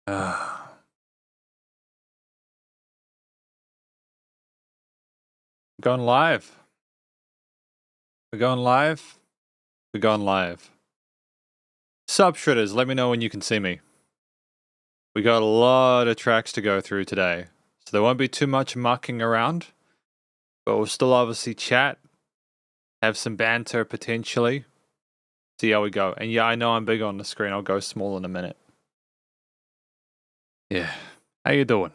We're going live. We're going live. We're going live. Sub Shredders, let me know when you can see me. We got a lot of tracks to go through today, so there won't be too much mucking around, but we'll still obviously chat, have some banter potentially, see how we go. And yeah, I know I'm big on the screen. I'll go small in a minute. Yeah. How you doing?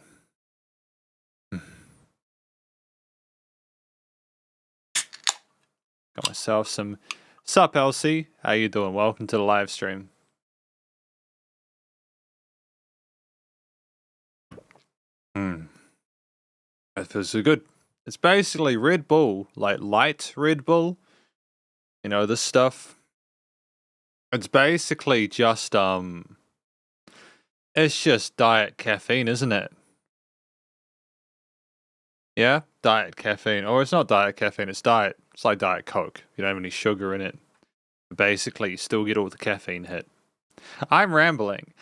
Got myself some. Sup, Elsie? How you doing? Welcome to the live stream. That feels so good. It's basically Red Bull, like light Red Bull. You know, this stuff. It's basically just it's just diet caffeine, isn't it? Yeah, diet caffeine. Or it's not diet caffeine, it's diet. It's like Diet Coke. You don't have any sugar in it. But basically, you still get all the caffeine hit. I'm rambling.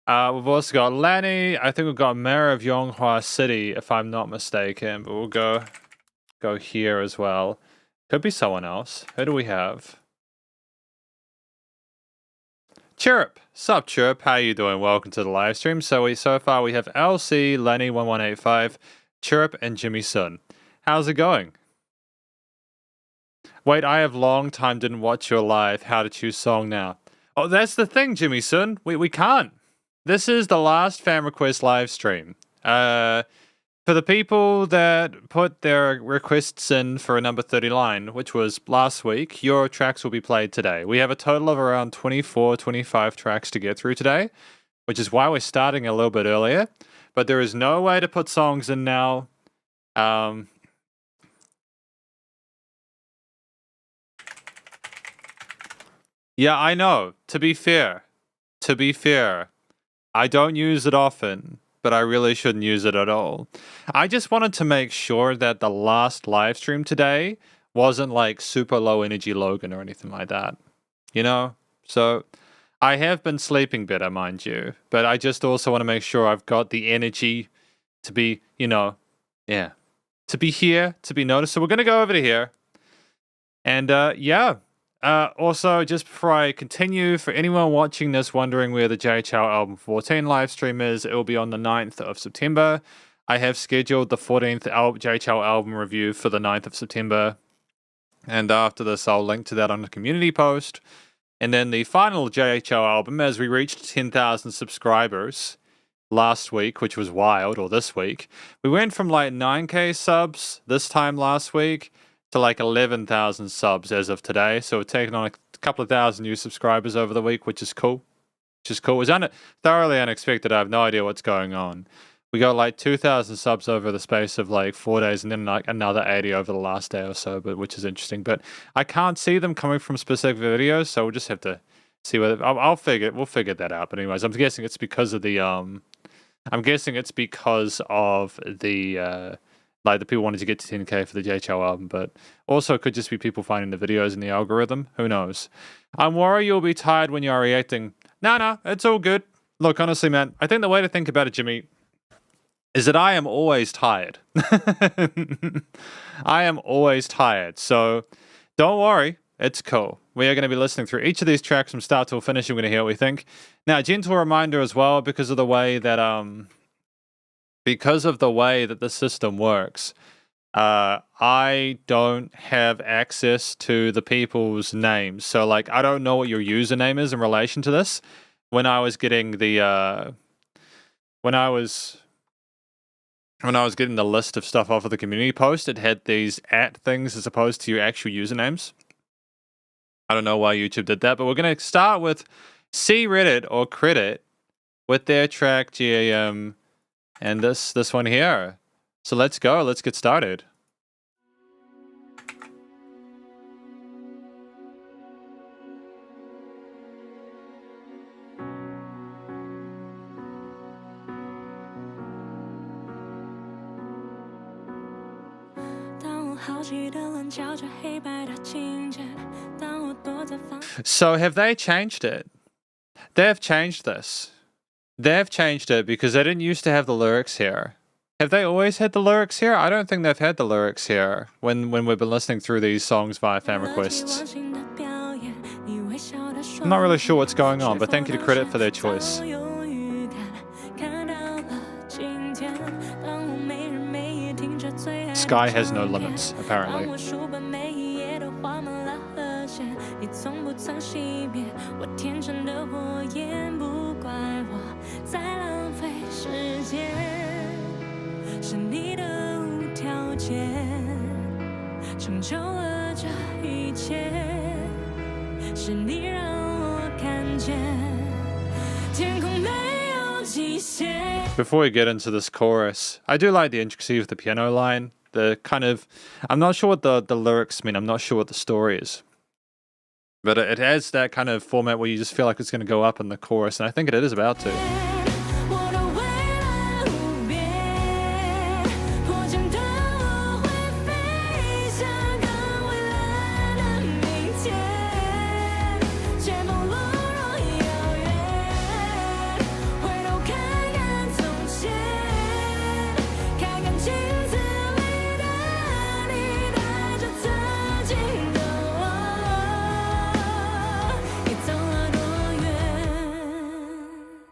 We've also got Lanny. I think we've got Mayor of Yonghua City, if I'm not mistaken. But we'll go here as well. Could be someone else. Who do we have? Chirp, sup Chirp, how you doing? Welcome to the live stream. So far we have LC, Lenny1185, Chirp, and Jimmy Sun. How's it going? Wait, I have long time didn't watch your live. How to choose song now? Oh, that's the thing, Jimmy Sun. We can't. This is the last fan request live stream. For the people that put their requests in for a number 39, which was last week, your tracks will be played today. We have a total of around 24, 25 tracks to get through today, which is why we're starting a little bit earlier. But there is no way to put songs in now. Yeah, I know. To be fair, I don't use it often, but I really shouldn't use it at all. I just wanted to make sure that the last live stream today wasn't like super low energy Logan or anything like that. You know? So I have been sleeping better, mind you, but I just also want to make sure I've got the energy to be, to be here, to be noticed. So we're going to go over to here. And yeah. Also, just before I continue, for anyone watching this wondering where the JHL Album 14 live stream is, it will be on the 9th of September. I have scheduled the 14th JHL album review for the 9th of September. And after this, I'll link to that on the community post. And then the final JHL album, as we reached 10,000 subscribers last week, which was wild, or this week. We went from like 9K subs this time last week to like 11,000 subs as of today. So we're taking on a couple of thousand new subscribers over the week, which is cool. It was thoroughly unexpected. I have no idea what's going on. We got like 2,000 subs over the space of like 4 days, and then like another 80 over the last day or so, but which is interesting. But I can't see them coming from specific videos, so we'll just have to see whether we'll figure that out. But anyways, I'm guessing it's because of the like the people wanted to get to 10K for the JHL album, but also it could just be people finding the videos in the algorithm. Who knows? I'm worried you'll be tired when you're reacting. No, it's all good. Look, honestly, man, I think the way to think about it, Jimmy, is that I am always tired. I am always tired. So don't worry. It's cool. We are going to be listening through each of these tracks from start till finish. We're going to hear what we think. Now, gentle reminder as well, because of the way that the system works, I don't have access to the people's names. So, like, I don't know what your username is in relation to this. When I was getting the when I was getting the list of stuff off of the community post, it had these @ things as opposed to your actual usernames. I don't know why YouTube did that, but we're gonna start with C Reddit or Credit with their track GAM. And this one here. So let's go. Let's get started. So have they changed it? They have changed this. They've changed it because they didn't used to have the lyrics here. Have they always had the lyrics here? I don't think they've had the lyrics here when we've been listening through these songs via fan requests. I'm not really sure what's going on, but thank you to Credit for their choice. Sky has no limits, apparently. Before we get into this chorus, I do like the intricacy of the piano line. The kind of, I'm not sure what the lyrics mean. I'm not sure what the story is. But it has that kind of format where you just feel like it's going to go up in the chorus, and I think it is about to.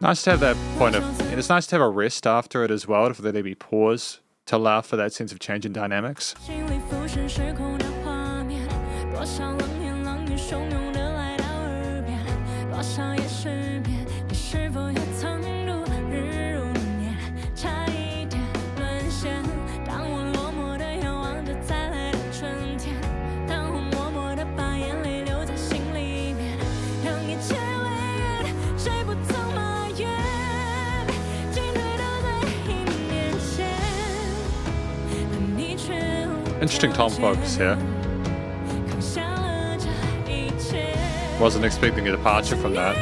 Nice to have that point of, it's nice to have a rest after it as well, for there to be pause to allow for that sense of change in dynamics. Interesting Tom focus here. Wasn't expecting a departure from that.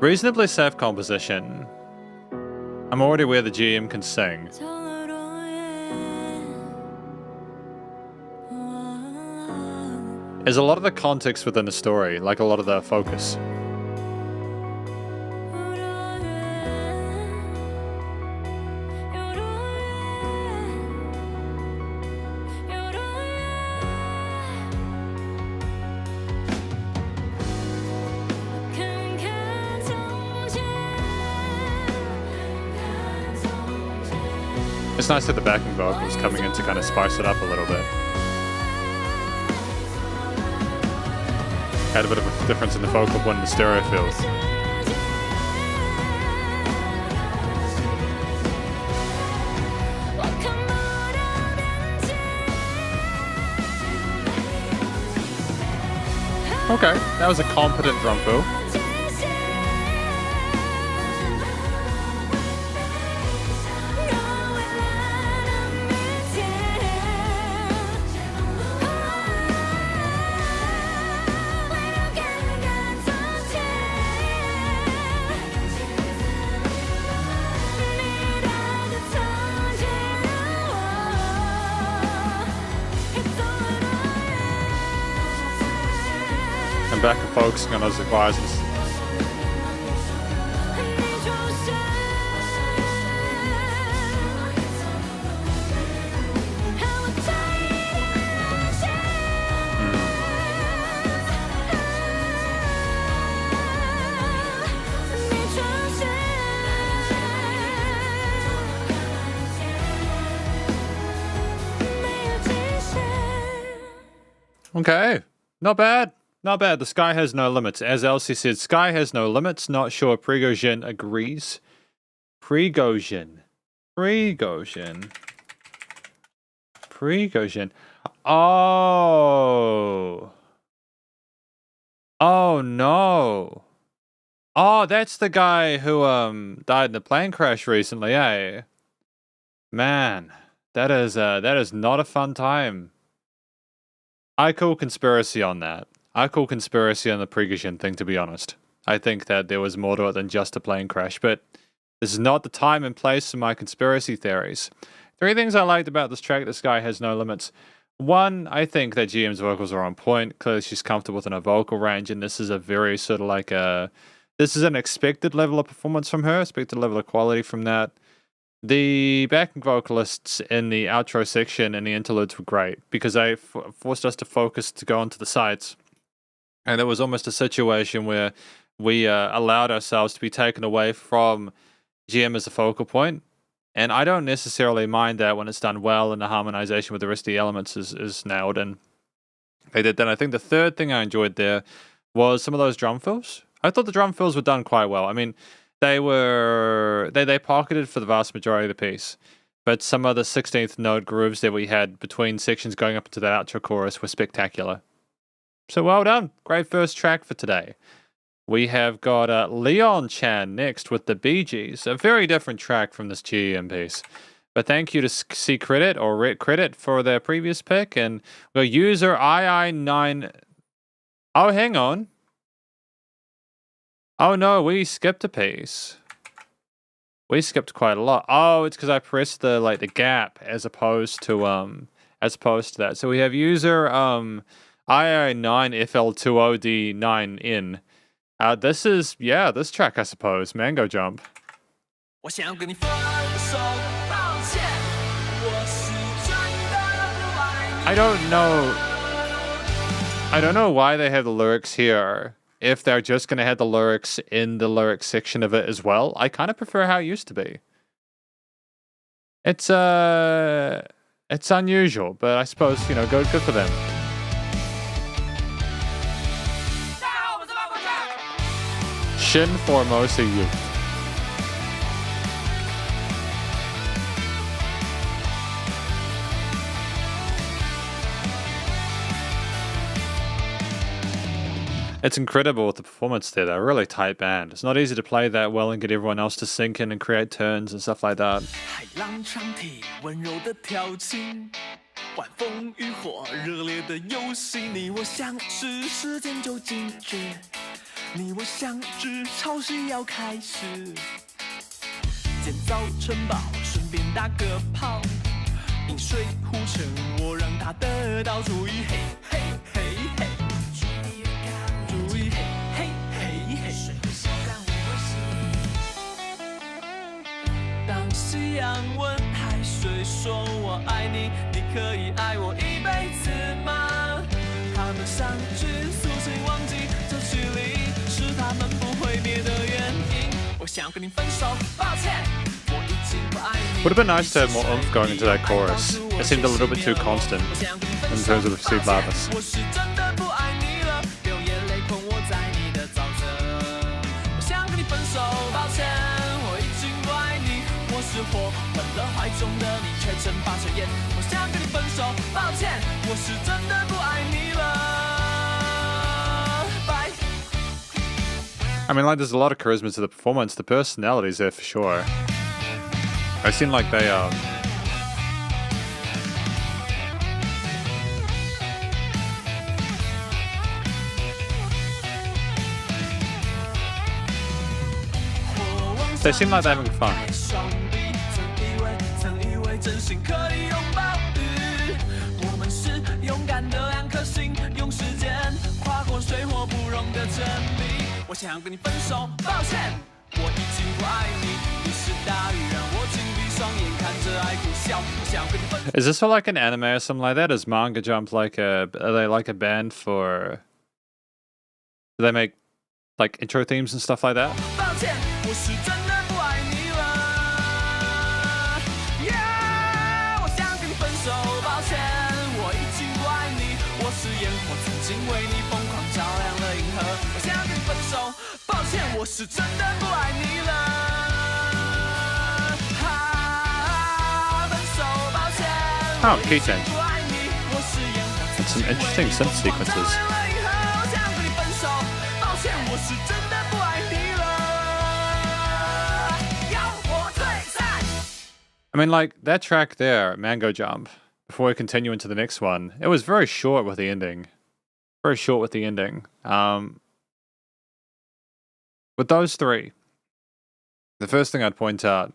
Reasonably safe composition. I'm already where the GM can sing. There's a lot of the context within the story, like a lot of the focus. It's nice that the backing vocals coming in to kind of spice it up a little bit. Had a bit of a difference in the vocal blend and the stereo feels. Okay, that was a competent drum fill. And back and focusing on those advisors. Okay, not bad. Not bad. The sky has no limits. As Elsie said, sky has no limits. Not sure Prigozhin agrees. Prigozhin. Oh. Oh no. Oh, that's the guy who died in a plane crash recently, eh? Man, that is not a fun time. I call conspiracy on that. I call conspiracy on the Prigozhin thing, to be honest. I think that there was more to it than just a plane crash, but this is not the time and place for my conspiracy theories. 3 things I liked about this track, This Guy Has No Limits. 1, I think that GM's vocals are on point. Clearly she's comfortable within her vocal range, and this is a very sort of like this is an expected level of performance from her, expected level of quality from that. The backing vocalists in the outro section and the interludes were great because they forced us to focus to go onto the sides. And it was almost a situation where we allowed ourselves to be taken away from GM as a focal point. And I don't necessarily mind that when it's done well and the harmonization with the rest of the elements is nailed. And they did that. I think the third thing I enjoyed there was some of those drum fills. I thought the drum fills were done quite well. I mean, they pocketed for the vast majority of the piece, but some of the 16th note grooves that we had between sections going up into the outro chorus were spectacular. So well done. Great first track for today. We have got Leon Chan next with the Bee Gees, a very different track from this GEM piece. But thank you to C Credit or Red Credit for their previous pick, and we'll user II9. Oh, hang on. Oh no, we skipped a piece. We skipped quite a lot. Oh, it's because I pressed the gap as opposed to that. So we have user II9FL20D9N. This is this track, I suppose. Mango Jump. I don't know why they have the lyrics here. If they're just going to have the lyrics in the lyrics section of it as well. I kind of prefer how it used to be. It's unusual, but I suppose, good for them. Shin Formosa Youth. It's incredible with the performance there. They're a really tight band. It's not easy to play that well and get everyone else to sync in and create turns and stuff like that. Would have been nice to have more oomph going into that chorus. It seemed a little bit too constant in terms of the syllables. I mean, like, there's a lot of charisma to the performance. The personality's there for sure. I seem like they seem like they're having fun. Is this for like an anime or something like that? Is Manga Jump are they like a band for... Do they make like intro themes and stuff like that? Oh, key change. That's some interesting synth sequences. I mean, like, that track there, Mango Jump, before we continue into the next one, it was very short with the ending. Very short with the ending. With those three, the first thing I'd point out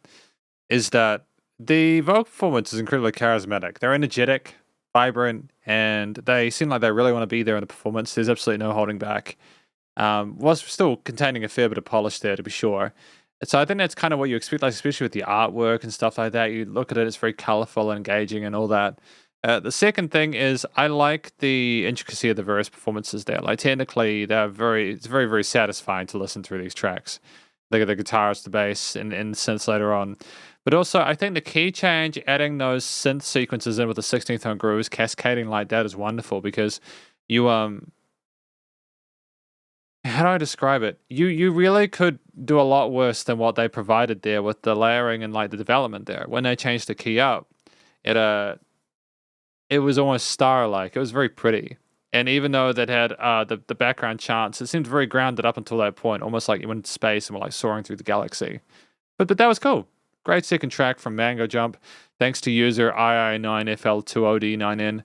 is that the vocal performance is incredibly charismatic. They're energetic, vibrant, and they seem like they really want to be there in the performance. There's absolutely no holding back. Was still containing a fair bit of polish there, to be sure. So I think that's kind of what you expect, like especially with the artwork and stuff like that. You look at it; it's very colorful and engaging, and all that. The second thing is I like the intricacy of the various performances there. Like technically, it's very, very satisfying to listen through these tracks. Look at the guitars, the bass, and the synths later on. But also, I think the key change, adding those synth sequences in with the 16th tone grooves, cascading like that is wonderful because you how do I describe it? You really could do a lot worse than what they provided there with the layering and like the development there. When they changed the key up, it was almost star-like. It was very pretty. And even though that had the background chants, it seemed very grounded up until that point, almost like you went into space and were like soaring through the galaxy. But that was cool. Great second track from Mango Jump. Thanks to user II9FL20D9N.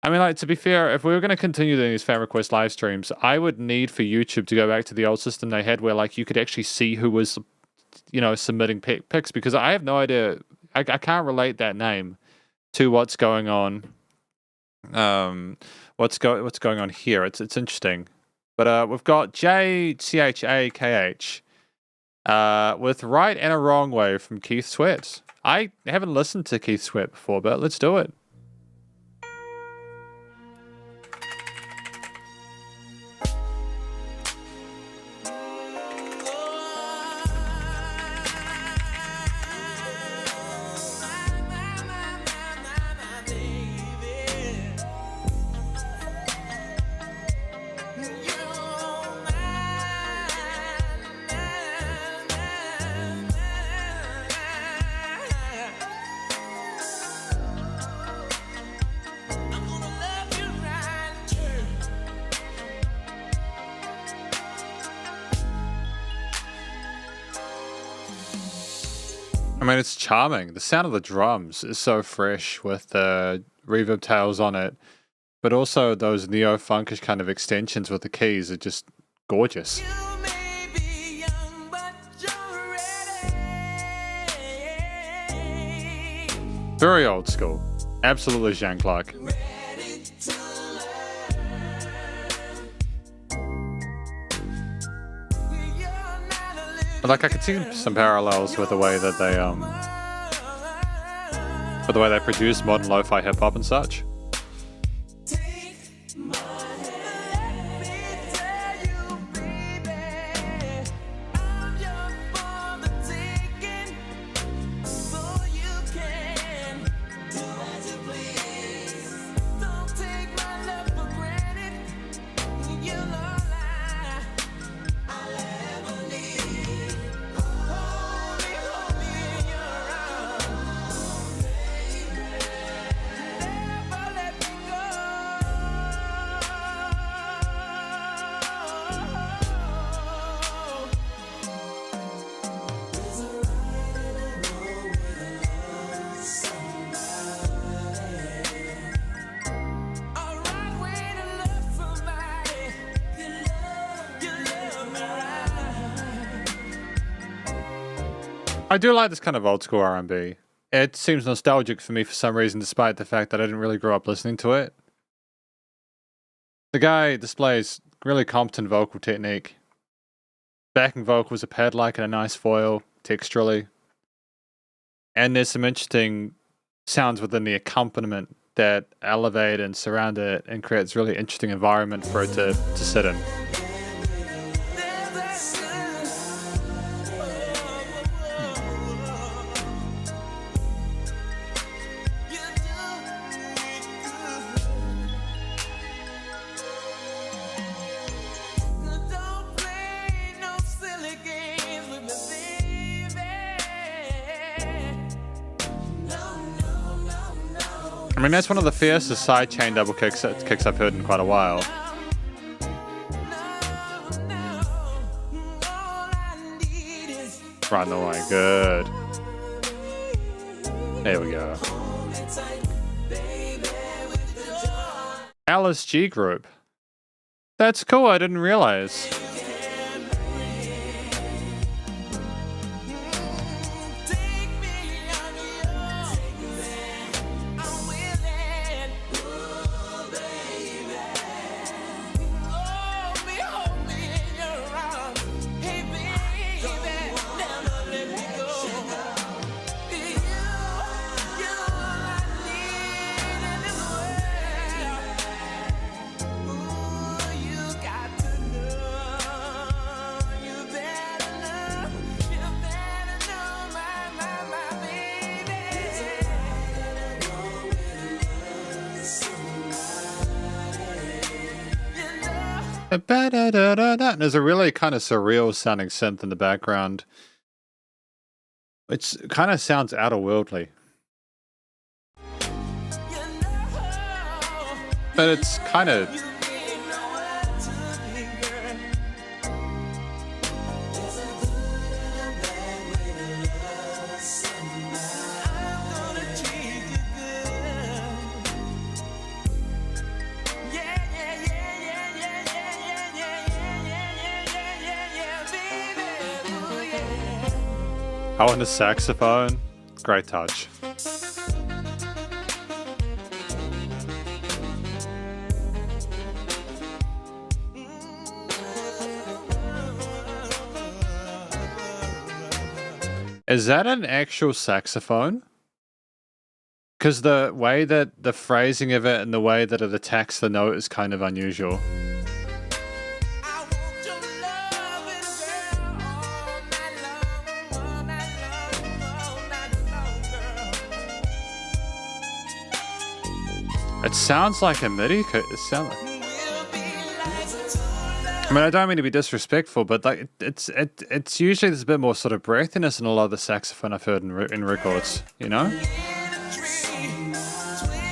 I mean, like, to be fair, if we were going to continue doing these fan request live streams, I would need for YouTube to go back to the old system they had where, like, you could actually see who was, submitting picks because I have no idea. I can't relate that name to what's going on. What's going on here? It's interesting. But we've got JCHAKH with Right and a Wrong Way from Keith Sweat. I haven't listened to Keith Sweat before, but let's do it. I mean, it's charming. The sound of the drums is so fresh with the reverb tails on it, but also those neo-funkish kind of extensions with the keys are just gorgeous. Very old school. Absolutely Jean Clark. But like I could see some parallels with the way that they produce modern lo-fi hip hop and such. I do like this kind of old school R&B. It seems nostalgic for me for some reason, despite the fact that I didn't really grow up listening to it. The guy displays really competent vocal technique. Backing vocals are pad-like and a nice foil, texturally. And there's some interesting sounds within the accompaniment that elevate and surround it and creates really interesting environment for it to sit in. I mean, that's one of the fiercest sidechain double kicks I've heard in quite a while. Right in the way, good. There we go. Alice G Group. That's cool, I didn't realize. And there's a really kind of surreal sounding synth in the background. It kind of sounds outerworldly. But it's kind of... Oh, and the saxophone. Great touch. Is that an actual saxophone? Because the way that the phrasing of it and the way that it attacks the note is kind of unusual. It sounds like a MIDI. It sounds like... I mean, I don't mean to be disrespectful, but like it's usually there's a bit more sort of breathiness in a lot of the saxophone I've heard in records. You know,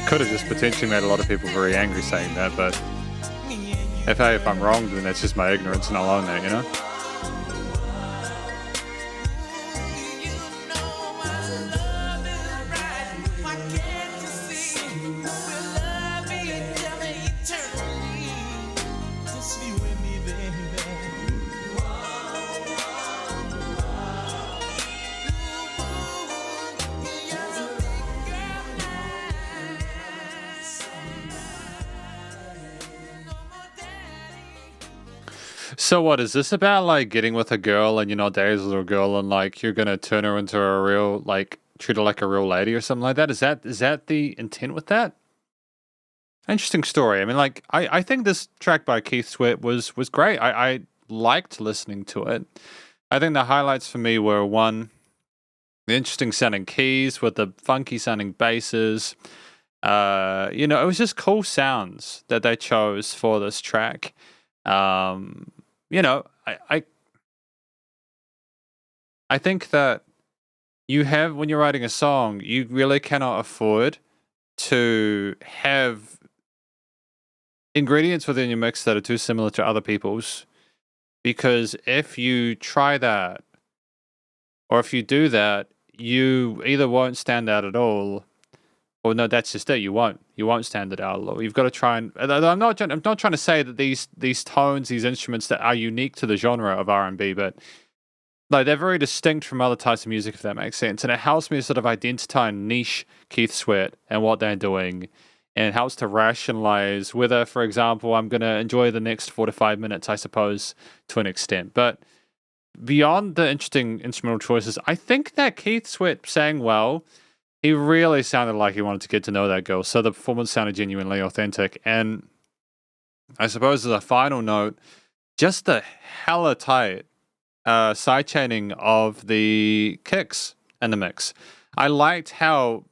could have just potentially made a lot of people very angry saying that, but if I'm wrong, then that's just my ignorance, and I'll own that. You know. So what is this about? Like getting with a girl and you're not dating a little girl and like you're gonna turn her into a real like treat her like a real lady or something like that? Is that the intent with that? Interesting story. I mean, like I think this track by Keith Sweat was great. I liked listening to it. I think the highlights for me were one, the interesting sounding keys with the funky sounding basses. You know, it was just cool sounds that they chose for this track. You know, I think that you have, when you're writing a song, you really cannot afford to have ingredients within your mix that are too similar to other people's, because if you try that, or if you do that, you either won't stand out at all, or no, that's just it. You won't stand it out at all. You've got to try and. I'm not trying to say that these tones, these instruments that are unique to the genre of R&B, but like they're very distinct from other types of music, if that makes sense. And it helps me to sort of identify and niche Keith Sweat and what they're doing, and it helps to rationalize whether, for example, I'm going to enjoy the next 4 to 5 minutes, I suppose, to an extent. But beyond the interesting instrumental choices, I think that Keith Sweat sang well. He really sounded like he wanted to get to know that girl, so the performance sounded genuinely authentic. And I suppose as a final note, just the hella tight sidechaining of the kicks in the mix. I liked how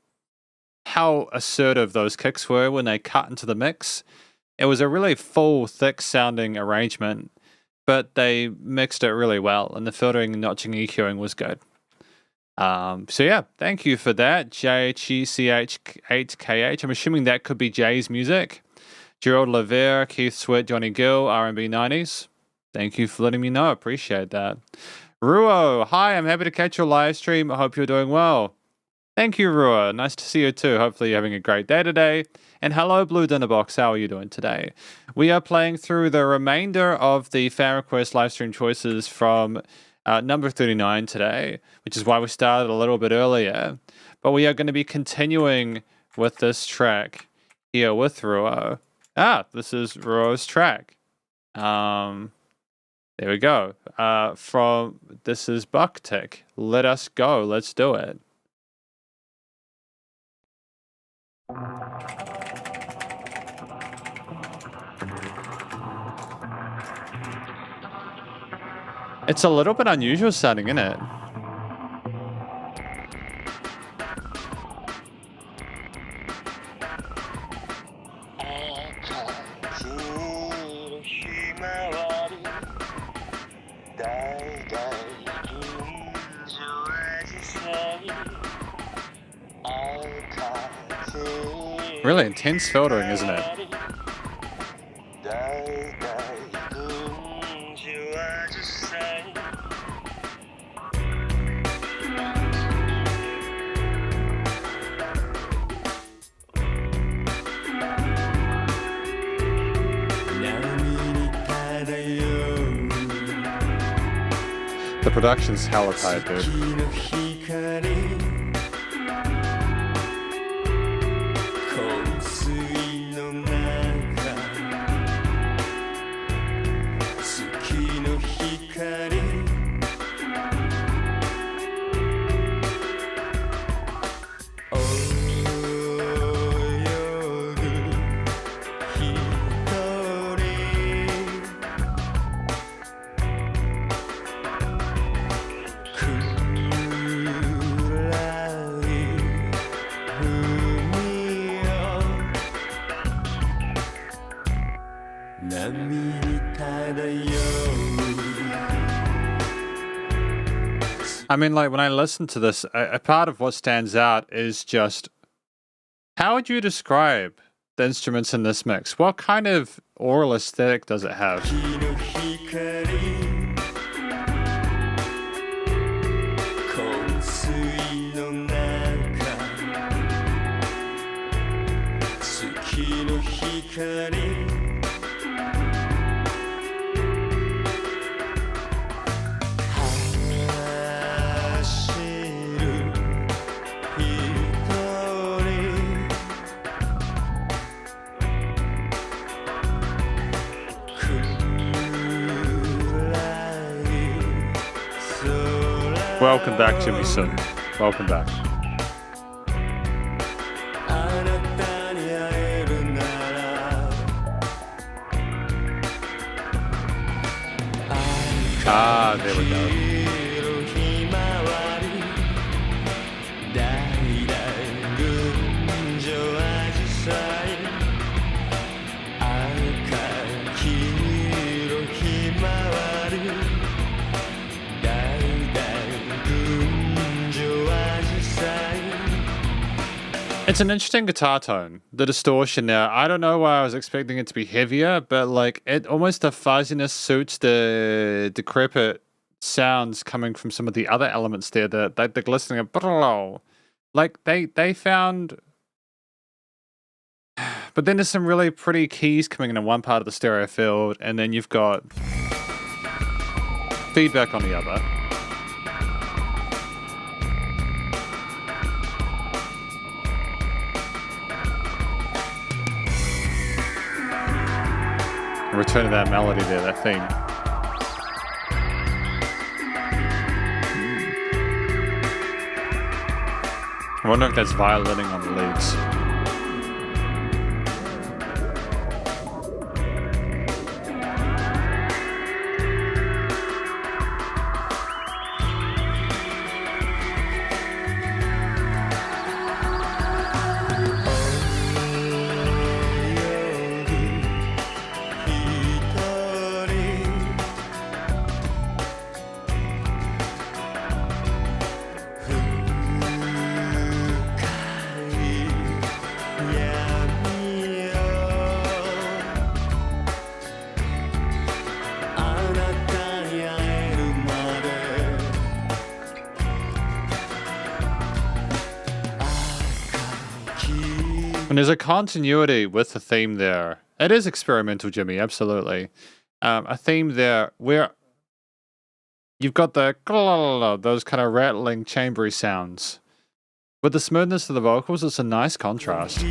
assertive those kicks were when they cut into the mix. It was a really full, thick sounding arrangement, but they mixed it really well, and the filtering, notching, EQing was good. So yeah, thank you for that, JHECH8KH. I'm assuming that could be Jay's music. Gerald Levere, Keith Sweat, Johnny Gill, R&B 90s. Thank you for letting me know. Appreciate that. Ruo, hi, I'm happy to catch your live stream. I hope you're doing well. Thank you, Rua. Nice to see you too. Hopefully you're having a great day today. And hello, Blue Dinner Box. How are you doing today? We are playing through the remainder of the fan request livestream choices from number 39 today, which is why we started a little bit earlier. But we are going to be continuing with this track here with Rua. This is Rua's track. There we go. This is Bucktick. Let us go. Let's do it. It's a little bit unusual sounding, isn't it? Really intense filtering, isn't it? The production's hella tight, dude. I mean, like, when I listen to this, a part of what stands out is just, how would you describe the instruments in this mix? What kind of aural aesthetic does it have? Welcome back, Jimmy Sun. Welcome back. There we go. It's an interesting guitar tone, the distortion now. I don't know why I was expecting it to be heavier, but like it almost the fuzziness suits the decrepit sounds coming from some of the other elements there, the glistening of like they found. But then there's some really pretty keys coming in one part of the stereo field, and then you've got feedback on the other. Return to that melody there, that theme. I wonder if that's violining on the leads. And there's a continuity with the theme there. It is experimental, Jimmy, absolutely. A theme there where you've got the those kind of rattling, chambery sounds. With the smoothness of the vocals, it's a nice contrast.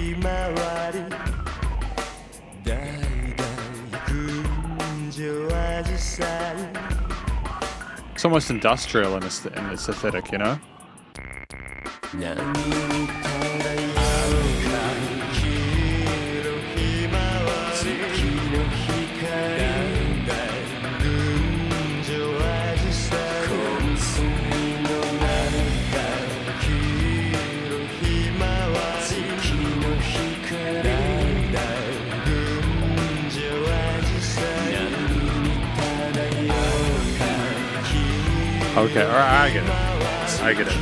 It's almost industrial in its aesthetic, you know? Okay, alright, I get it. I get it.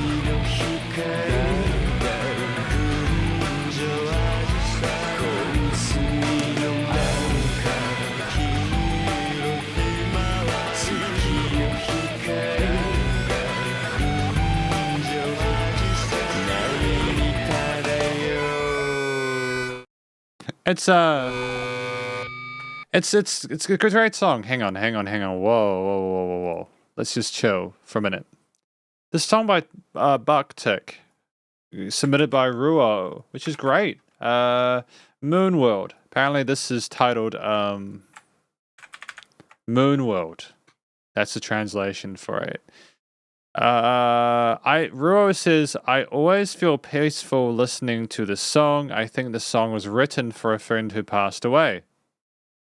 It's a great song. Hang on. Whoa. Let's just chill for a minute. This song by Bucktick, submitted by Ruo, which is great. Moonworld. Apparently this is titled Moonworld. That's the translation for it. Ruo says, I always feel peaceful listening to this song. I think the song was written for a friend who passed away.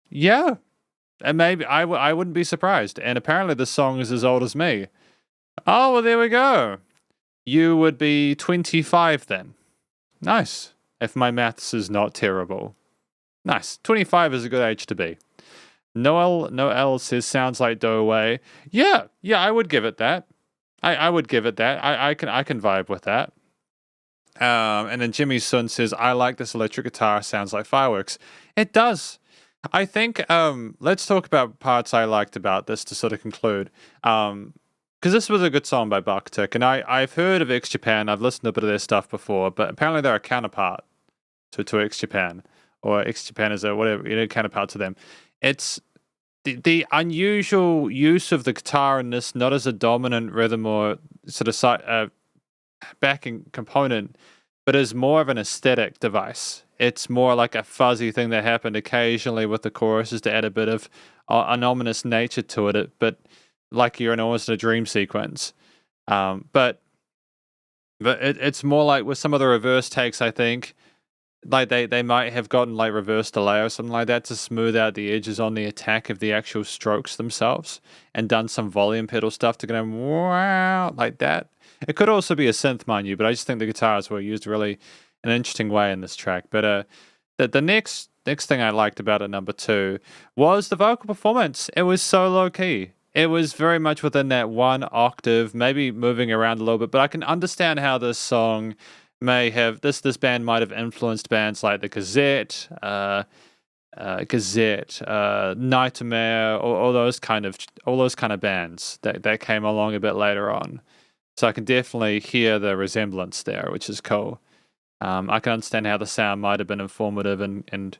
Yeah. And maybe I wouldn't be surprised. And apparently this song is as old as me. Oh, well, there we go. You would be 25 then. Nice. If my maths is not terrible. Nice. 25 is a good age to be. Noel says, sounds like Doorway. Yeah, I would give it that. I would give it that. I can vibe with that. And then Jimmy Sun says, I like this electric guitar. Sounds like fireworks. It does. I think, let's talk about parts I liked about this to sort of conclude. Because this was a good song by Bucktick, and I've heard of X Japan. I've listened to a bit of their stuff before, but apparently they're a counterpart to X Japan, or X Japan is a whatever, counterpart to them. It's the unusual use of the guitar in this, not as a dominant rhythm or sort of backing component, but as more of an aesthetic device. It's more like a fuzzy thing that happened occasionally with the choruses to add a bit of an ominous nature to it, but like you're almost in a dream sequence. But it's more like with some of the reverse takes, I think, like they might have gotten like reverse delay or something like that to smooth out the edges on the attack of the actual strokes themselves, and done some volume pedal stuff to go wow like that. It could also be a synth, mind you, but I just think the guitars were used really an interesting way in this track. But the next thing I liked about it, number 2, was the vocal performance. It was so low key. It was very much within that one octave, maybe moving around a little bit. But I can understand how this song may have this band might have influenced bands like the Gazette, Nightmare, or all those kind of bands that came along a bit later on. So I can definitely hear the resemblance there, which is cool. I can understand how the sound might have been informative and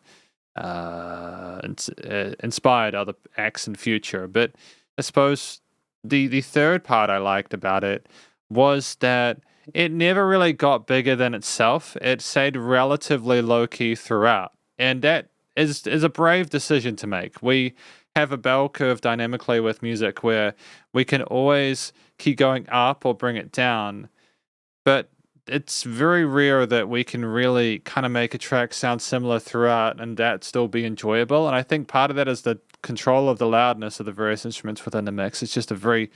inspired other acts in future. But I suppose the third part I liked about it was that it never really got bigger than itself. It stayed relatively low key throughout, and that is a brave decision to make. We have a bell curve dynamically with music where we can always keep going up or bring it down, but it's very rare that we can really kind of make a track sound similar throughout and that still be enjoyable. And I think part of that is the control of the loudness of the various instruments within the mix. It's just a very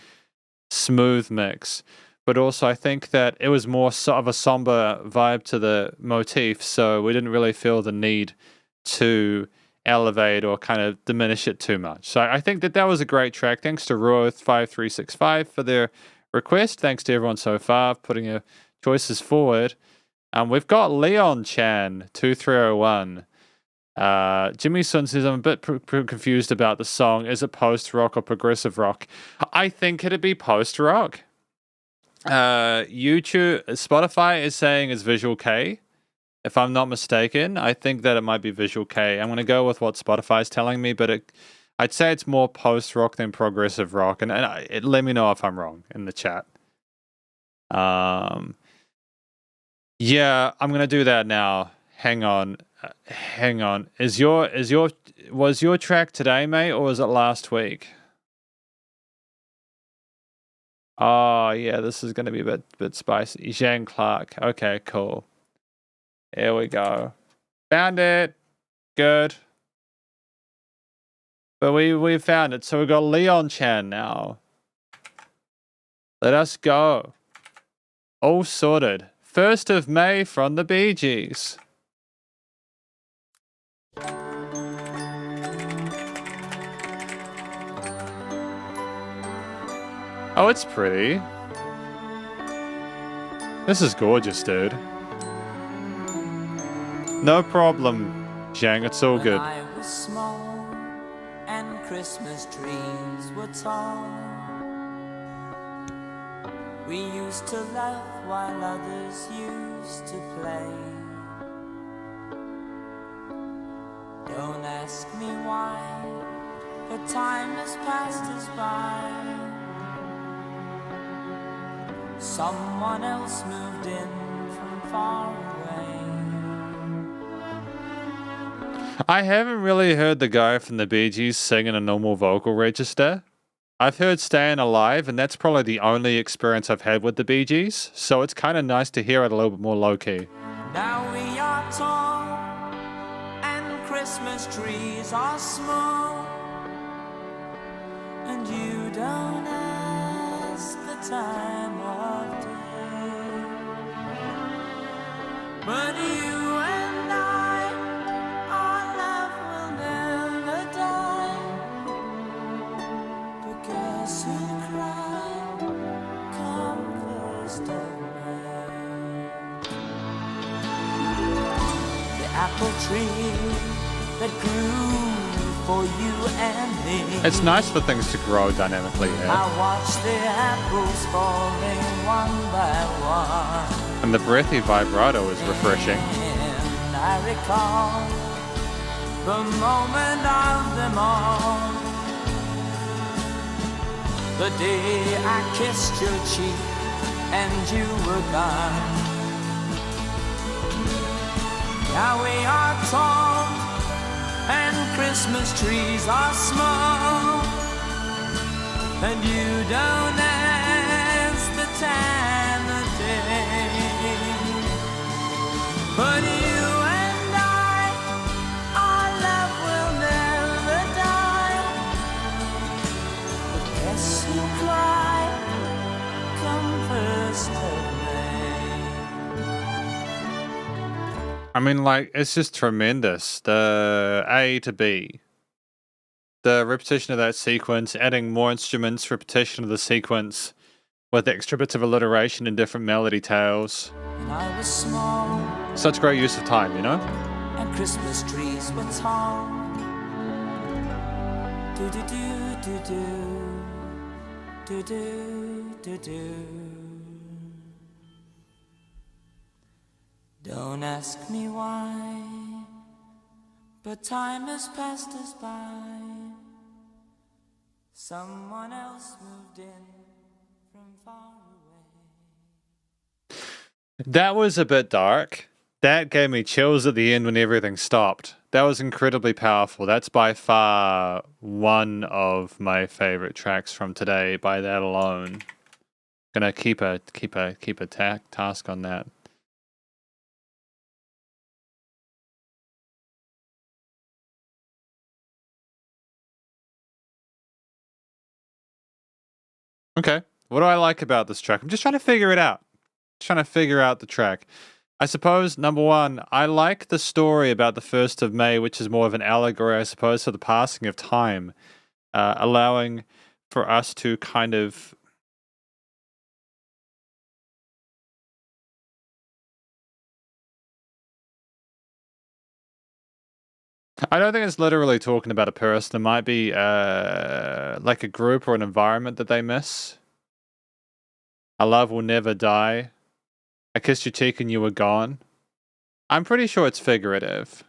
smooth mix. But also I think that it was more sort of a somber vibe to the motif, so we didn't really feel the need to elevate or kind of diminish it too much. So I think that was a great track. Thanks to Roth5365 for their request. Thanks to everyone so far for putting your choices forward. We've got Leon Chan 2301. Jimmy Sun says, I'm a bit confused about the song. Is it post-rock or progressive rock? I think it'd be post-rock. Spotify is saying it's Visual K. If I'm not mistaken, I think that it might be Visual K. I'm going to go with what Spotify's telling me, but I'd say it's more post-rock than progressive rock. And let me know if I'm wrong in the chat. Yeah, I'm going to do that now. Hang on. Was your track today, mate, or was it last week? Oh, yeah, this is going to be a bit spicy. Jean Clark. Okay, cool. Here we go. Found it. Good. But we found it. So we've got Leon Chan now. Let us go. All sorted. 1st of May from the Bee Gees. Oh, it's pretty. This is gorgeous, dude. No problem, Zhang. It's all good. I was small and Christmas trees were tall. We used to laugh while others used to play. Don't ask me why, but time has passed us by. Someone else moved in from far away. I haven't really heard the guy from the Bee Gees sing in a normal vocal register. I've heard Stayin' Alive, and that's probably the only experience I've had with the Bee Gees, so it's kind of nice to hear it a little bit more low-key. Now we are tall, and Christmas trees are small, and you don't ask the time of day, but you and I, our love will never die, because who cried come 1st of May. The apple tree that grew for you and me. It's nice for things to grow dynamically here. I watched the apples falling one by one. And the breathy vibrato is refreshing. And I recall the moment of them all. The day I kissed your cheek and you were gone. Now we are tall and Christmas trees are small, and you don't ask the time of day, but you and I, our love will never die. But guess who cried come 1st of May? I mean, like, it's just tremendous. The A to B. The repetition of that sequence, adding more instruments, repetition of the sequence, with extra bits of alliteration and different melody tails. When I was small, Such great use of time, you know? and Christmas trees were tall. Do do do do do do do do. Don't ask me why, but time has passed us by. Someone else moved in from far away. That was a bit dark. That gave me chills at the end when everything stopped. That was incredibly powerful. That's by far one of my favorite tracks from today by that alone. Gonna keep a task on that. Okay. What do I like about this track? I'm just trying to figure it out. Trying to figure out the track. I suppose, number one, I like the story about the 1st of May, which is more of an allegory, I suppose, for the passing of time, allowing for us to kind of... I don't think it's literally talking about a person. It might be like a group or an environment that they miss. Our love will never die. I kissed your cheek and you were gone. I'm pretty sure it's figurative.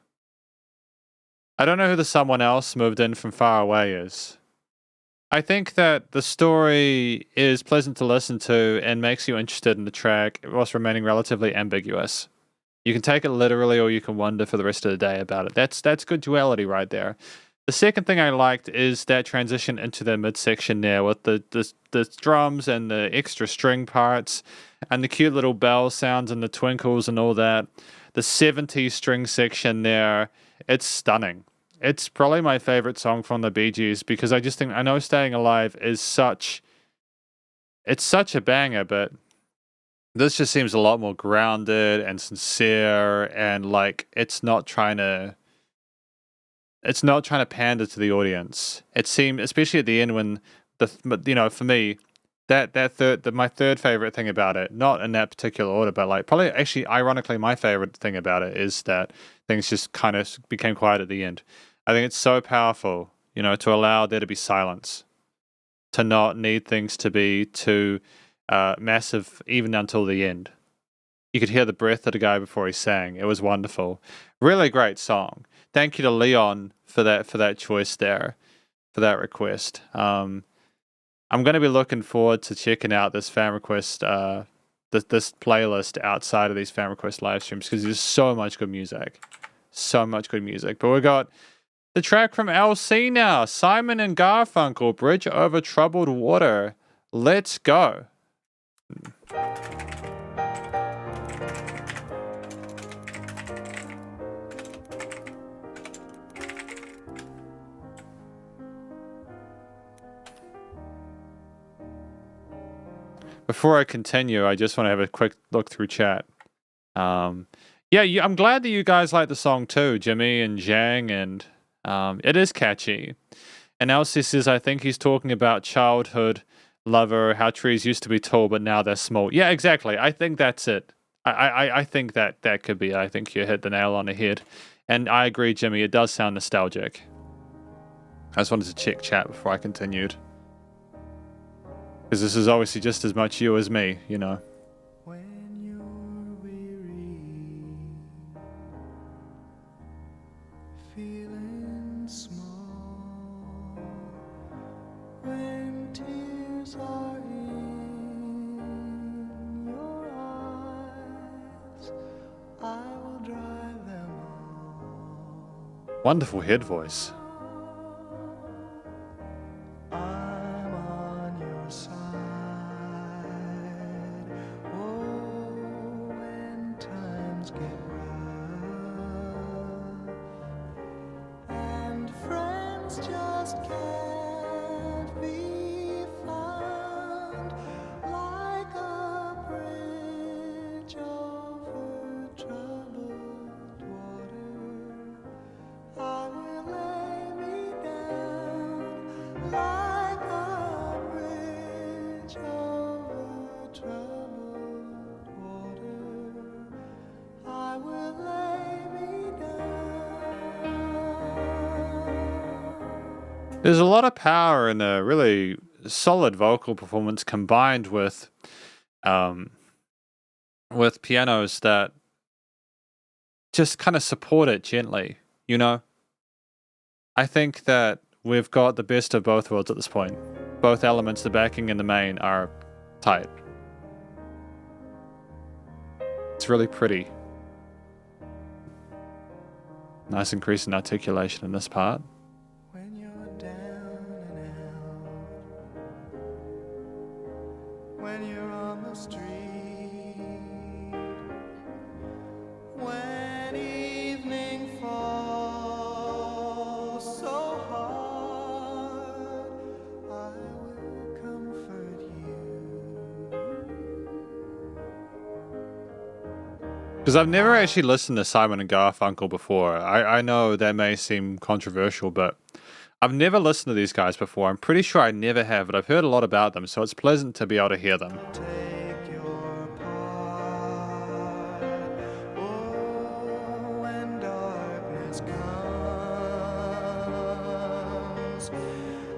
I don't know who the someone else moved in from far away is. I think that the story is pleasant to listen to and makes you interested in the track whilst remaining relatively ambiguous. You can take it literally or you can wonder for the rest of the day about it. That's good duality right there. The second thing I liked is that transition into the midsection there with the drums and the extra string parts and the cute little bell sounds and the twinkles and all that. The 70s string section there, it's stunning. It's probably my favorite song from the Bee Gees because I just think, I know Staying Alive is such a banger, but this just seems a lot more grounded and sincere and like it's not trying to pander to the audience. It seemed, especially at the end when for me, my third favorite thing about it, not in that particular order, but like probably actually ironically my favorite thing about it is that things just kind of became quiet at the end. I think it's so powerful, to allow there to be silence, to not need things to be too massive even until the end. You could hear the breath of the guy before he sang. It was wonderful. Really great song. Thank you to Leon for that choice there, for that request. I'm going to be looking forward to checking out this fan request, this playlist outside of these fan request live streams because there's so much good music. So much good music. But we got the track from LC now. Simon and Garfunkel, Bridge Over Troubled Water. Let's go. Before I continue, I just want to have a quick look through chat. I'm glad that you guys like the song too, Jimmy and Zhang, and it is catchy. And Elsie says, I think he's talking about childhood lover, how trees used to be tall, but now they're small. Yeah, exactly. I think that's it. I think that could be. I think you hit the nail on the head. And I agree, Jimmy. It does sound nostalgic. I just wanted to check chat before I continued. Because this is obviously just as much you as me, When you're weary, feeling small, when tears are in your eyes, I will dry them all. Wonderful head voice. I'm on your side. Oh, when times get rough and friends just can't be found, like a bridge over troubled water, I will lay me down like a bridge over troubled water. I will lay me down. There's a lot of power in a really solid vocal performance combined with pianos that just kind of support it gently, I think that we've got the best of both worlds at this point. Both elements, the backing and the main, are tight. It's really pretty. Nice increase in articulation in this part. When you're down and out, when you're on the street, when evening falls so hard, I will comfort you. Because I've never actually listened to Simon and Garfunkel before. I know that may seem controversial, but I've never listened to these guys before. I'm pretty sure I never have, but I've heard a lot about them, so it's pleasant to be able to hear them. Take your part. Oh, when darkness comes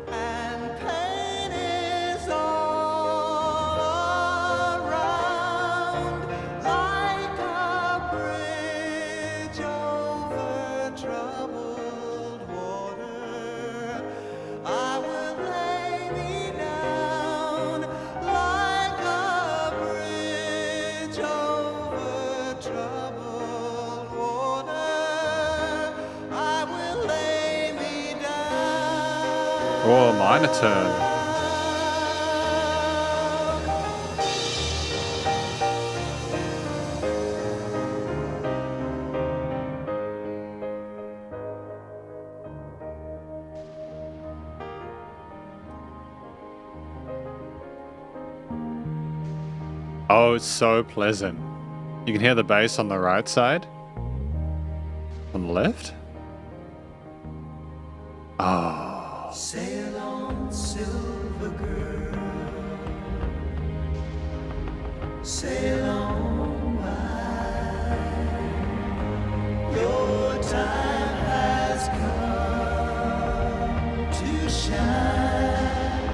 and pain is all around, like a bridge Oh, minor turn. Oh, it's so pleasant. You can hear the bass on the right side. On the left? Oh. Sail on, silver girl. Sail on by. Your time has come to shine.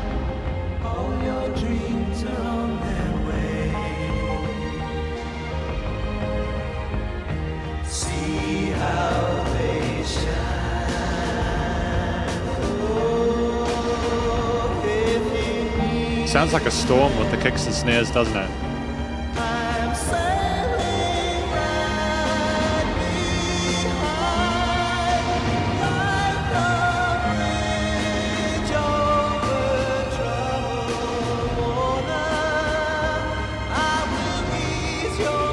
All your dreams are on their way. See how they shine. Oh, if you need, Sounds like a storm with the kicks and snares, doesn't it? I'm sailing right behind, like a bridge over troubled water. I will ease your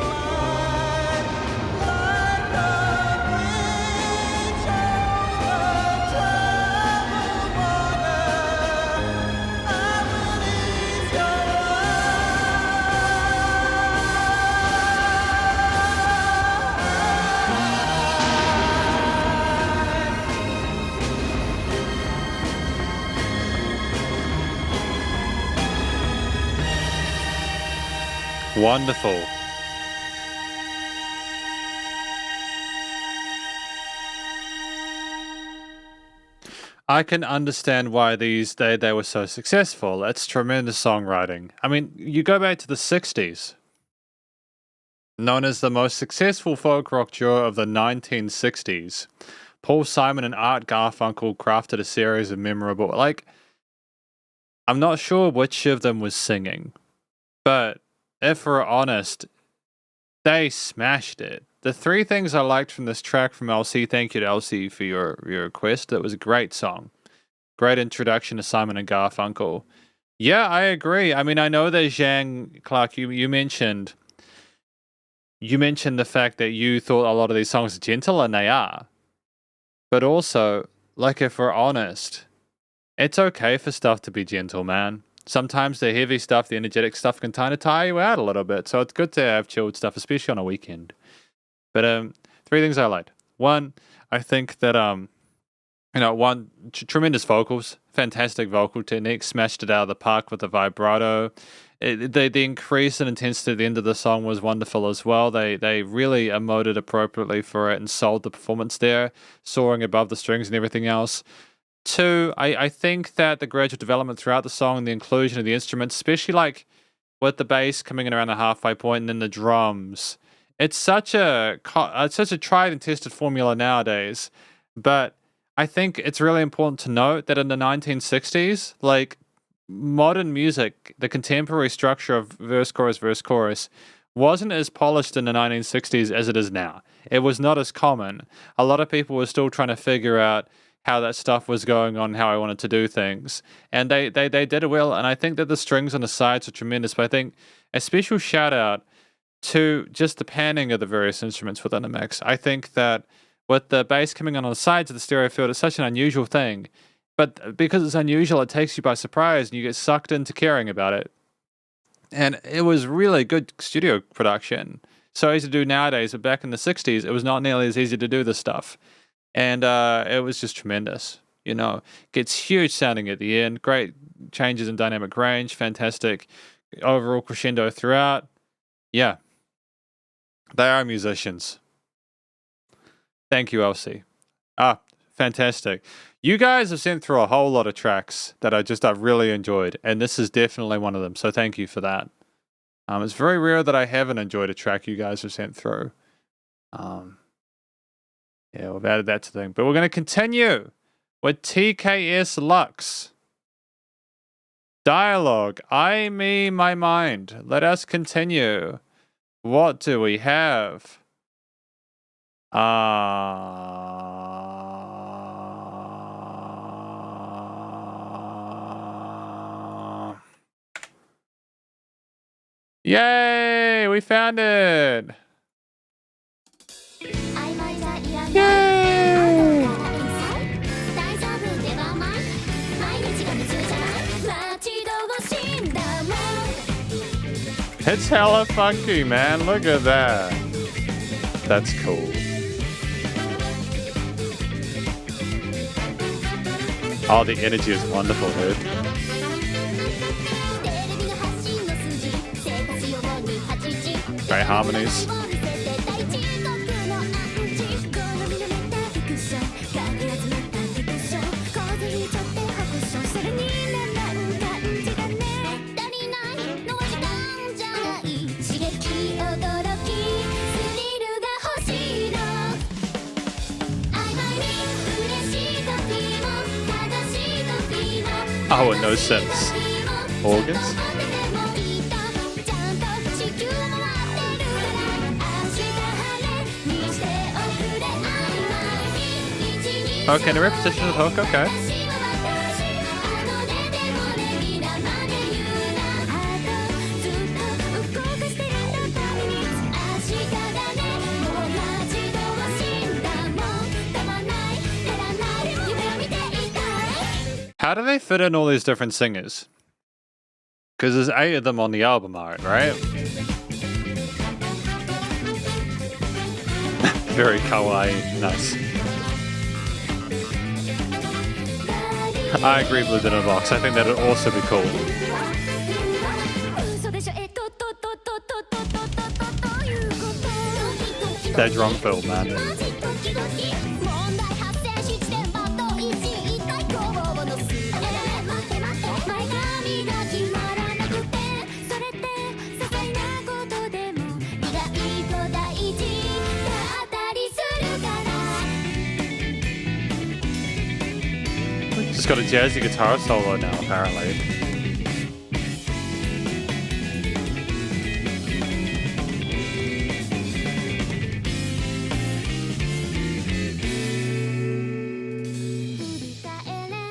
mind, like a bridge over troubled water. I will ease your Wonderful. I can understand why they were so successful. It's tremendous songwriting. I mean, you go back to the 60s, known as the most successful folk rock duo of the 1960s. Paul Simon and Art Garfunkel crafted a series of memorable, I'm not sure which of them was singing, but if we're honest, they smashed it. The three things I liked from this track from LC, thank you to LC for your request. It was a great song. Great introduction to Simon and Garfunkel. Yeah, I agree. I mean, I know that Zhang, Clark, you mentioned the fact that you thought a lot of these songs are gentle, and they are. But also, if we're honest, it's okay for stuff to be gentle, man. Sometimes the heavy stuff, the energetic stuff can kind of tire you out a little bit. So it's good to have chilled stuff, especially on a weekend. But three things I liked. One, I think that tremendous vocals, fantastic vocal technique, smashed it out of the park with the vibrato. The increase in intensity at the end of the song was wonderful as well. They really emoted appropriately for it and sold the performance there, soaring above the strings and everything else. Two, I think that the gradual development throughout the song and the inclusion of the instruments, especially with the bass coming in around the halfway point and then the drums, it's such a tried and tested formula nowadays. But I think it's really important to note that in the 1960s, modern music, the contemporary structure of verse, chorus, wasn't as polished in the 1960s as it is now. It was not as common. A lot of people were still trying to figure out how that stuff was going on, how I wanted to do things. And they did it well, and I think that the strings on the sides are tremendous. But I think a special shout out to just the panning of the various instruments within the mix. I think that with the bass coming on the sides of the stereo field, it's such an unusual thing. But because it's unusual, it takes you by surprise, and you get sucked into caring about it. And it was really good studio production. So easy to do nowadays, but back in the 60s, it was not nearly as easy to do this stuff. And it was just tremendous. Gets huge sounding at the end. Great changes in dynamic range. Fantastic overall crescendo throughout. Yeah. They are musicians. Thank you, Elsie. Fantastic. You guys have sent through a whole lot of tracks that I've really enjoyed. And this is definitely one of them. So thank you for that. It's very rare that I haven't enjoyed a track you guys have sent through. Yeah, we've added that to the thing. But we're going to continue with TKS Lux. Dialogue. I, me, my mind. Let us continue. What do we have? Yay! We found it! 曖昧じゃいらない Yay! 大丈夫ではない毎日が夢中じゃない待ち遠しいんだもん It's hella funky, man. Look at that. That's cool. Oh, the energy is wonderful, dude. テレビの発信の筋生活予防に8時 Great harmonies. 好みのメタフィクションかき集めたフィクション風邪ひいちゃって白書それになん感じがね足りないのは時間じゃない刺激驚きスリルが欲しいの曖昧に嬉しい時も悲しい時も Oh, and no sense. Organs? Okay, and a repetition of the hook, okay. How do they fit in all these different singers? Because there's 8 of them on the album art, right? Very kawaii. Nice. I agree with Blue Dinner Box. I think that'd also be cool. That drum fill, man. Just got a jazzy guitar solo now, apparently.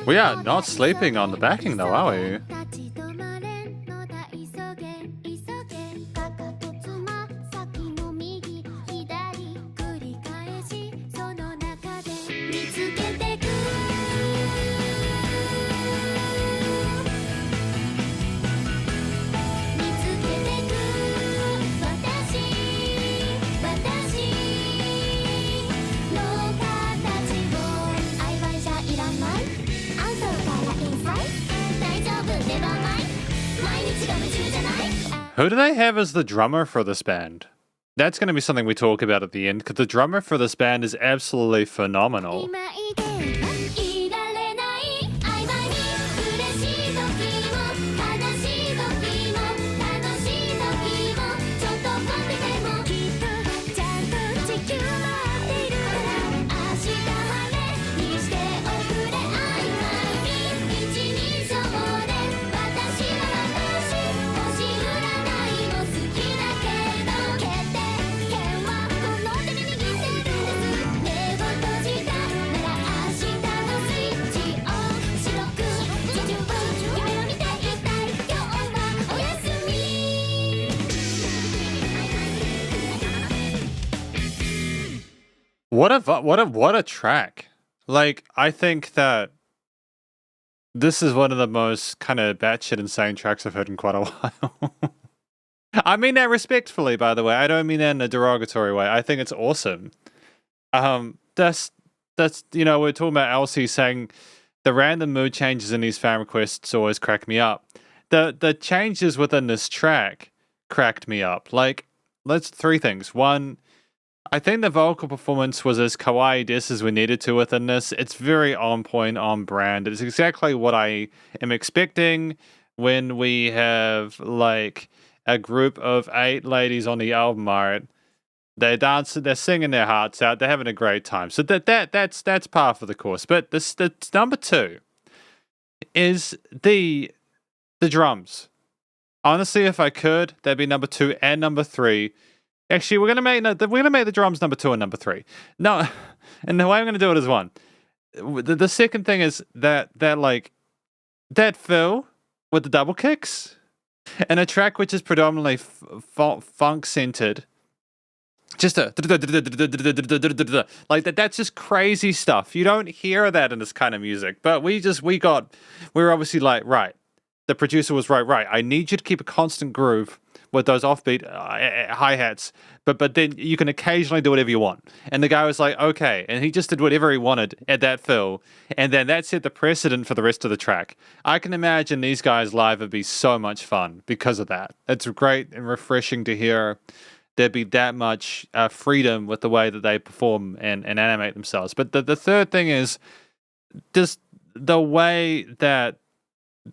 We are not sleeping on the backing though, are we? Who do they have as the drummer for this band? That's going to be something we talk about at the end, because the drummer for this band is absolutely phenomenal. What a track. Like, I think that this is one of the most kind of batshit insane tracks I've heard in quite a while. I mean that respectfully, by the way. I don't mean that in a derogatory way. I think it's awesome. That's we're talking about Elsie saying the random mood changes in these fan requests always crack me up. The changes within this track cracked me up. Like, let's 3 things. 1, I think the vocal performance was as kawaii des as we needed to within this. It's very on point, on brand. It's exactly what I am expecting when we have like a group of 8 ladies on the album art. They're dancing, they're singing their hearts out, they're having a great time. So that's par for the course. But the number 2 is the drums. Honestly, if I could, that'd be number 2 and number 3. Actually, we're gonna make the drums number 2 and number 3. No, and the way I'm gonna do it is 1. The second thing is that fill with the double kicks. And a track which is predominantly funk centered. Just a like that. That's just crazy stuff. You don't hear that in this kind of music. But we were obviously like, right. The producer was right. I need you to keep a constant groove with those offbeat hi-hats, but then you can occasionally do whatever you want. And the guy was like, okay. And he just did whatever he wanted at that fill. And then that set the precedent for the rest of the track. I can imagine these guys live would be so much fun because of that. It's great and refreshing to hear there'd be that much freedom with the way that they perform and animate themselves. But the third thing is just the way that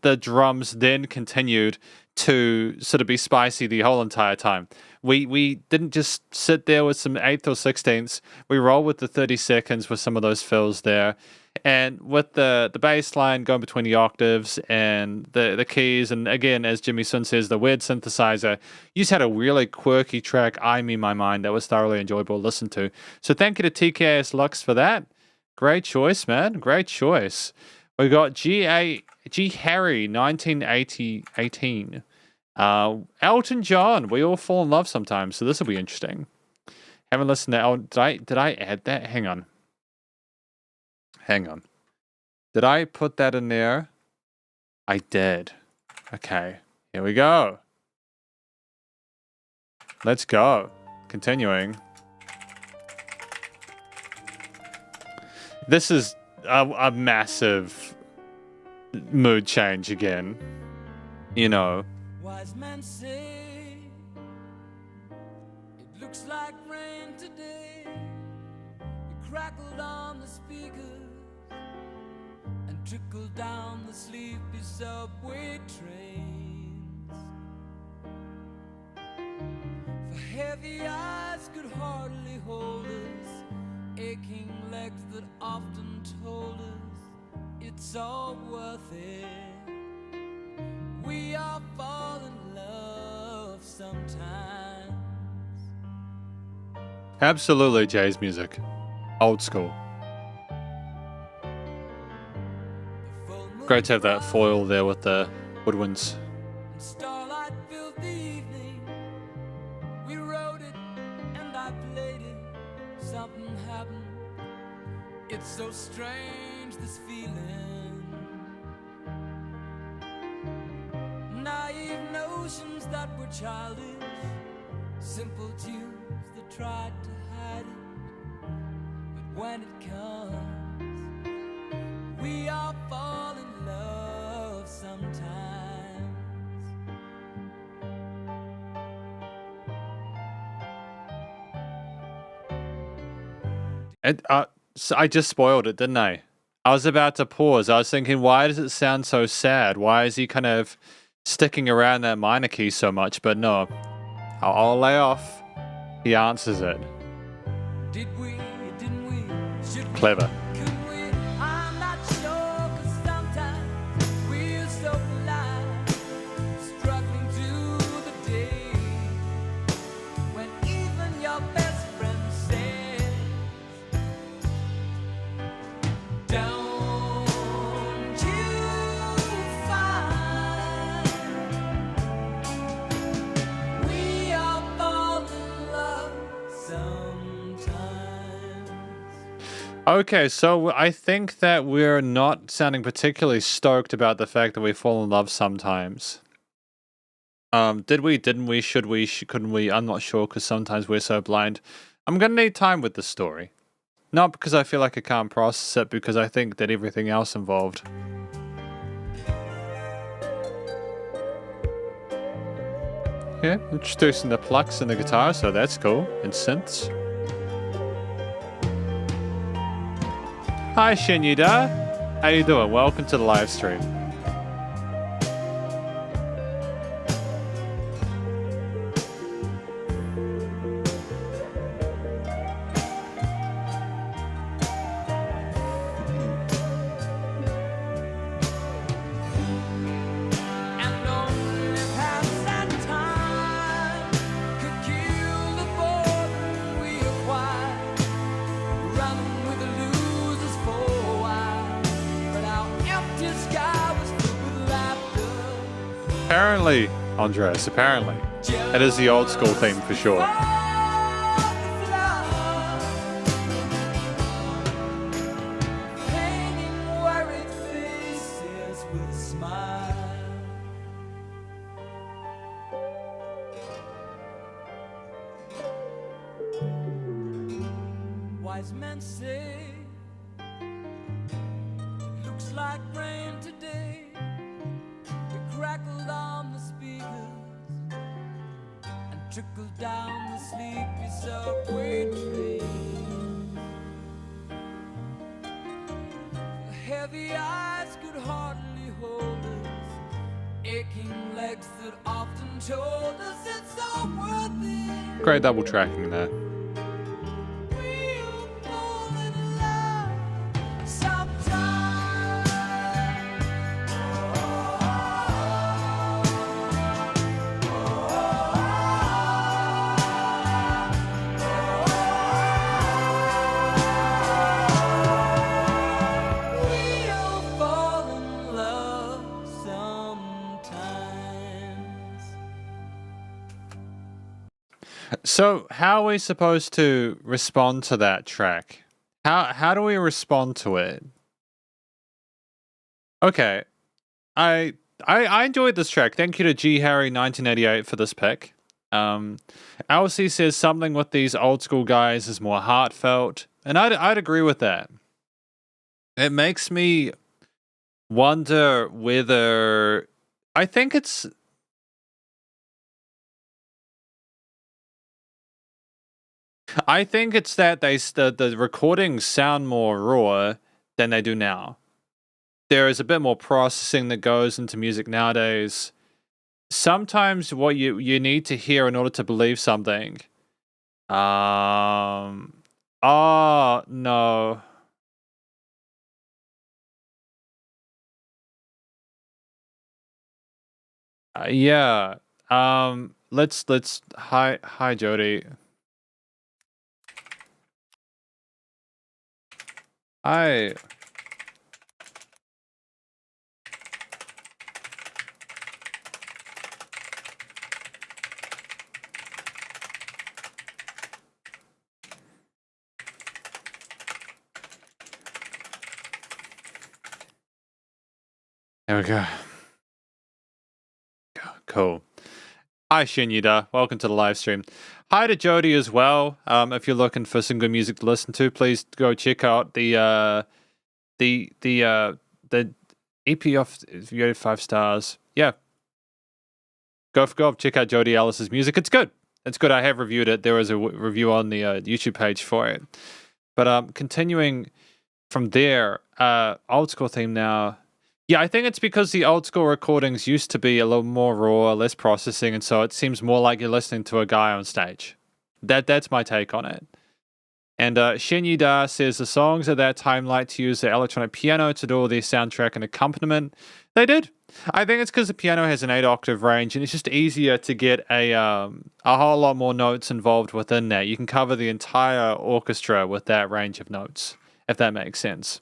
the drums then continued to sort of be spicy the whole entire time. We didn't just sit there with some 8th or 16ths. We rolled with the 30 seconds with some of those fills there. And with the bass line going between the octaves and the keys, and again, as Jimmy Sun says, the weird synthesizer, you just had a really quirky track, I Me My Mind, that was thoroughly enjoyable to listen to. So thank you to TKS Lux for that. Great choice, man. Great choice. We got G. Harry, 1918. Elton John, we all fall in love sometimes, so this will be interesting. Haven't listened to did I add that? Hang on. Did I put that in there? I did. Okay, here we go. Let's go. Continuing. This is a massive mood change again. You know. Wise men say it looks like rain today. It crackled on the speakers and trickled down the sleepy subway trains. For heavy eyes could hardly hold us, aching legs that often told us it's all worth it. We all fall in love sometimes. Absolutely Jay's music. Old school. Great to have that foil there with the woodwinds. Starlight filled the evening. We wrote it and I played it. Something happened. It's so strange, this feeling. Naive notions that were childish, simple tunes that tried to hide it. But when it comes, we all fall in love sometimes. And so I just spoiled it, didn't I? I was about to pause. I was thinking, why does it sound so sad? Why is he kind of sticking around that minor key so much? But no, I'll lay off. He answers it. Did we, didn't we, should we, Clever. couldn't we? I'm not sure, 'cause sometimes we're so blind, struggling through the day, when even your best friend says, don't you find we all fall in love sometimes? Okay, so I think that we're not sounding particularly stoked about the fact that we fall in love sometimes. Did we, didn't we, should we, couldn't we? I'm not sure, because sometimes we're so blind. I'm going to need time with this story. Not because I feel like I can't process it, because I think that everything else involved. Yeah, introducing the plucks and the guitar, so that's cool. And synths. Hi Shinyuda, how you doing? Welcome to the live stream. And only past that time could kill the boredom we acquired, running with the losers for a while. But our empty sky was filled with laughter. Apparently, Andreas, apparently. It is the old school theme for sure. Painting worried faces with a smile. Wise men say it looks like rain today. It crackled on the speakers and trickled down the sleepy subway train. The heavy eyes could hardly hold us, aching legs that often told us it's so worth it. Great double tracking there. We'll fall in love sometime. We'll fall in love sometimes. So, how are we supposed to respond to that track? How do we respond to it? Okay, I enjoyed this track. Thank you to G Harry 1988 for this pick. Elsie says something with these old school guys is more heartfelt, and I'd agree with that. It makes me wonder whether I think it's. I think it's that the recordings sound more raw than they do now. There is a bit more processing that goes into music nowadays. Sometimes what you need to hear in order to believe something. Oh no. Yeah. Let's hi Jody. I There we go. Cool. Hi Shinyuda, welcome to the live stream. Hi to Jody as well. If you're looking for some good music to listen to, please go check out the EP of Yoda 5 stars. Yeah. Go check out Jody Ellis's music. It's good. It's good. I have reviewed it. There was a review on the YouTube page for it. But continuing from there, old school theme now. Yeah, I think it's because the old school recordings used to be a little more raw, less processing, and so it seems more like you're listening to a guy on stage. That's my take on it. And Shinyuda says the songs at that time like to use the electronic piano to do all their soundtrack and accompaniment. They did. I think it's because the piano has an 8-octave range, and it's just easier to get a whole lot more notes involved within that. You can cover the entire orchestra with that range of notes, if that makes sense.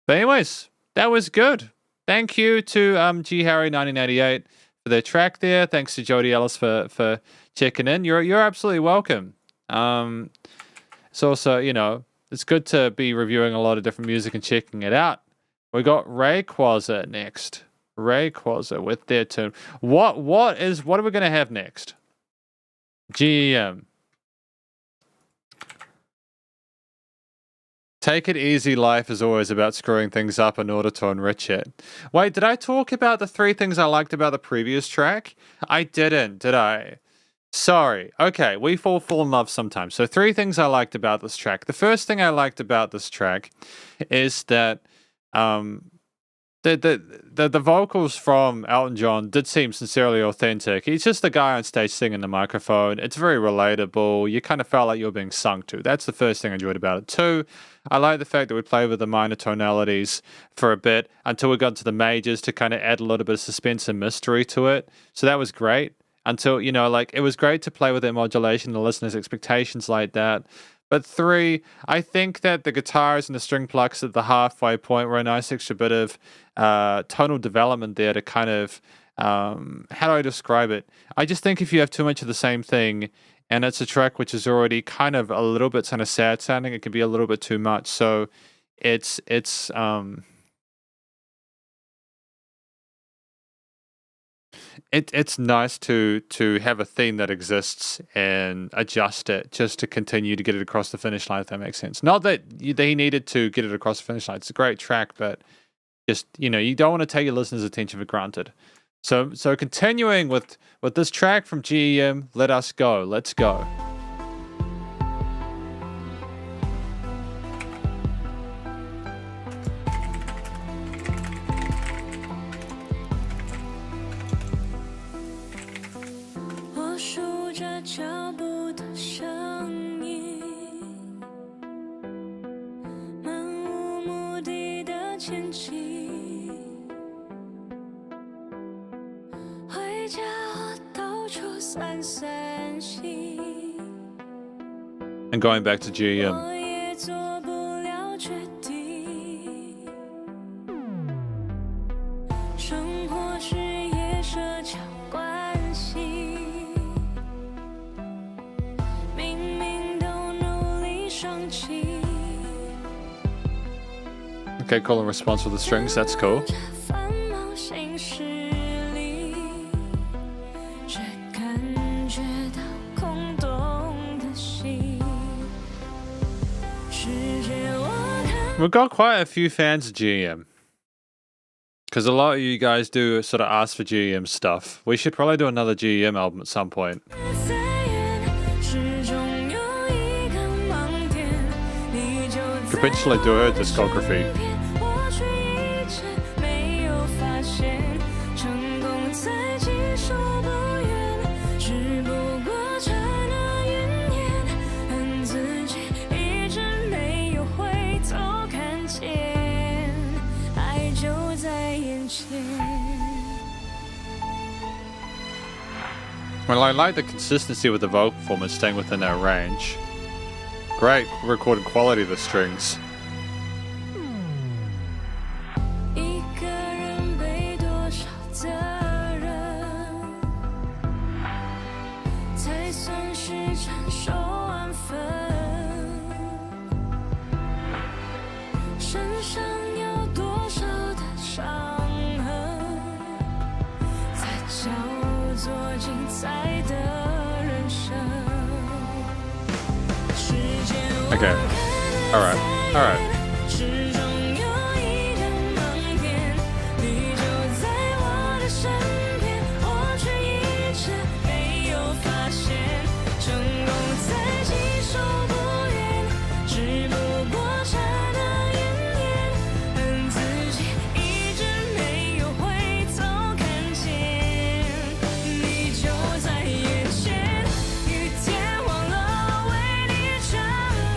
But anyways, that was good. Thank you to G Harry 1988 for their track there. Thanks to Jody Ellis for checking in. You're absolutely welcome. It's also, it's good to be reviewing a lot of different music and checking it out. We got Rayquaza next. Rayquaza with their tune. What are we gonna have next? GEM. Take it easy, life is always about screwing things up in order to enrich it. Wait, did I talk about the 3 things I liked about the previous track? I didn't, did I? Sorry. Okay, we fall in love sometimes. So 3 things I liked about this track. The first thing I liked about this track is that the vocals from Elton John did seem sincerely authentic. He's just a guy on stage singing the microphone. It's very relatable. You kind of felt like you were being sung to. That's the first thing I enjoyed about it. 2, I like the fact that we played with the minor tonalities for a bit until we got to the majors to kind of add a little bit of suspense and mystery to it. So that was great. Until, it was great to play with that modulation, the listener's expectations like that. But 3, I think that the guitars and the string plucks at the halfway point were a nice extra bit of tonal development there to kind of how do I describe it? I just think if you have too much of the same thing, and it's a track which is already kind of a little bit kind of sad sounding, it can be a little bit too much. So it's it's nice to have a theme that exists and adjust it just to continue to get it across the finish line, if that makes sense. Not that he needed to get it across the finish line. It's a great track, but just, you don't want to take your listeners' attention for granted. So continuing with this track from GEM, Let Us Go. Let's go. And going back to GEM. Okay, cool. In response with the strings, that's cool. We've got quite a few fans of GEM. Because a lot of you guys do sort of ask for GEM stuff. We should probably do another GEM album at some point. Eventually do her discography. Well, I like the consistency with the vocal performance staying within their range. Great recorded quality of the strings. Okay. Alright.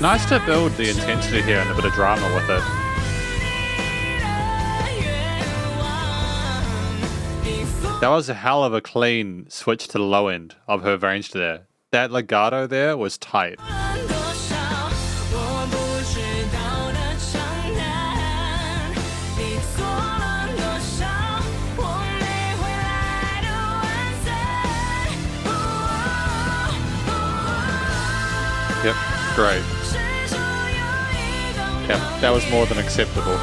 Nice to build the intensity here and a bit of drama with it. That was a hell of a clean switch to the low end of her range there. That legato there was tight. Yep, great. Yep, that was more than acceptable.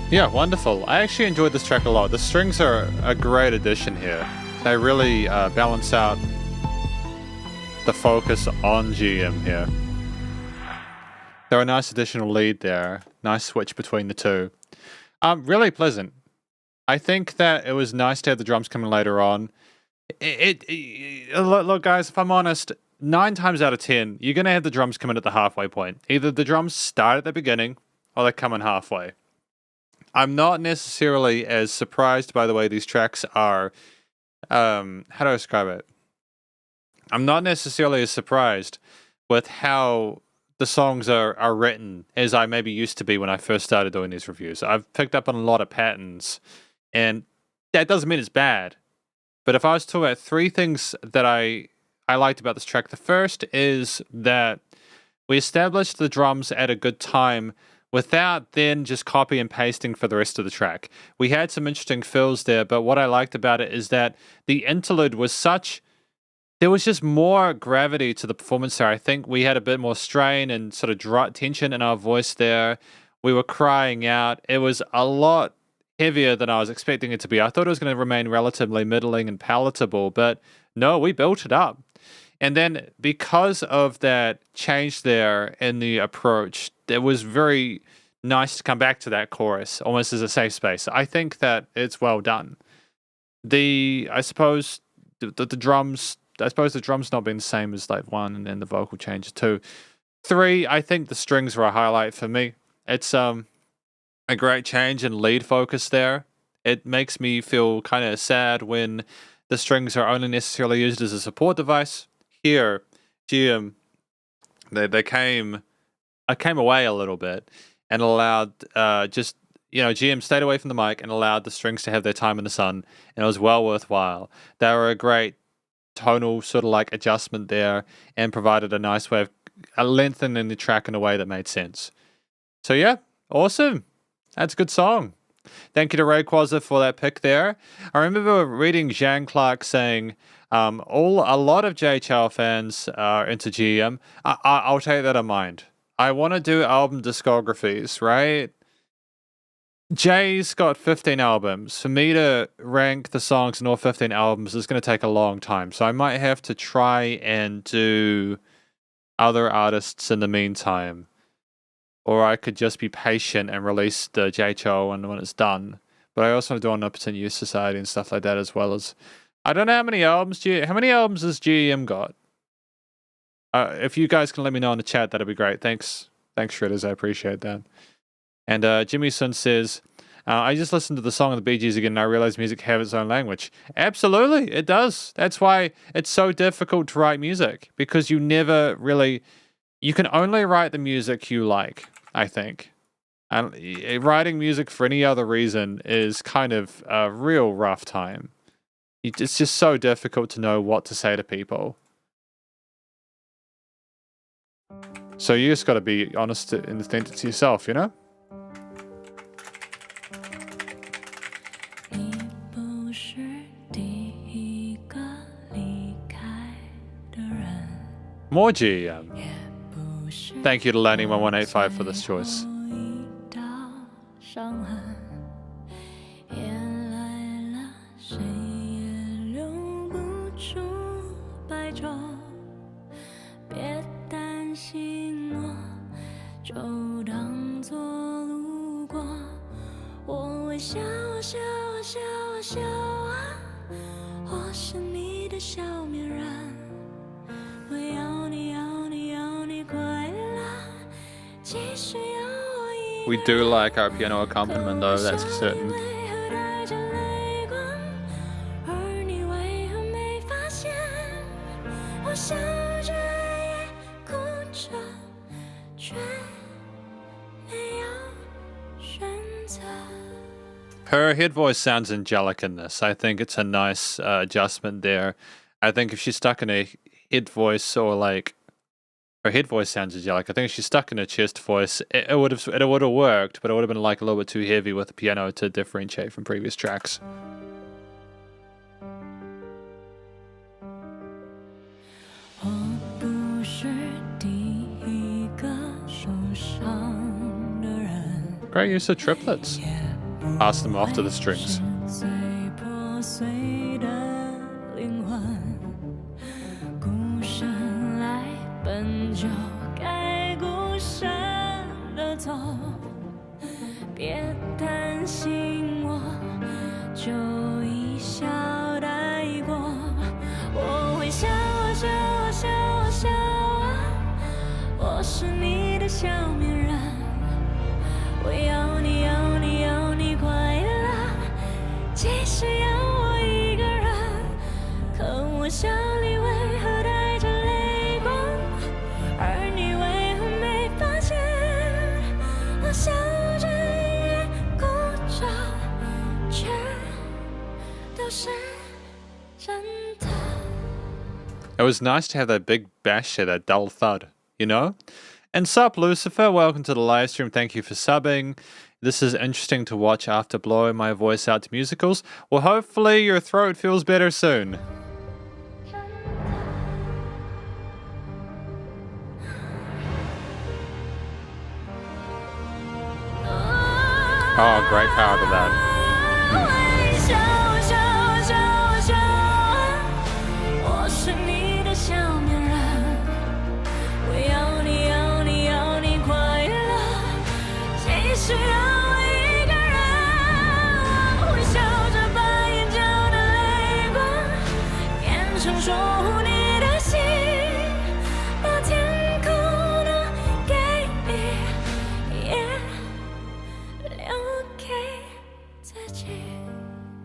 Yeah, wonderful. I actually enjoyed this track a lot. The strings are a great addition here. They really balance out the focus on GM here. They're a nice additional lead there. Nice switch between the two. Really pleasant. I think that it was nice to have the drums coming later on. Look, guys, if I'm honest, 9 times out of 10, you're going to have the drums come in at the halfway point. Either the drums start at the beginning or they come in halfway. I'm not necessarily as surprised by the way these tracks are. How do I describe it? I'm not necessarily as surprised with how the songs are written as I maybe used to be when I first started doing these reviews. I've picked up on a lot of patterns, and that doesn't mean it's bad. But if I was to talk about three things that I liked about this track, the first is that we established the drums at a good time without then just copy and pasting for the rest of the track. We had some interesting fills there, but what I liked about it is that the interlude was there was just more gravity to the performance there. I think we had a bit more strain and sort of tension in our voice there. We were crying out. It was a lot heavier than I was expecting it to be. I thought it was going to remain relatively middling and palatable, but no, we built it up. And then because of that change there in the approach, it was very nice to come back to that chorus almost as a safe space. I think that it's well done. I suppose the drums not being the same as like 1, and then the vocal changes 2. 3, I think the strings were a highlight for me. It's a great change in lead focus there. It makes me feel kind of sad when the strings are only necessarily used as a support device. Here, GM, they came away a little bit and allowed GM stayed away from the mic and allowed the strings to have their time in the sun, and it was well worthwhile. They were a great tonal sort of like adjustment there and provided a nice way of lengthening the track in a way that made sense. So yeah, awesome. That's a good song. Thank you to Rayquaza for that pick there. I remember reading Jean Clark saying a lot of Jay Chou fans are into GM. I'll take that in mind. I want to do album discographies, right? Jay's got 15 albums. For me to rank the songs in all 15 albums is going to take a long time. So I might have to try and do other artists in the meantime. Or I could just be patient and release the Jay Chou when it's done. But I also want to do Omnipotent Youth Society and stuff like that, as well as... I don't know how many albums has GEM got? If you guys can let me know in the chat, that'd be great. Thanks, Shredders. I appreciate that. And Jimmy Sun says, I just listened to the song of the Bee Gees again and I realized music has its own language. Absolutely, it does. That's why it's so difficult to write music, because you can only write the music you like, I think. And writing music for any other reason is kind of a real rough time. It's just so difficult to know what to say to people. So you just got to be honest and authentic to yourself, you know? More GEM. Thank you to Lanny1185 for this choice. We do like our piano accompaniment though, that's certain. Her head voice sounds angelic in this. I think it's a nice adjustment there. I think if she's stuck in a head voice, or like her head voice sounds angelic, I think if she's stuck in a chest voice, it would have worked, but it would have been like a little bit too heavy with the piano to differentiate from previous tracks. Great use of triplets. Pass them off to the strings. 都是真的。 It was nice to have that big bash there, that dull thud, you know? And sup, Lucifer, welcome to the live stream. Thank you for subbing. This is interesting to watch after blowing my voice out to musicals. Well, hopefully your throat feels better soon. Oh, great power to that. 微笑笑笑笑，我是你的小面人，我要你要你要你快乐，其实要我一个人，微笑着把眼角的泪光变成守护你的心，把天空都给你，也留给自己。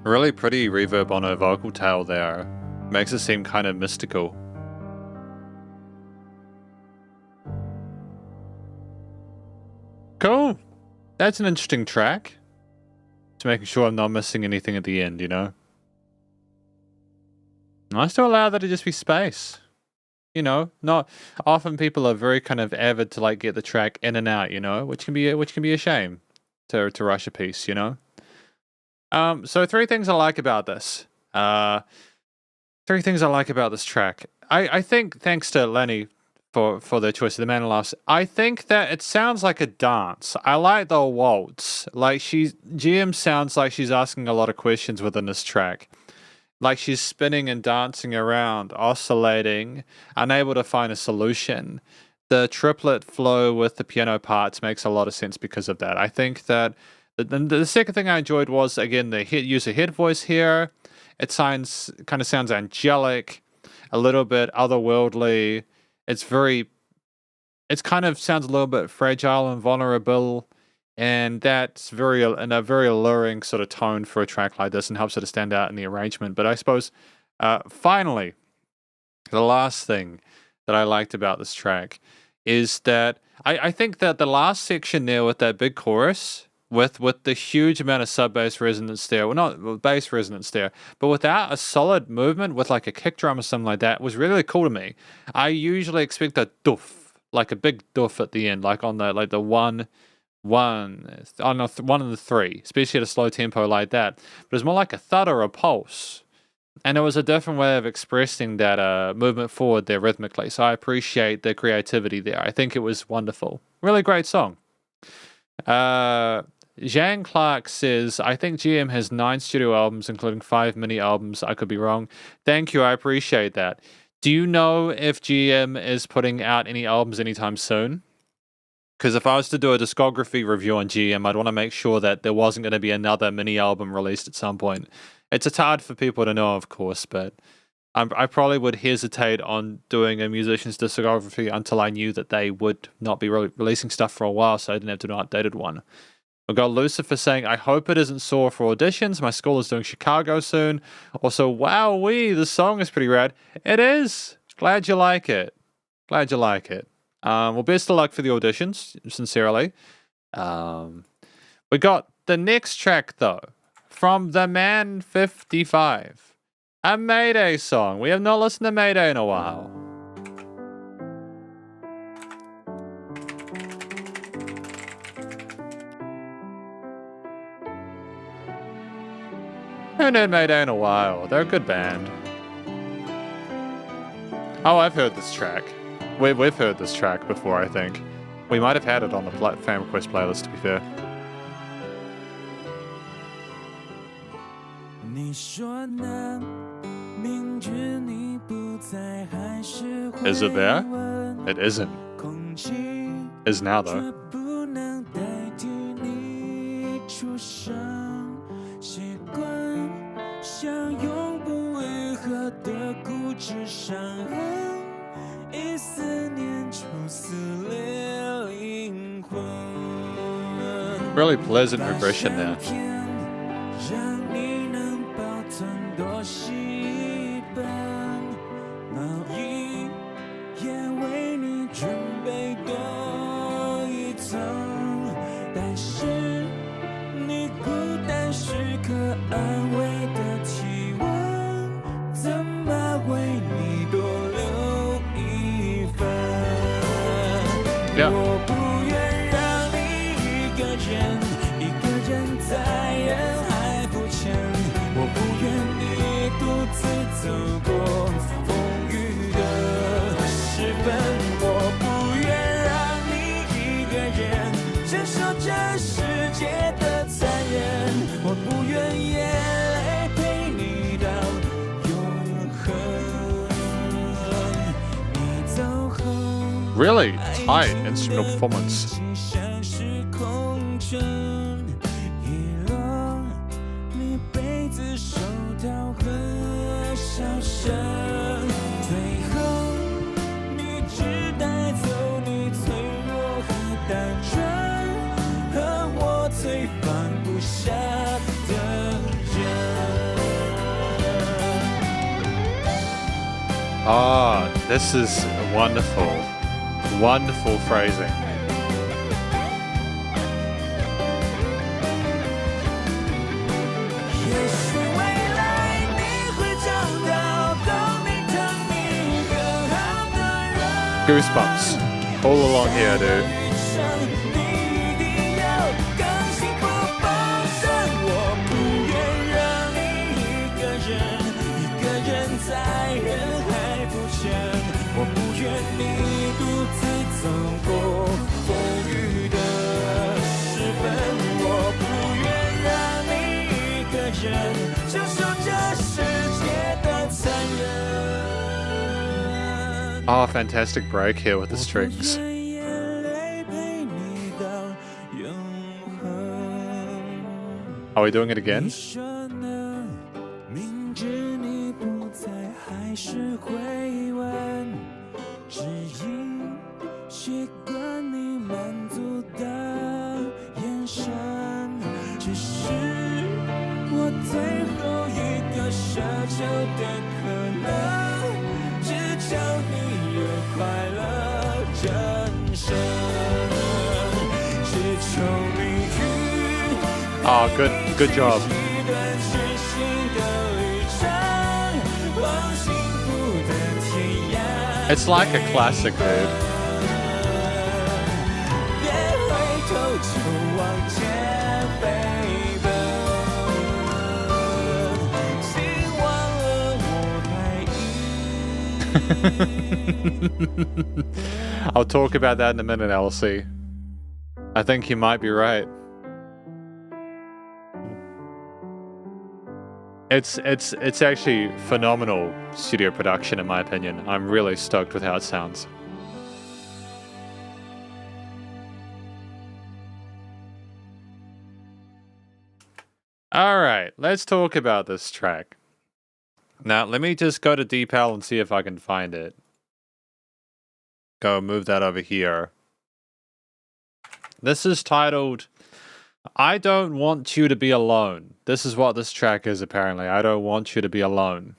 Really pretty reverb on her vocal tail there. Makes it seem kind of mystical. Cool. That's an interesting track. Just making sure I'm not missing anything at the end, you know? Nice to allow that to just be space. You know, not often people are very kind of avid to like get the track in and out, you know, which can be a shame to rush a piece, you know? So three things I like about this. Three things I like about this track. I think thanks to Lenny for their choice of the Man Who Laughs. I think that it sounds like a dance. I like the waltz. Like GM sounds like she's asking a lot of questions within this track. Like she's spinning and dancing around, oscillating, unable to find a solution. The triplet flow with the piano parts makes a lot of sense because of that. I think that the second thing I enjoyed was, again, the use of head voice here. It kind of sounds angelic, a little bit otherworldly. It kind of sounds a little bit fragile and vulnerable, and that's in a very alluring sort of tone for a track like this and helps it to stand out in the arrangement. But I suppose, finally, the last thing that I liked about this track is that I think that the last section there with that big chorus, with the huge amount of sub bass resonance there, well, not bass resonance there, but without a solid movement with like a kick drum or something like that, was really cool to me. I usually expect a doof, like a big doof at the end, like on the one and the three, especially at a slow tempo like that. But it's more like a thud or a pulse. And it was a different way of expressing that movement forward there rhythmically. So I appreciate the creativity there. I think it was wonderful. Really great song. Jean Clark says, I think GM has 9 studio albums, including 5 mini albums. I could be wrong. Thank you. I appreciate that. Do you know if GM is putting out any albums anytime soon? Because if I was to do a discography review on GM, I'd want to make sure that there wasn't going to be another mini album released at some point. It's hard for people to know, of course, but I probably would hesitate on doing a musician's discography until I knew that they would not be releasing stuff for a while, so I didn't have to do an updated one. We've got Lucifer saying, I hope it isn't sore for auditions. My school is doing Chicago soon. Also, wowee, the song is pretty rad. It is. Glad you like it. Glad you like it. Well, best of luck for the auditions, sincerely. We got the next track, though, from The Man 55. A Mayday song. We have not listened to Mayday in a while. Haven't heard Mayday in a while. They're a good band. Oh, I've heard this track. We've heard this track before, I think. We might have had it on the fan request playlist, to be fair. Is it there? It isn't. Is now, though. Really pleasant progression there. Really tight instrumental performance. 像是空城，遗落你被子、手套和笑声，最后你只带走你脆弱和单纯，和我最放不下的人。 Ah, this is wonderful. Wonderful phrasing. 也许未来你会找到懂你疼你更好的人。 Goosebumps. All along here, dude. 一生你一定要更幸福丰盛。我不愿让你一个人在人海浮沉。我不愿你独自走过风雨的时分。我不愿让你一个人承受这世界的残忍。 Ah, fantastic break here with the strings. 我不愿眼泪陪你到永恒。 Are we doing it again? 你说呢？明知你不在，还是会问，只因习惯你满足的眼神。只是我最后一个奢求的可能，只求你有快乐人生，只求你与 Ah, good job. 一段全新的旅程，往幸福的天涯。 It's like a classic, dude. 别回头，就往前飞奔。请忘了我还 I'll talk about that in a minute, Elsie. I think you might be right. It's actually phenomenal studio production in my opinion. I'm really stoked with how it sounds. All right, let's talk about this track. Now, let me just go to Deepal and see if I can find it. Go move that over here. This is titled I Don't Want You to Be Alone. This is what this track is apparently. I Don't Want You to Be Alone.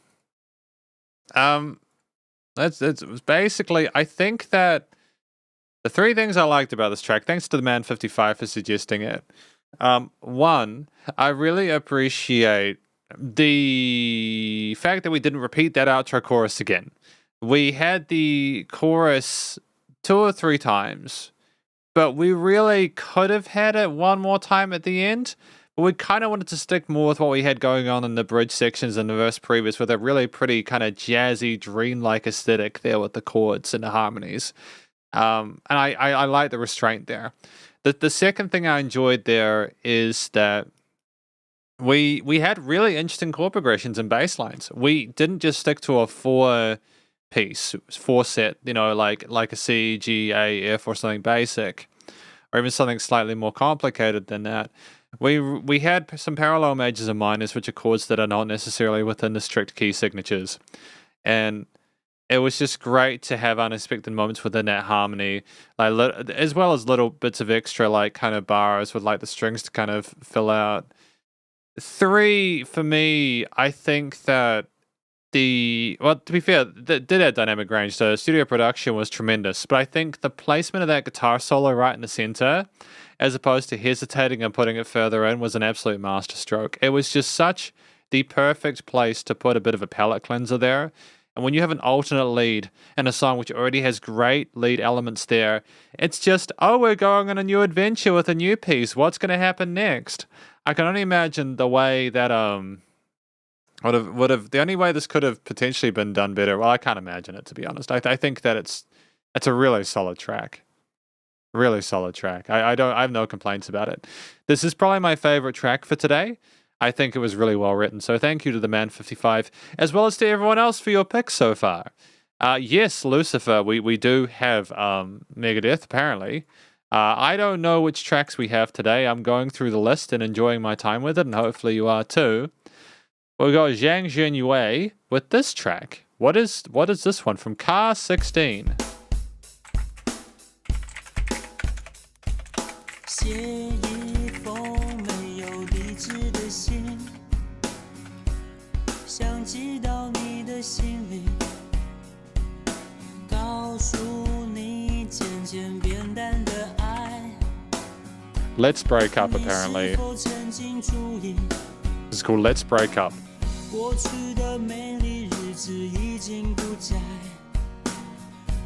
That's basically, I think that the three things I liked about this track, thanks to the man 55 for suggesting it. One, I really appreciate the fact that we didn't repeat that outro chorus again. We had the chorus 2 or 3 times, but we really could have had it one more time at the end. But we kind of wanted to stick more with what we had going on in the bridge sections and the verse previous, with a really pretty kind of jazzy, dreamlike aesthetic there with the chords and the harmonies. And I like the restraint there. The second thing I enjoyed there is that we had really interesting chord progressions and bass lines. We didn't just stick to a 4-piece, 4-set, you know, like a C, G, A, F or something basic, or even something slightly more complicated than that. We had some parallel majors and minors, which are chords that are not necessarily within the strict key signatures. And it was just great to have unexpected moments within that harmony, like as well as little bits of extra, like kind of bars with like the strings to kind of fill out. 3, for me, I think that to be fair, that did have dynamic range, so studio production was tremendous, but I think the placement of that guitar solo right in the center, as opposed to hesitating and putting it further in, was an absolute masterstroke. It was just such the perfect place to put a bit of a palate cleanser there. And when you have an alternate lead in a song which already has great lead elements there, it's just, oh, we're going on a new adventure with a new piece. What's going to happen next? I can only imagine the way that would have the only way this could have potentially been done better. Well, I can't imagine it, to be honest. I think that it's a really solid track. Really solid track. I have no complaints about it. This is probably my favorite track for today. I think it was really well written. So thank you to the man 55, as well as to everyone else for your picks so far. Yes, Lucifer. We do have Megadeth apparently. I don't know which tracks we have today. I'm going through the list and enjoying my time with it, and hopefully you are too. We got Zhang Zhenyue with this track. What is this one from Car 16? 写一封没有地址的信，想寄到你的心里，告诉你渐渐变淡的爱。 Let's Break Up apparently. 你是否曾经注意， It's called Let's Break Up. 过去的美丽日子已经不在，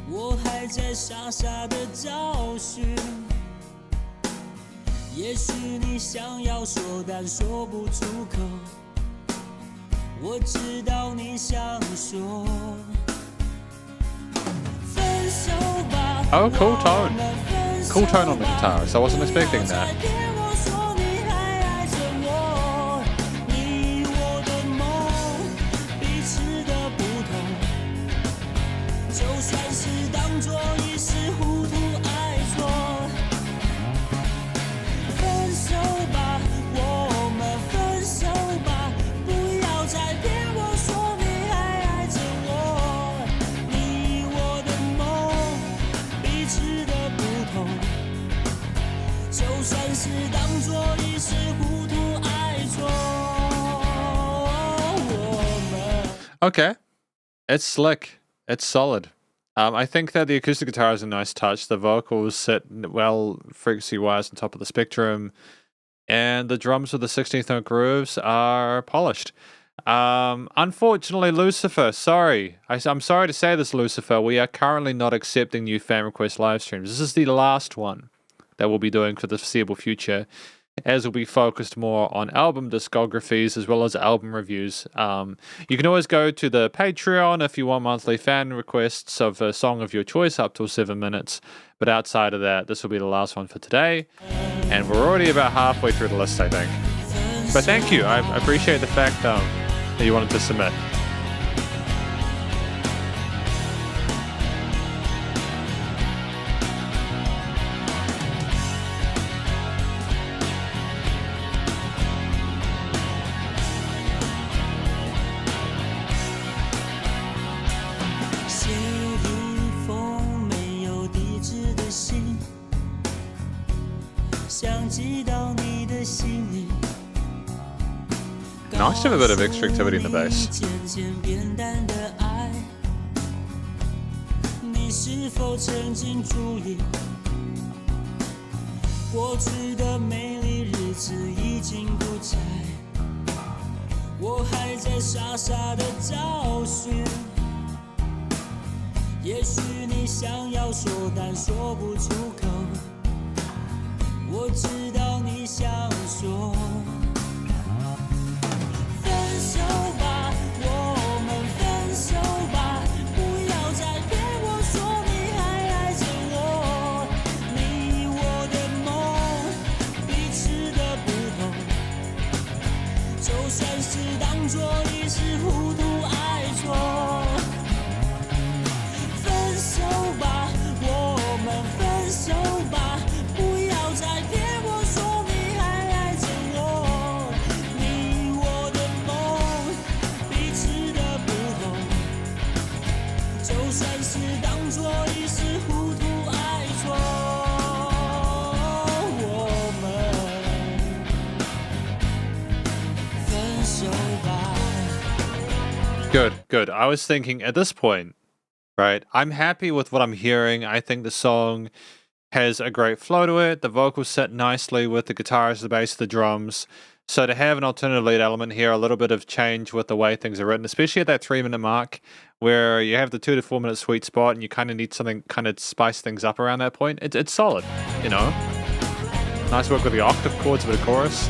我还在傻傻的找寻。 也许你想要说，但说不出口。我知道你想说，分手吧。 Oh, cool tone. 我们分手 Cool tone on the 吧 guitar, so I wasn't 不 expecting 要 that. 再骗我说你还爱着我，你我的梦，彼此的不同，就算是当作一时糊涂爱错。 分手吧，我们分手吧，不要再骗我说你还爱着我。你我的梦，彼此的不同，就算是当作一时糊涂爱错。我们 Okay. It's slick. It's solid. I think that the acoustic guitar is a nice touch. The vocals sit well frequency-wise on top of the spectrum. And the drums with the 16th note grooves are polished. Unfortunately, Lucifer, sorry. I'm sorry to say this, Lucifer. We are currently not accepting new fan request live streams. This is the last one that we'll be doing for the foreseeable future, as will be focused more on album discographies as well as album reviews. You can always go to the Patreon if you want monthly fan requests of a song of your choice up till 7 minutes. But outside of that, this will be the last one for today. And we're already about halfway through the list, I think. But thank you. I appreciate the fact that you wanted to submit. Nice to have a bit of extra activity in the bass. 渐渐变淡的爱，你是否曾经注意，过去的美丽日子已经不在，我还在傻傻的找寻。也许你想要说，但说不出口。我知道你想说。 分手吧，我们分手吧，不要再骗我说你还爱着我。你我的梦，彼此的不同，就算是当作一时糊涂爱错。分手吧，我们分手吧，不要再骗我说你还爱着我。你我的梦，彼此的不同，就算是当作一时糊涂爱错。我们分手吧。 Good, good. I was thinking at this point, right, I'm happy with what I'm hearing. I think the song has a great flow to it. The vocals sit nicely with the guitars, the bass, the drums. So to have an alternative lead element here, a little bit of change with the way things are written, especially at that 3-minute mark where you have the 2 to 4 minute sweet spot and you kind of need something kind of spice things up around that point. It's solid, you know. Nice work with the octave chords, a bit of chorus.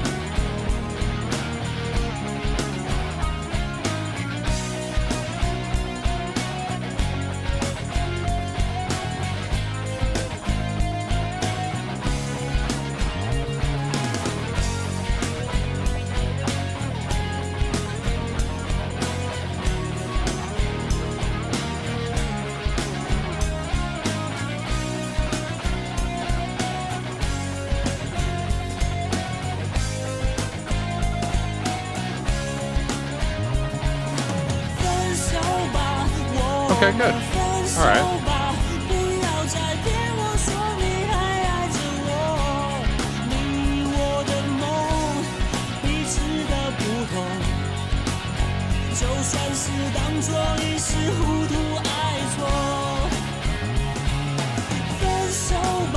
Okay, good. 分手 Alright. 吧，不要再骗我说你还爱着我。你我的梦，彼此的不同，就算是当作一时糊涂爱错。分手吧。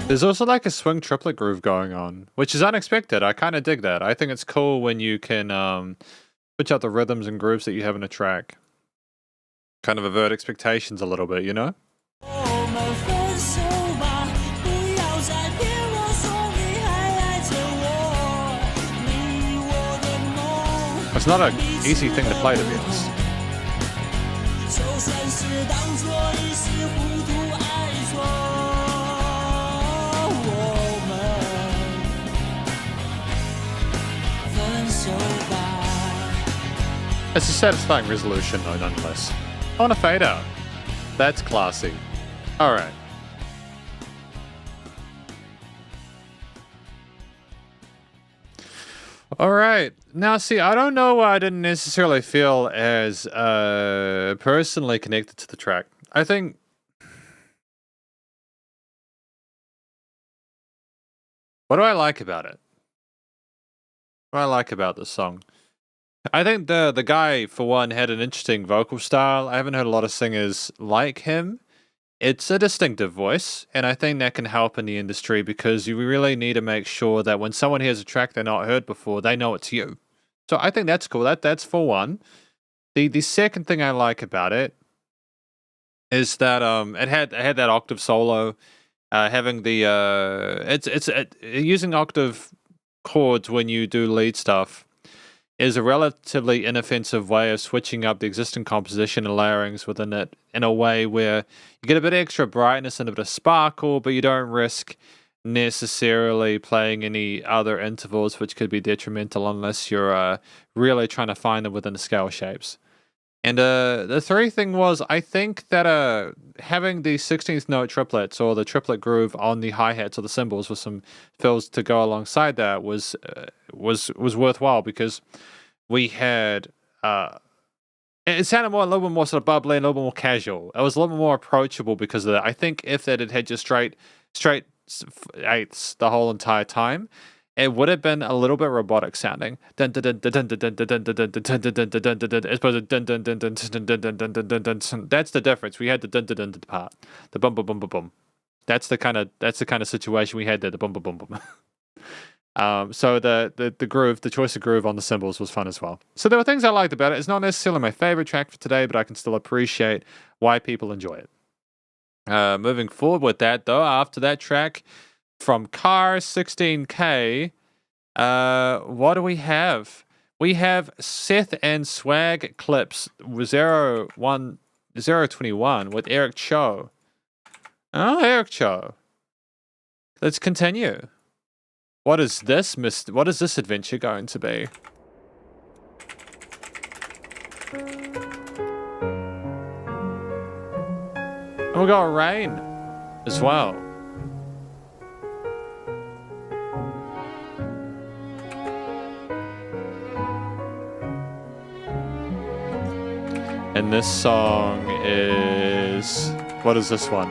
There's also like a swing triplet groove going on, which is unexpected. I kind of dig that. I think it's cool when you can switch out the rhythms and grooves that you have in a track. Kind of avert expectations a little bit, you know? 我们分手吧，不要再骗我说你还爱着我。你我的梦， It's not an easy thing to play, to be honest. 就算是当作一时糊涂爱错，我们分手吧。 It's a satisfying resolution, though, nonetheless. On a fade out. That's classy. Alright. Alright. Now, see, I don't know why I didn't necessarily feel as personally connected to the track. I think. What do I like about it? What do I like about this song? I think the guy, for one, had an interesting vocal style. I haven't heard a lot of singers like him. It's a distinctive voice, and I think that can help in the industry because you really need to make sure that when someone hears a track they're not heard before, they know it's you. So I think that's cool. That's for one. The second thing I like about it is that it had that octave solo, having the using octave chords when you do lead stuff is a relatively inoffensive way of switching up the existing composition and layerings within it in a way where you get a bit of extra brightness and a bit of sparkle, but you don't risk necessarily playing any other intervals which could be detrimental unless you're really trying to find them within the scale shapes. And the third thing was, I think that having the 16th note triplets or the triplet groove on the hi-hats or the cymbals with some fills to go alongside that was worthwhile because we had it sounded a little bit more sort of bubbly and a little bit more casual. It was a little bit more approachable because of that. I think if that had just straight eighths the whole entire time, it would have been a little bit robotic sounding. As opposed to that's the difference. We had the dun dun dun part, the bum bum bum bum bum. That's the kind of situation we had there. The bum bum bum bum. So the groove, the choice of groove on the cymbals was fun as well. So there were things I liked about it. It's not necessarily my favorite track for today, but I can still appreciate why people enjoy it. Moving forward with that though, after that track. From Car 16K, what do we have? We have Seth and Swag Clips 021 with Eric Cho. Oh, Eric Cho. Let's continue. What is this adventure going to be? And we got Rain as well. And this song is... What is this one?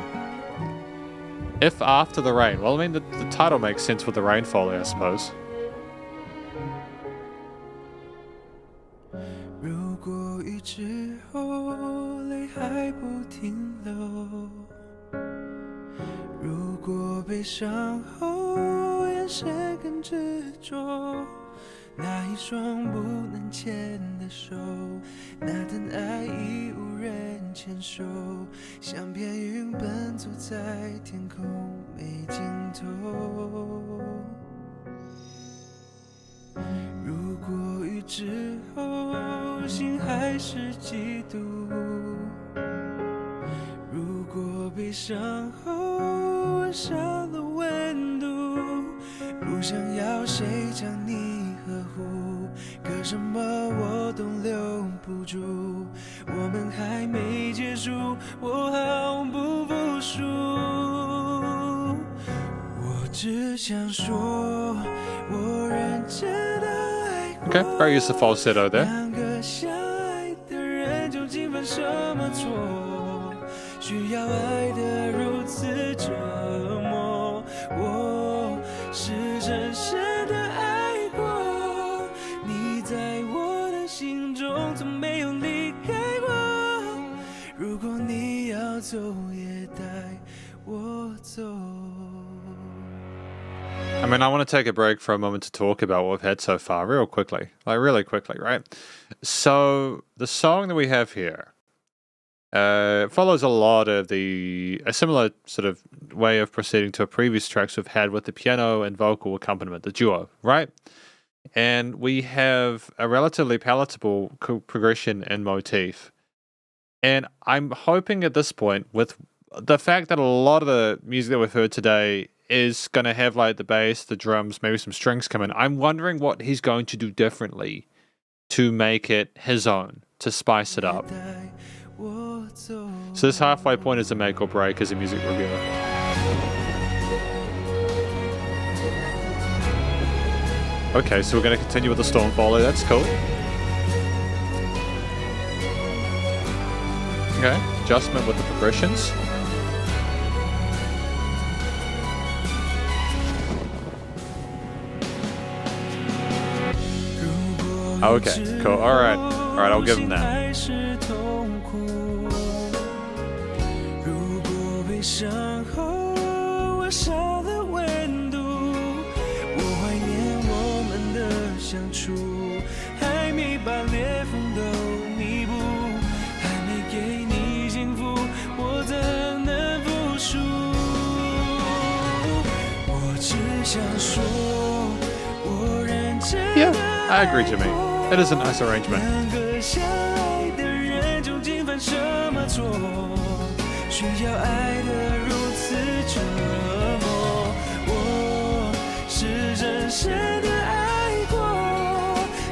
If After the Rain. Well, I mean, the title makes sense with the rainfall, I suppose. 如果雨之后泪还不停流，如果悲伤后眼神更执着，那一双不能牵的手，那段爱已无人牵手，像片云奔走在天空没尽头。如果雨之后心还是嫉妒，如果悲伤后吻上了温度，不想要谁将你呵护，可什么我都留不住，我们还没结束，我毫不服输。我只想说，我认真的爱过。 Okay, very use the falsetto there. 两个相爱的人究竟犯什么错？需要爱的如此折磨。我是真深的爱过，你在我的心中从没有离开过。如果你要走，也带我走。I mean, I want to take a break for a moment to talk about what we've had so far, real quickly. Like, really quickly, right? So, the song that we have here follows a lot of a similar sort of way of proceeding to a previous tracks we've had with the piano and vocal accompaniment, the duo, right? And we have a relatively palatable progression and motif. And I'm hoping at this point, with the fact that a lot of the music that we've heard today is going to have like the bass, the drums, maybe some strings come in, I'm wondering what he's going to do differently to make it his own, to spice it up. So this halfway point is a make or break as a music reviewer. Okay, so we're going to continue with the storm follow. That's cool. Okay, adjustment with the progressions. Okay, cool. Alright, I'll give him that. 伤后我少了温度，我怀念我们的相处，还没把裂缝都弥补，还没给你幸福，我怎能服输？我只想说，我认真的 Yeah, I agree, Jimmy. It is a nice arrangement. 两个相爱的人究竟犯什么错？需要爱的如此折磨，我是真深的爱过，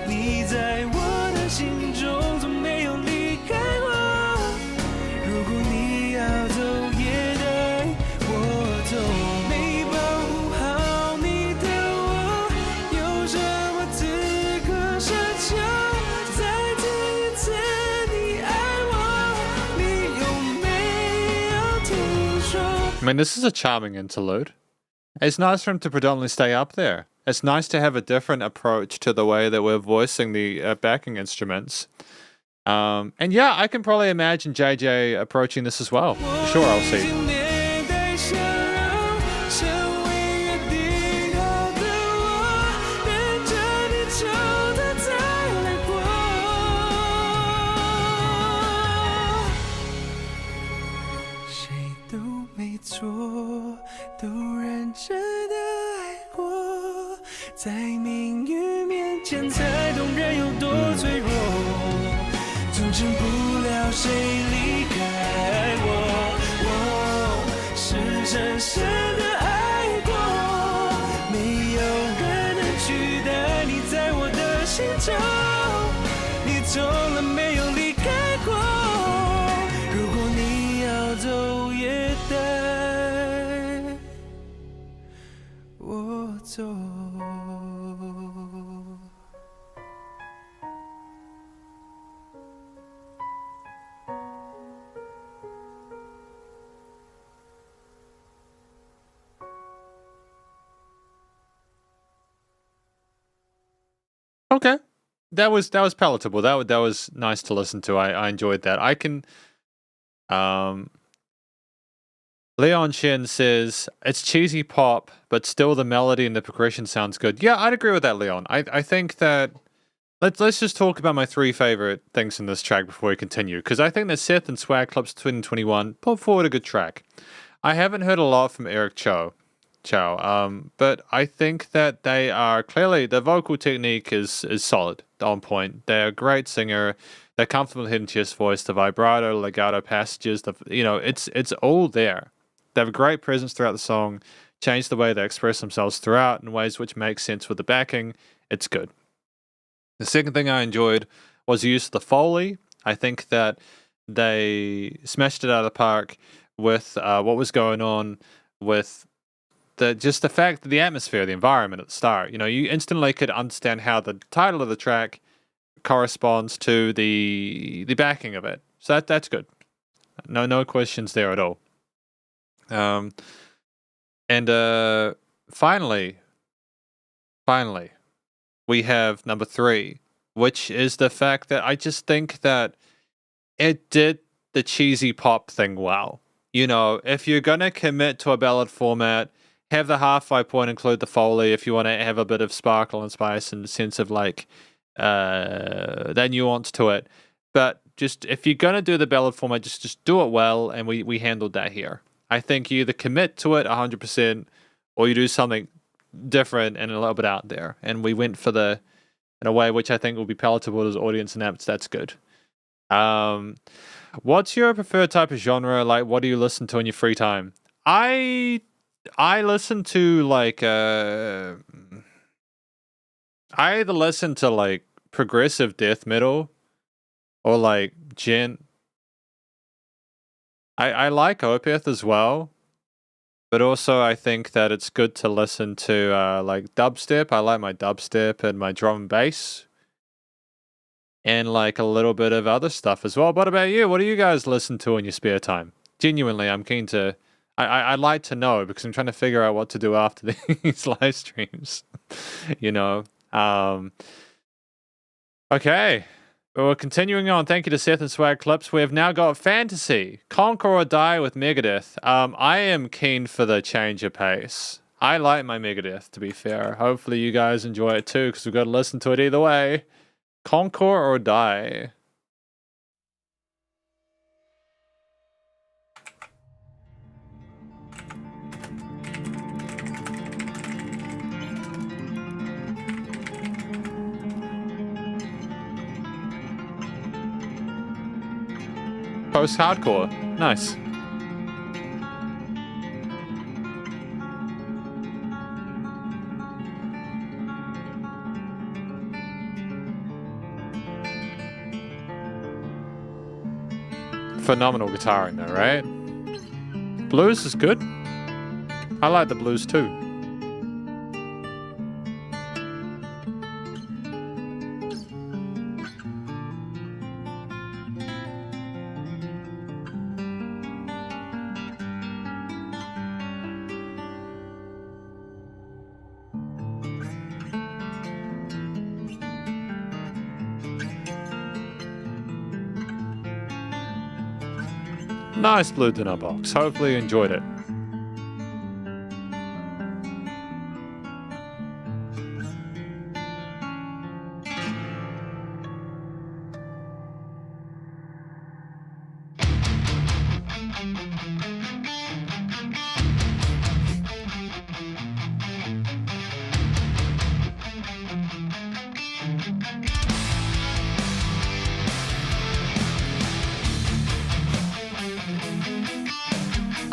你在我的心中从没有离开过。如果你要走，也带我走。没保护好你的我，有什么资格奢求再听一次你爱我？你有没有听说？ I mean, this is a charming interlude. It's nice for him to predominantly stay up there. It's nice to have a different approach to the way that we're voicing the backing instruments. And yeah, I can probably imagine JJ approaching this as well. For sure, I'll see. 年代相融，成为约定好的我，等着你走的再来过。谁都没错，都认真的爱过，在命运面前才懂人有多脆弱。阻止不了谁离开我，我是真深的爱过，没有人能取代你在我的心中，你从来没有离开过。如果你要走，也带我走。Okay, that was palatable. That was nice to listen to. I enjoyed that. I can. Leon Shin says it's cheesy pop, but still the melody and the progression sounds good. Yeah, I'd agree with that, Leon. I think that let's just talk about my three favorite things in this track before we continue, because I think that Seth and Swag Club's 2021 put forward a good track. I haven't heard a lot from Eric Chow, but I think that they are clearly, the vocal technique is solid, on point. They're a great singer. They're comfortable hitting chest voice, the vibrato, legato passages. It's all there. They have a great presence throughout the song. Change the way they express themselves throughout in ways which make sense with the backing. It's good. The second thing I enjoyed was the use of the Foley. I think that they smashed it out of the park with what was going on with the fact that the atmosphere, the environment at the start. You know, you instantly could understand how the title of the track corresponds to the backing of it. So that's good. No questions there at all. And finally, we have number 3, which is the fact that I just think that it did the cheesy pop thing well. You know, if you're gonna commit to a ballad format, have the halfway point include the Foley if you want to have a bit of sparkle and spice and sense of like that nuance to it. But just if you're gonna do the ballad format, just do it well, and we handled that here. I think you either commit to it 100% or you do something different and a little bit out there. And we went for the in a way which I think will be palatable as audience and apps. That's good. What's your preferred type of genre? Like, what do you listen to in your free time? I listen to like I either listen to like progressive death metal or like gent. I like Opeth as well, but also I think that it's good to listen to like dubstep. I like my dubstep and my drum and bass, and like a little bit of other stuff as well. What about you? What do you guys listen to in your spare time? Genuinely, I'm keen to. I'd like to know because I'm trying to figure out what to do after these live streams. You know. Okay. Well, continuing on, thank you to Seth and Swag Clips. We have now got Fantasy, Conquer or Die with Megadeth. I am keen for the change of pace. I like my Megadeth, to be fair. Hopefully you guys enjoy it too, because we've got to listen to it either way. Conquer or Die. Post-hardcore. Nice. Phenomenal guitaring though, right? Blues is good. I like the blues too. Nice blue dinner box. Hopefully you enjoyed it.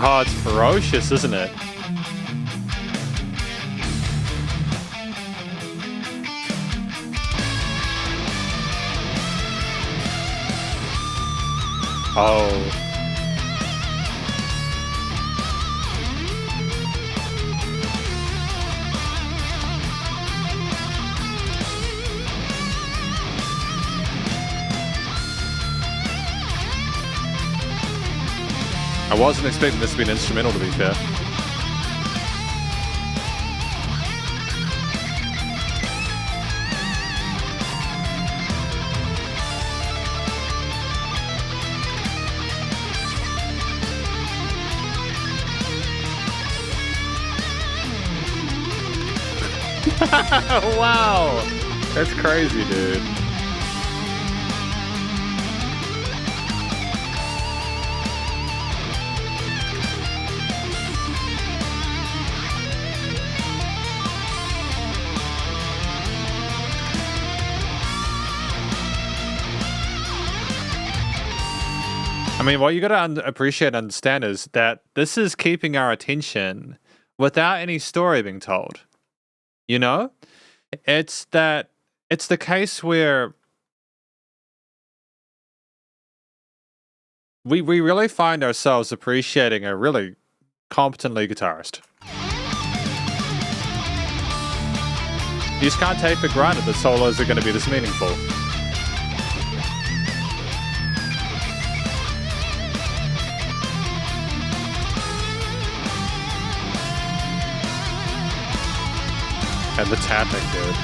Oh, it's ferocious, isn't it? Oh. I wasn't expecting this to be an instrumental, to be fair. Wow! That's crazy, dude. I mean, what you gotta appreciate and understand is that this is keeping our attention without any story being told. You know? It's the case where we really find ourselves appreciating a really competent lead guitarist. You just can't take for granted that solos are going to be this meaningful. And the tapping, dude.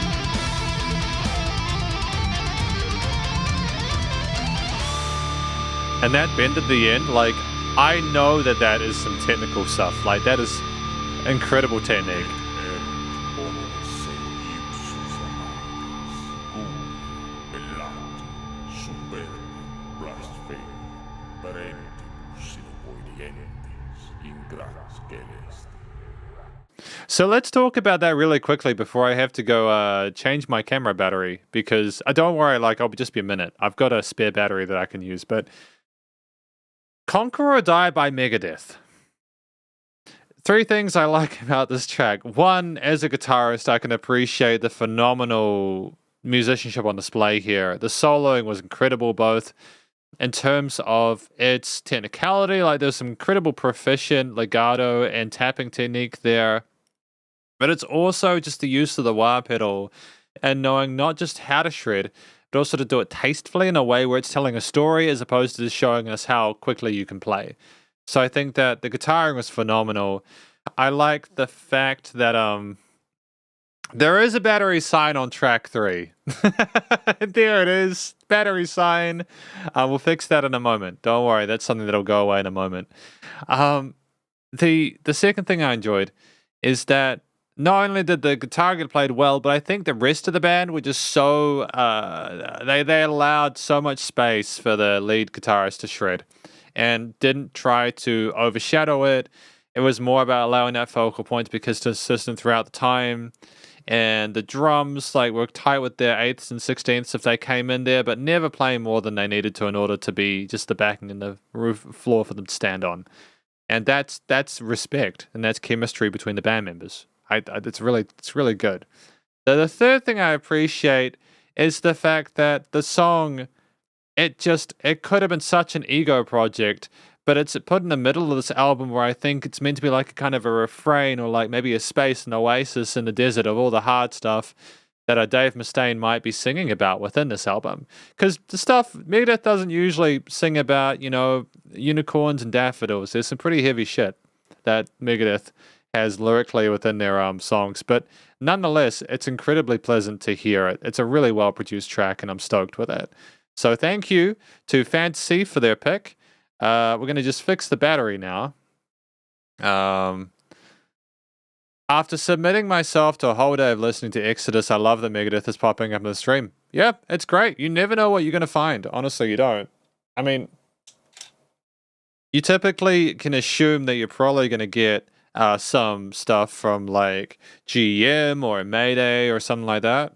And that bend at the end, like, I know that that is some technical stuff. Like, that is incredible technique. So let's talk about that really quickly before I have to go change my camera battery, because don't worry, like, I'll just be a minute. I've got a spare battery that I can use, but Conquer or Die by Megadeth. 3 things I like about this track. 1, as a guitarist, I can appreciate the phenomenal musicianship on display here. The soloing was incredible, both in terms of its technicality, like there's some incredible proficient legato and tapping technique there. But it's also just the use of the wah pedal and knowing not just how to shred, but also to do it tastefully in a way where it's telling a story as opposed to just showing us how quickly you can play. So I think that the guitaring was phenomenal. I like the fact that there is a battery sign on track 3. There it is, battery sign. We'll fix that in a moment. Don't worry, that's something that'll go away in a moment. The second thing I enjoyed is that not only did the guitar get played well, but I think the rest of the band were just so they allowed so much space for the lead guitarist to shred, and didn't try to overshadow it. It was more about allowing that focal point to be consistent throughout the time. And the drums like were tight with their 8ths and 16ths if they came in there, but never playing more than they needed to in order to be just the backing and the roof floor for them to stand on. And that's respect, and that's chemistry between the band members. It's really good. The third thing I appreciate is the fact that the song, it could have been such an ego project, but it's put in the middle of this album where I think it's meant to be like a kind of a refrain, or like maybe a space, an oasis in the desert of all the hard stuff that Dave Mustaine might be singing about within this album. Because the stuff Megadeth doesn't usually sing about, unicorns and daffodils. There's some pretty heavy shit that Megadeth has lyrically within their songs, but nonetheless, it's incredibly pleasant to hear it. It's a really well-produced track, and I'm stoked with it. So thank you to Fantasy for their pick. We're going to just fix the battery now. After submitting myself to a whole day of listening to Exodus, I love that Megadeth is popping up in the stream. Yeah, it's great. You never know what you're going to find. Honestly, you don't. I mean, you typically can assume that you're probably going to get some stuff from like GM or Mayday or something like that.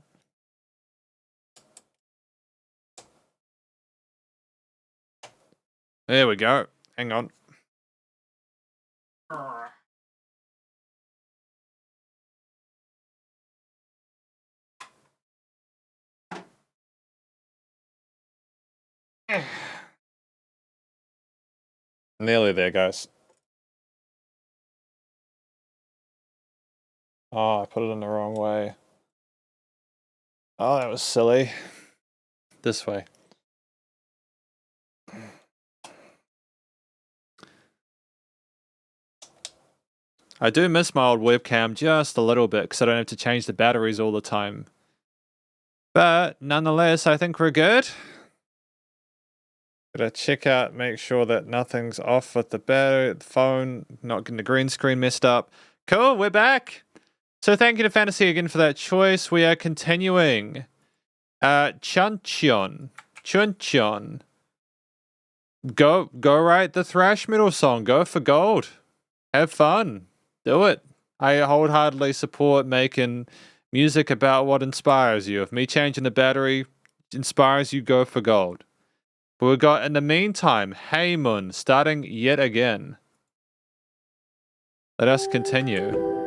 There we go. Hang on. Nearly there, guys. Oh, I put it in the wrong way. Oh, that was silly. This way. I do miss my old webcam just a little bit because I don't have to change the batteries all the time. But nonetheless, I think we're good. Gotta check out, make sure that nothing's off with the battery, the phone, not getting the green screen messed up. Cool, we're back. So thank you to Fantasy again for that choice. We are continuing. Chuncheon. Go write the thrash metal song. Go for gold. Have fun. Do it. I wholeheartedly support making music about what inspires you. If me changing the battery inspires you, go for gold. But we've got, in the meantime, Hey Moon starting yet again. Let us continue.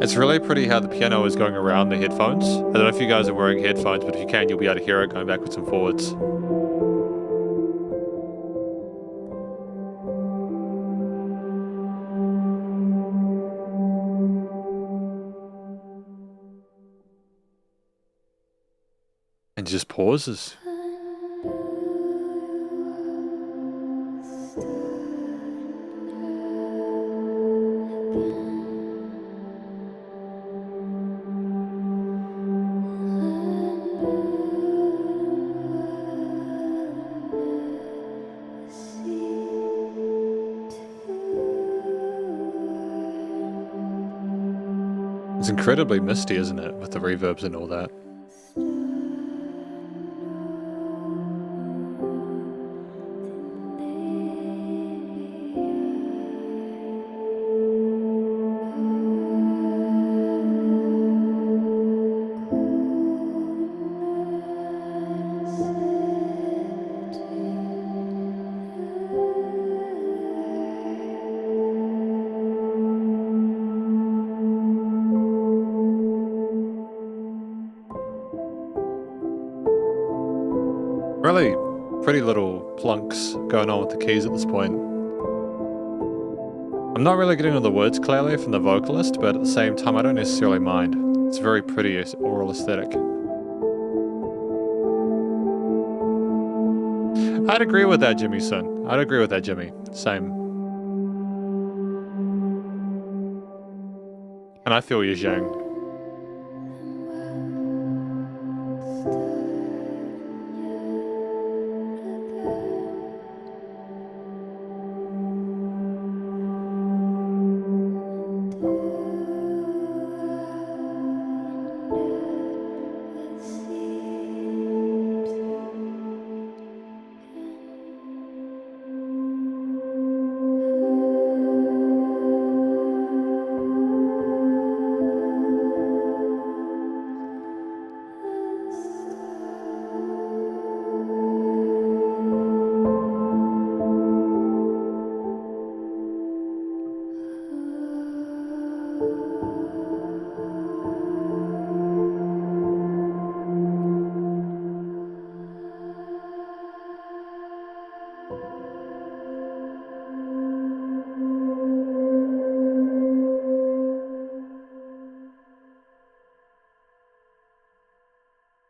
It's really pretty how the piano is going around the headphones. I don't know if you guys are wearing headphones, but if you can, you'll be able to hear it going backwards and forwards. And just pauses. It's incredibly misty, isn't it, with the reverbs and all that. Really pretty little plunks going on with the keys at this point. I'm not really getting all the words clearly from the vocalist, but at the same time I don't necessarily mind. It's a very pretty oral aesthetic. I'd agree with that, Jimmy Sun. I'd agree with that, Jimmy. Same. And I feel you, Zhang.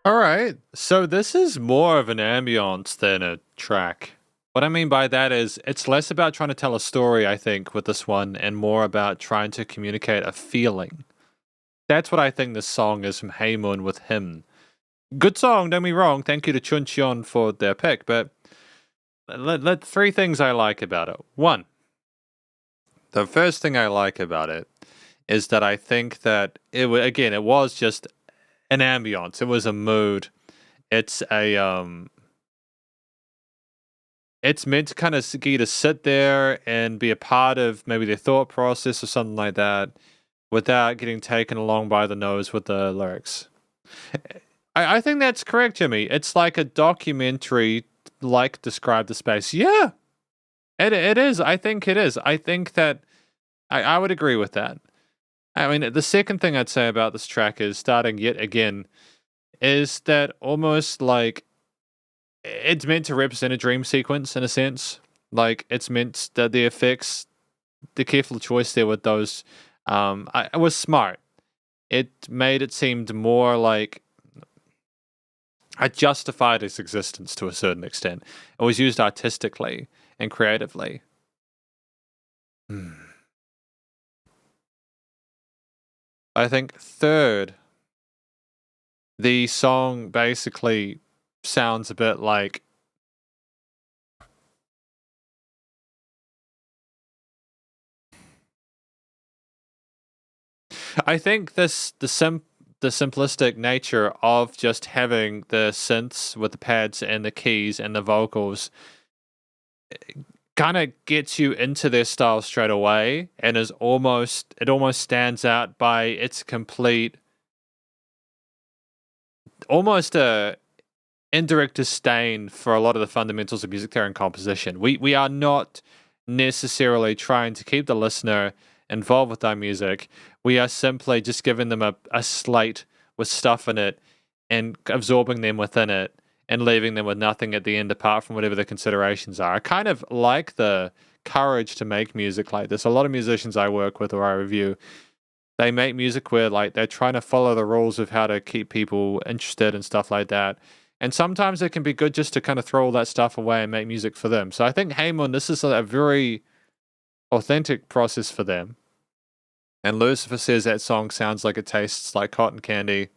Alright, so this is more of an ambience than a track. What I mean by that is, it's less about trying to tell a story, I think, with this one, and more about trying to communicate a feeling. That's what I think this song is from Haemun with Him. Good song, don't get me wrong, thank you to Chuncheon for their pick, but three things I like about it. One, the first thing I like about it is that I think that, it was just an ambience. It was a mood. It's it's meant to kind of get you to sit there and be a part of maybe their thought process or something like that without getting taken along by the nose with the lyrics. I think that's correct, Jimmy. It's like a documentary, like Describe the Space. Yeah, it is. I think it is. I think that I would agree with that. I mean, the second thing I'd say about this track is, starting yet again, is that almost like it's meant to represent a dream sequence in a sense. Like, it's meant that the effects, the careful choice there with those, it was smart. It made it seem more like it justified its existence to a certain extent. It was used artistically and creatively. I think third, the song basically sounds a bit like I think the simplistic nature of just having the synths with the pads and the keys and the vocals kind of gets you into their style straight away, and it almost stands out by its complete, almost a indirect disdain for a lot of the fundamentals of music theory and composition. We are not necessarily trying to keep the listener involved with our music. we are simply just giving them a slate with stuff in it and absorbing them within it and leaving them with nothing at the end apart from whatever the considerations are. I kind of like the courage to make music like this. A lot of musicians I work with or I review, they make music where like they're trying to follow the rules of how to keep people interested and stuff like that. And sometimes it can be good just to kind of throw all that stuff away and make music for them. So I think Haemon, this is a very authentic process for them. And Lucifer says that song sounds like it tastes like cotton candy,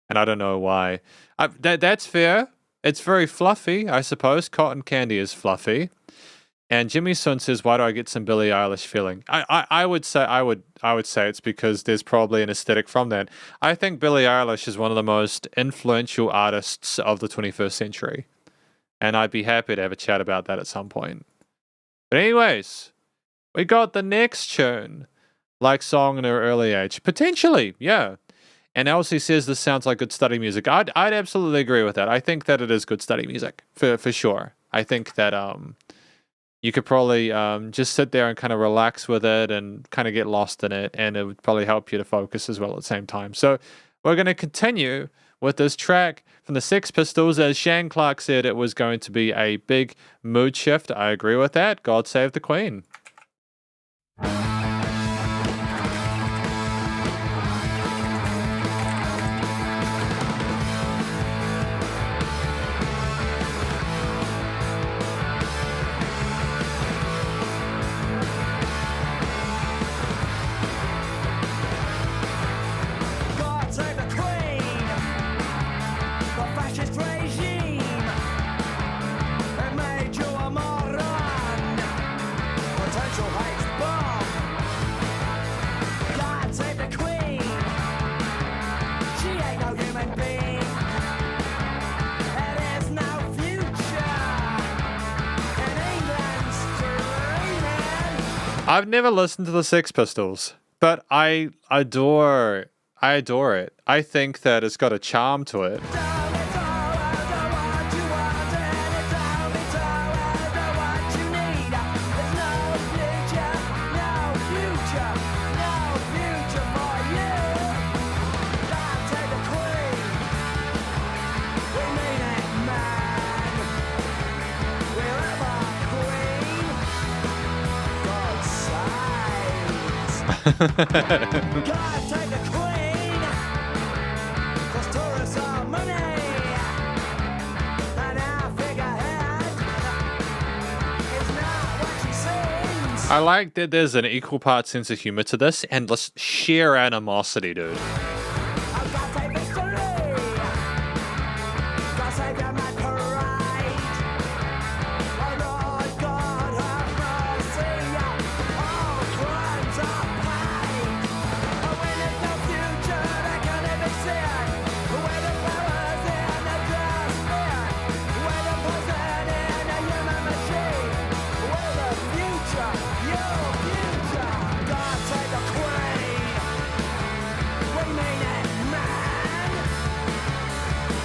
and I don't know why. That's fair. It's very fluffy, I suppose. Cotton candy is fluffy. And Jimmy Sun says, "Why do I get some Billie Eilish feeling?" I would say it's because there's probably an aesthetic from that. I think Billie Eilish is one of the most influential artists of the 21st century, and I'd be happy to have a chat about that at some point. But anyways, we got the next tune. Like song in her early age. Potentially, yeah. And Elsie says this sounds like good study music. I'd absolutely agree with that. I think that it is good study music, for sure. I think that you could probably just sit there and kind of relax with it and kind of get lost in it, and it would probably help you to focus as well at the same time. So we're going to continue with this track from the Sex Pistols. As Shane Clark said, it was going to be a big mood shift. I agree with that. God Save the Queen. God save the Queen, the fascist regime. It made you a moron, potential hate bomb. God save the Queen, she ain't no human being. There is no future in England's dreaming. I've never listened to the Sex Pistols, but I adore it. I think that it's got a charm to it. God save the Queen, 'cause tourists are money, and our figurehead is not what she seems. I like that there's an equal part sense of humor to this and sheer animosity, dude. Oh, God save history, God save your mad parade. Oh Lord God have mercy, all crimes are paid. Oh, when there's no future, they can never see it. Where the power's in the just fear, where the poison in a human machine, where the future, your future. God save the Queen, we mean it, man.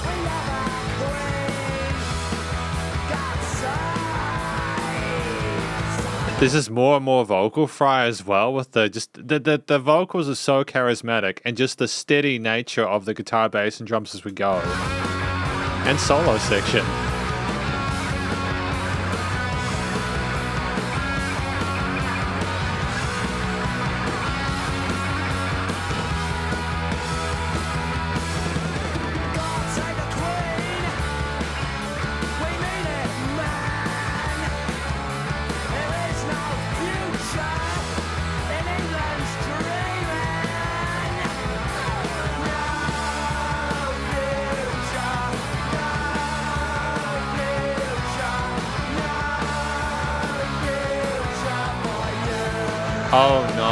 We love our Queen, God save. There's just more and more vocal fry as well with the vocals are so charismatic and just the steady nature of the guitar, bass, and drums as we go. And solo section. God save the Queen, we mean it, man. There is no future in England's dreaming. No future, no future, no future for you. Oh no.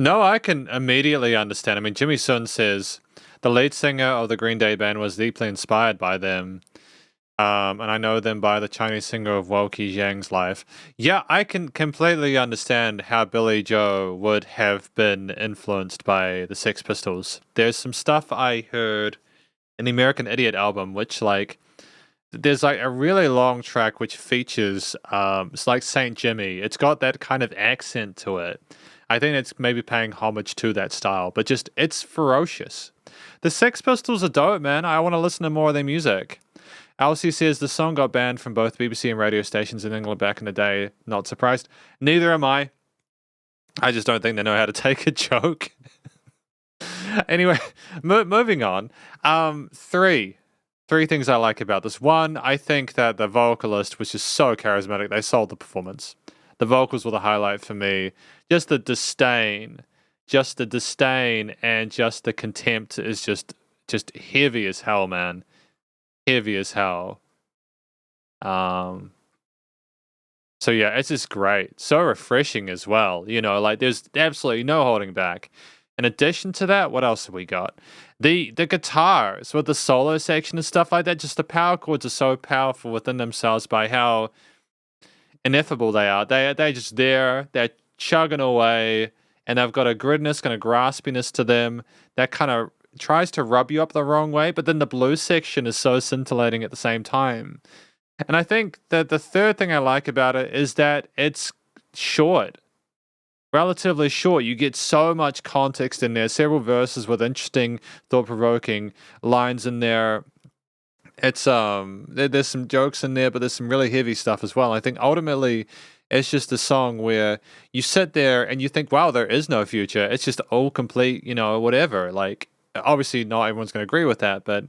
No, I can immediately understand. I mean, Jimmy Sun says the lead singer of the Green Day band was deeply inspired by them. And I know them by the Chinese singer of Wokey Zhang's life. Yeah, I can completely understand how Billy Joe would have been influenced by the Sex Pistols. There's some stuff I heard in the American Idiot album, which there's like a really long track which features, it's like Saint Jimmy. It's got that kind of accent to it. I think it's maybe paying homage to that style, but just, it's ferocious. The Sex Pistols are dope, man. I want to listen to more of their music. Elsie says the song got banned from both BBC and radio stations in England back in the day. Not surprised. Neither am I. I just don't think they know how to take a joke. Anyway, moving on. Three things I like about this. One, I think that the vocalist was just so charismatic. They sold the performance. The vocals were the highlight for me. Just the disdain and just the contempt is just heavy as hell, man. Heavy as hell. So yeah, it's just great. So refreshing as well. You know, like there's absolutely no holding back. In addition to that, what else have we got? The guitars with the solo section and stuff like that, just the power chords are so powerful within themselves by how ineffable they are. They're just there, they're chugging away, and they've got a grittiness, kind of graspiness to them that kind of tries to rub you up the wrong way, but then the blues section is so scintillating at the same time. And I think that the third thing I like about it is that it's short, relatively short. You get so much context in there, several verses with interesting, thought-provoking lines in there. It's there's some jokes in there, but there's some really heavy stuff as well. I think ultimately it's just a song where you sit there and you think, wow, there is no future. It's just all complete, you know, whatever. Like, obviously not everyone's going to agree with that, but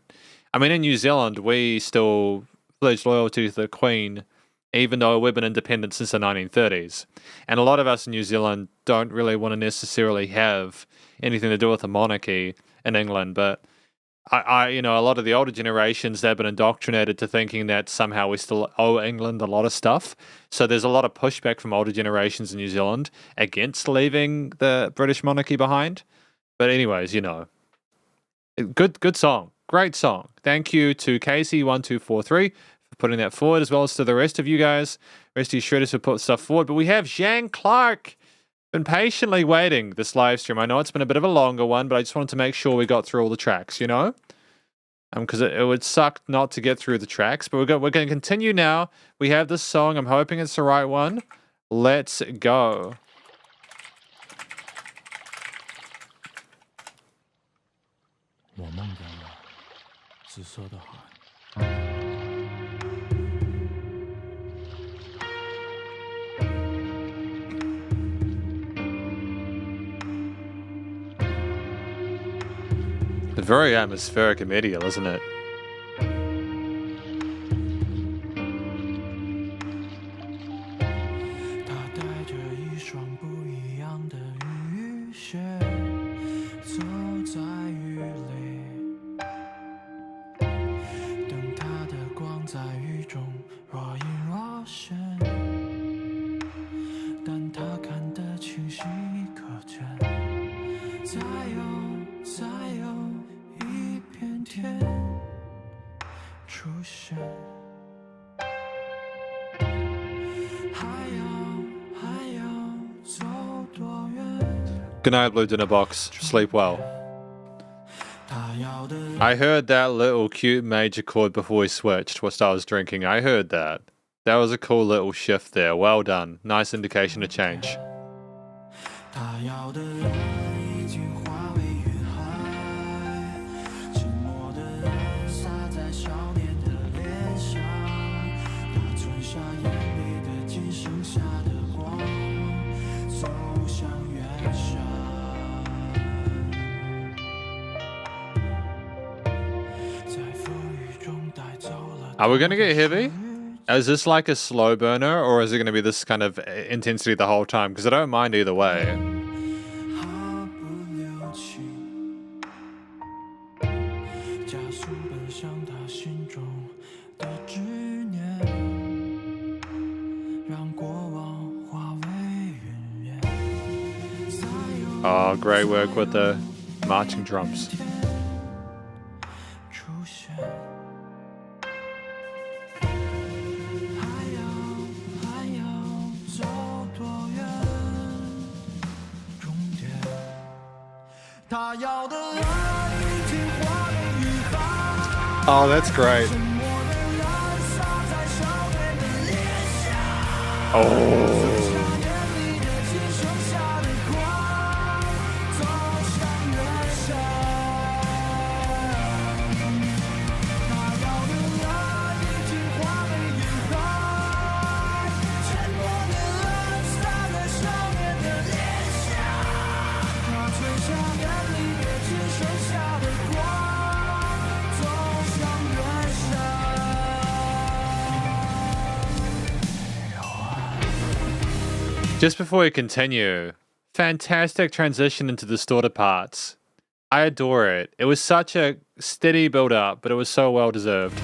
I mean, in New Zealand, we still pledge loyalty to the Queen, even though we've been independent since the 1930s. And a lot of us in New Zealand don't really want to necessarily have anything to do with the monarchy in England, but I you know, a lot of the older generations, they've been indoctrinated to thinking that somehow we still owe England a lot of stuff. So there's a lot of pushback from older generations in New Zealand against leaving the British monarchy behind. But anyways, you know, good song. Great song. Thank you to Casey1243 for putting that forward, as well as to the rest of you guys. Rest of you shredders who put stuff forward. But we have Zhang Clark. Been patiently waiting this live stream. I know it's been a bit of a longer one, but I just wanted to make sure we got through all the tracks, you know? Because it would suck not to get through the tracks. But we're going to continue now. We have this song. I'm hoping it's the right one. Let's go. 我梦见了紫色的海。 Very atmospheric and medial, isn't it? 他带着一双不一样的雨鞋，走在雨里，等他的光在雨中若隐若现，但他看得清晰可见，再有一片天出现。 Good night, Blue Dinner Box. Sleep well. I heard that little cute major chord before we switched whilst I was drinking. I heard that. That was a cool little shift there. Well done. Nice indication of change. Are we going to get heavy? Is this like a slow burner, or is it going to be this kind of intensity the whole time? Because I don't mind either way. Oh, great work with the marching drums. 出现，还要走多远？终点，他要的爱已经化为雨海。 Oh, that's great. Oh. Just before we continue, fantastic transition into distorted parts. I adore it. It was such a steady build up, but it was so well deserved.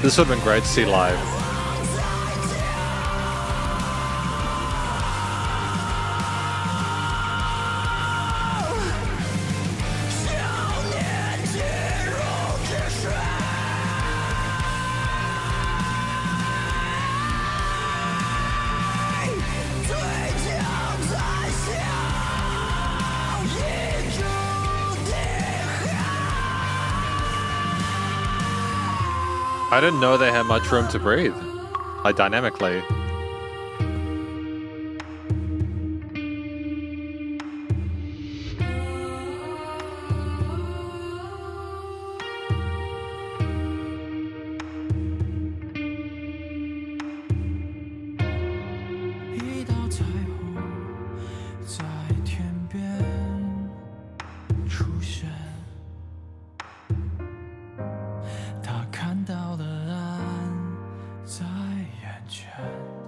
This would have been great to see live. I didn't know they had much room to breathe, like dynamically.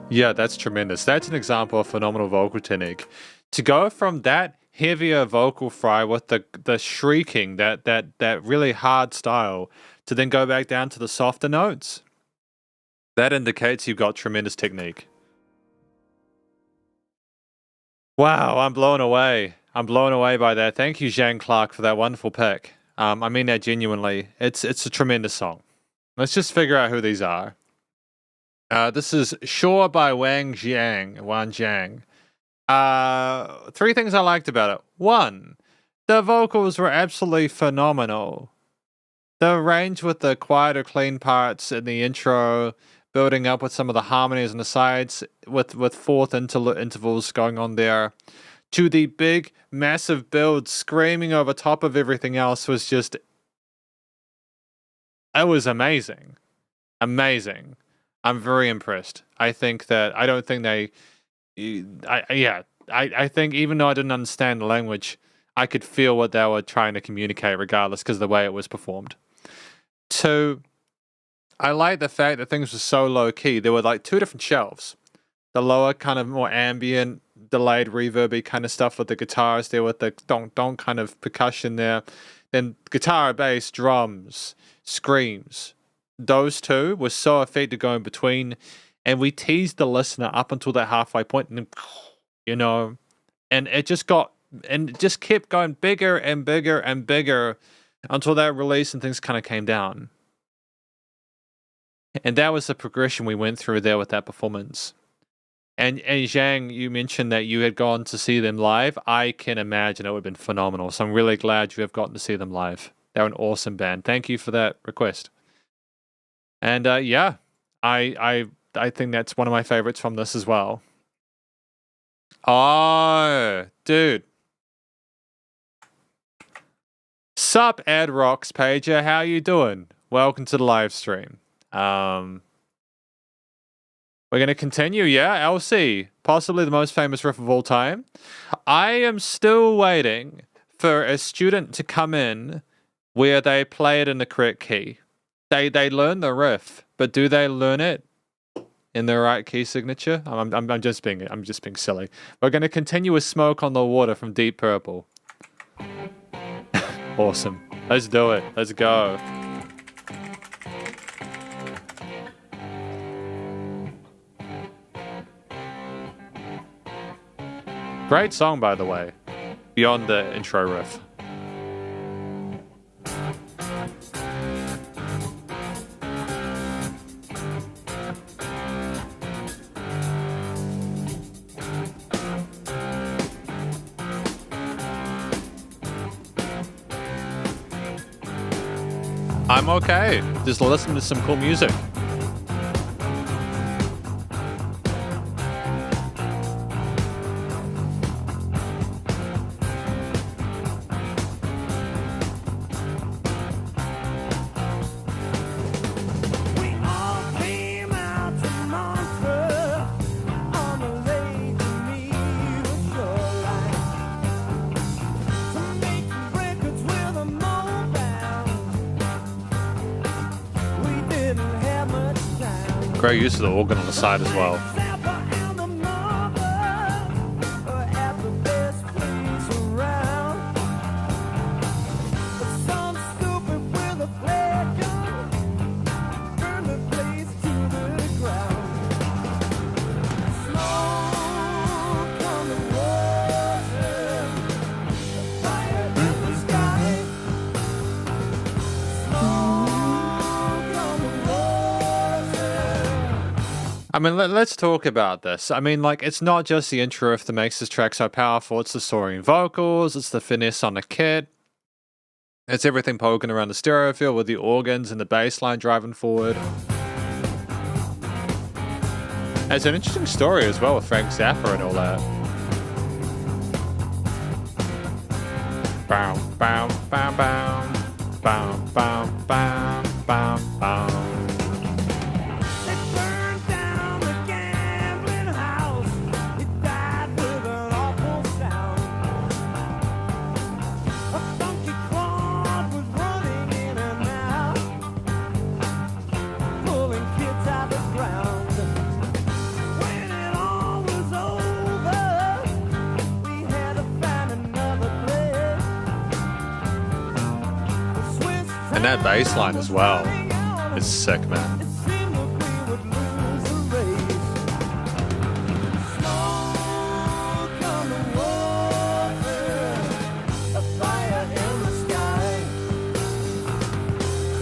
Yeah, that's tremendous. That's an example of phenomenal vocal technique. To go from that heavier vocal fry with the shrieking, that really hard style, to then go back down to the softer notes, that indicates you've got tremendous technique. Wow, I'm blown away. I'm blown away by that. Thank you, Zhang Clark, for that wonderful pick. I mean that genuinely. It's a tremendous song. Let's just figure out who these are. This is Shore by Wang Jiang. Three things I liked about it. One, the vocals were absolutely phenomenal. The range with the quieter, clean parts in the intro, building up with some of the harmonies on the sides, with fourth intervals going on there, to the big, massive build screaming over top of everything else was just... It was amazing. Amazing. I'm very impressed. I think that... I don't think they... I think even though I didn't understand the language, I could feel what they were trying to communicate regardless because of the way it was performed. Two, I like the fact that things were so low key. There were like two different shelves. The lower kind of more ambient, delayed reverby kind of stuff with the guitars there with the donk donk kind of percussion there. Then guitar, bass, drums, screams. Those two were so effective going between, and we teased the listener up until that halfway point, and then, and it just kept going bigger and bigger and bigger until that release and things kind of came down. And that was the progression we went through there with that performance. And Zhang, you mentioned that you had gone to see them live. I can imagine it would have been phenomenal. So I'm really glad you have gotten to see them live. They're an awesome band. Thank you for that request. And I think that's one of my favorites from this as well. Oh, dude. Sup, Ed Rocks Pager, how you doing? Welcome to the live stream. We're going to continue, yeah? LC, possibly the most famous riff of all time. I am still waiting for a student to come in where they play it in the correct key. They learn the riff, but do they learn it in the right key signature? I'm just being silly. We're going to continue with Smoke on the Water from Deep Purple. Awesome. Let's do it. Let's go. Great song, by the way. Beyond the intro riff. I'm okay. Just listen to some cool music. We all came out to Montreux on a lake beneath the shoreline to make records with a mobile. We didn't have much time. Great use of the organ on the side as well. Zappa and the mother were at the best place around. But some stupid with a flare gun burned the place to the ground. Smoke on the water, fire in the sky. Smoke on the water. I mean, let's talk about this. I mean, like, it's not just the intro riff that makes this track so powerful. It's the soaring vocals. It's the finesse on the kit. It's everything poking around the stereo field with the organs and the bass line driving forward. It's an interesting story as well with Frank Zappa and all that. Bow, bow, bow, bow. Bow, bow, bow, bow, bow. They burned down the gambling house. It died with an awful sound. A funky crowd was running in and out, pulling kids out the ground. When it all was over, we had to find another place. The Swiss And that bass line as well is sick, man. It seemed that we would lose the race. Smoke on the water, a fire in the sky.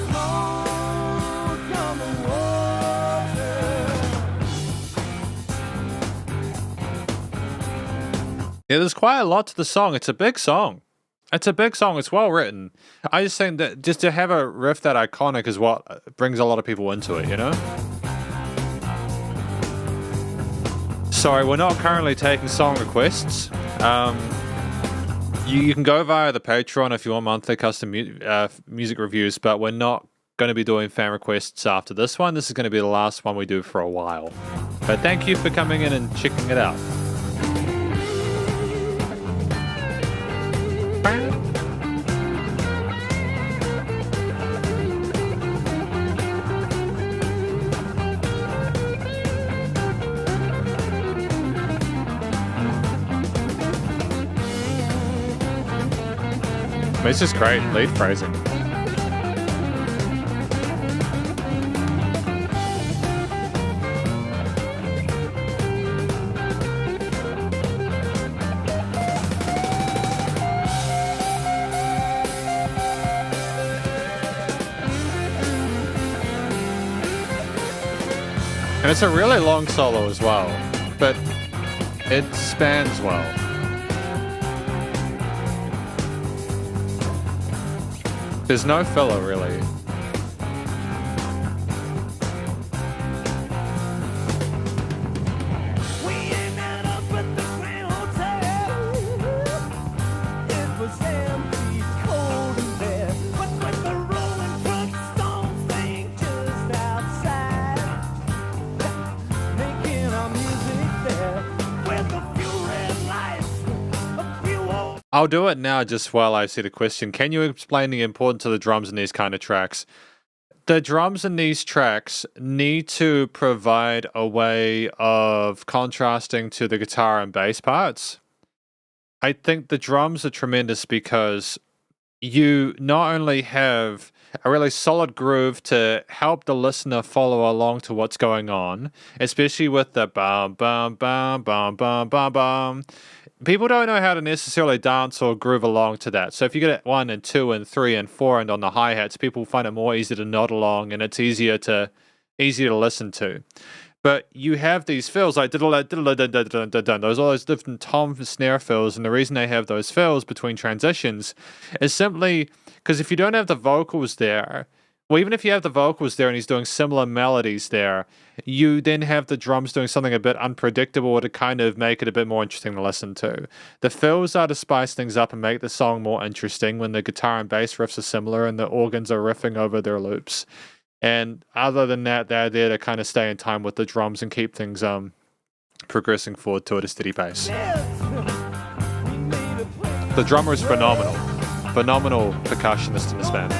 Smoke on the water. Yeah, there's quite a lot to the song. It's a big song. It's a big song. It's well written. I just think that just to have a riff that iconic is what brings a lot of people into it, you know? Sorry, we're not currently taking song requests. You can go via the Patreon if you want monthly custom music reviews, but we're not going to be doing fan requests after this one. This is going to be the last one we do for a while. But thank you for coming in and checking it out. It's just great lead phrasing. And it's a really long solo as well, but it spans well. There's no filler, really. We ended up at the Grand Hotel. It was empty, cold and bare. I'll do it now just while I see the question. Can you explain the importance of the drums in these kind of tracks? The drums in these tracks need to provide a way of contrasting to the guitar and bass parts. I think the drums are tremendous because you not only have a really solid groove to help the listener follow along to what's going on, especially with the bum, bum, bum, bum, bum, bum, bum. People don't know how to necessarily dance or groove along to that. So if you get it 1 and 2 and 3 and 4 and on the hi-hats, people find it more easy to nod along and it's easier to listen to. But you have these fills like those all those different tom snare fills, and the reason they have those fills between transitions is simply because if you don't have the vocals there, well, even if you have the vocals there and he's doing similar melodies there, you then have the drums doing something a bit unpredictable to kind of make it a bit more interesting to listen to. The fills are to spice things up and make the song more interesting when the guitar and bass riffs are similar and the organs are riffing over their loops. And other than that, they're there to kind of stay in time with the drums and keep things progressing forward to at a steady pace. The drummer is phenomenal. Phenomenal percussionist in this band.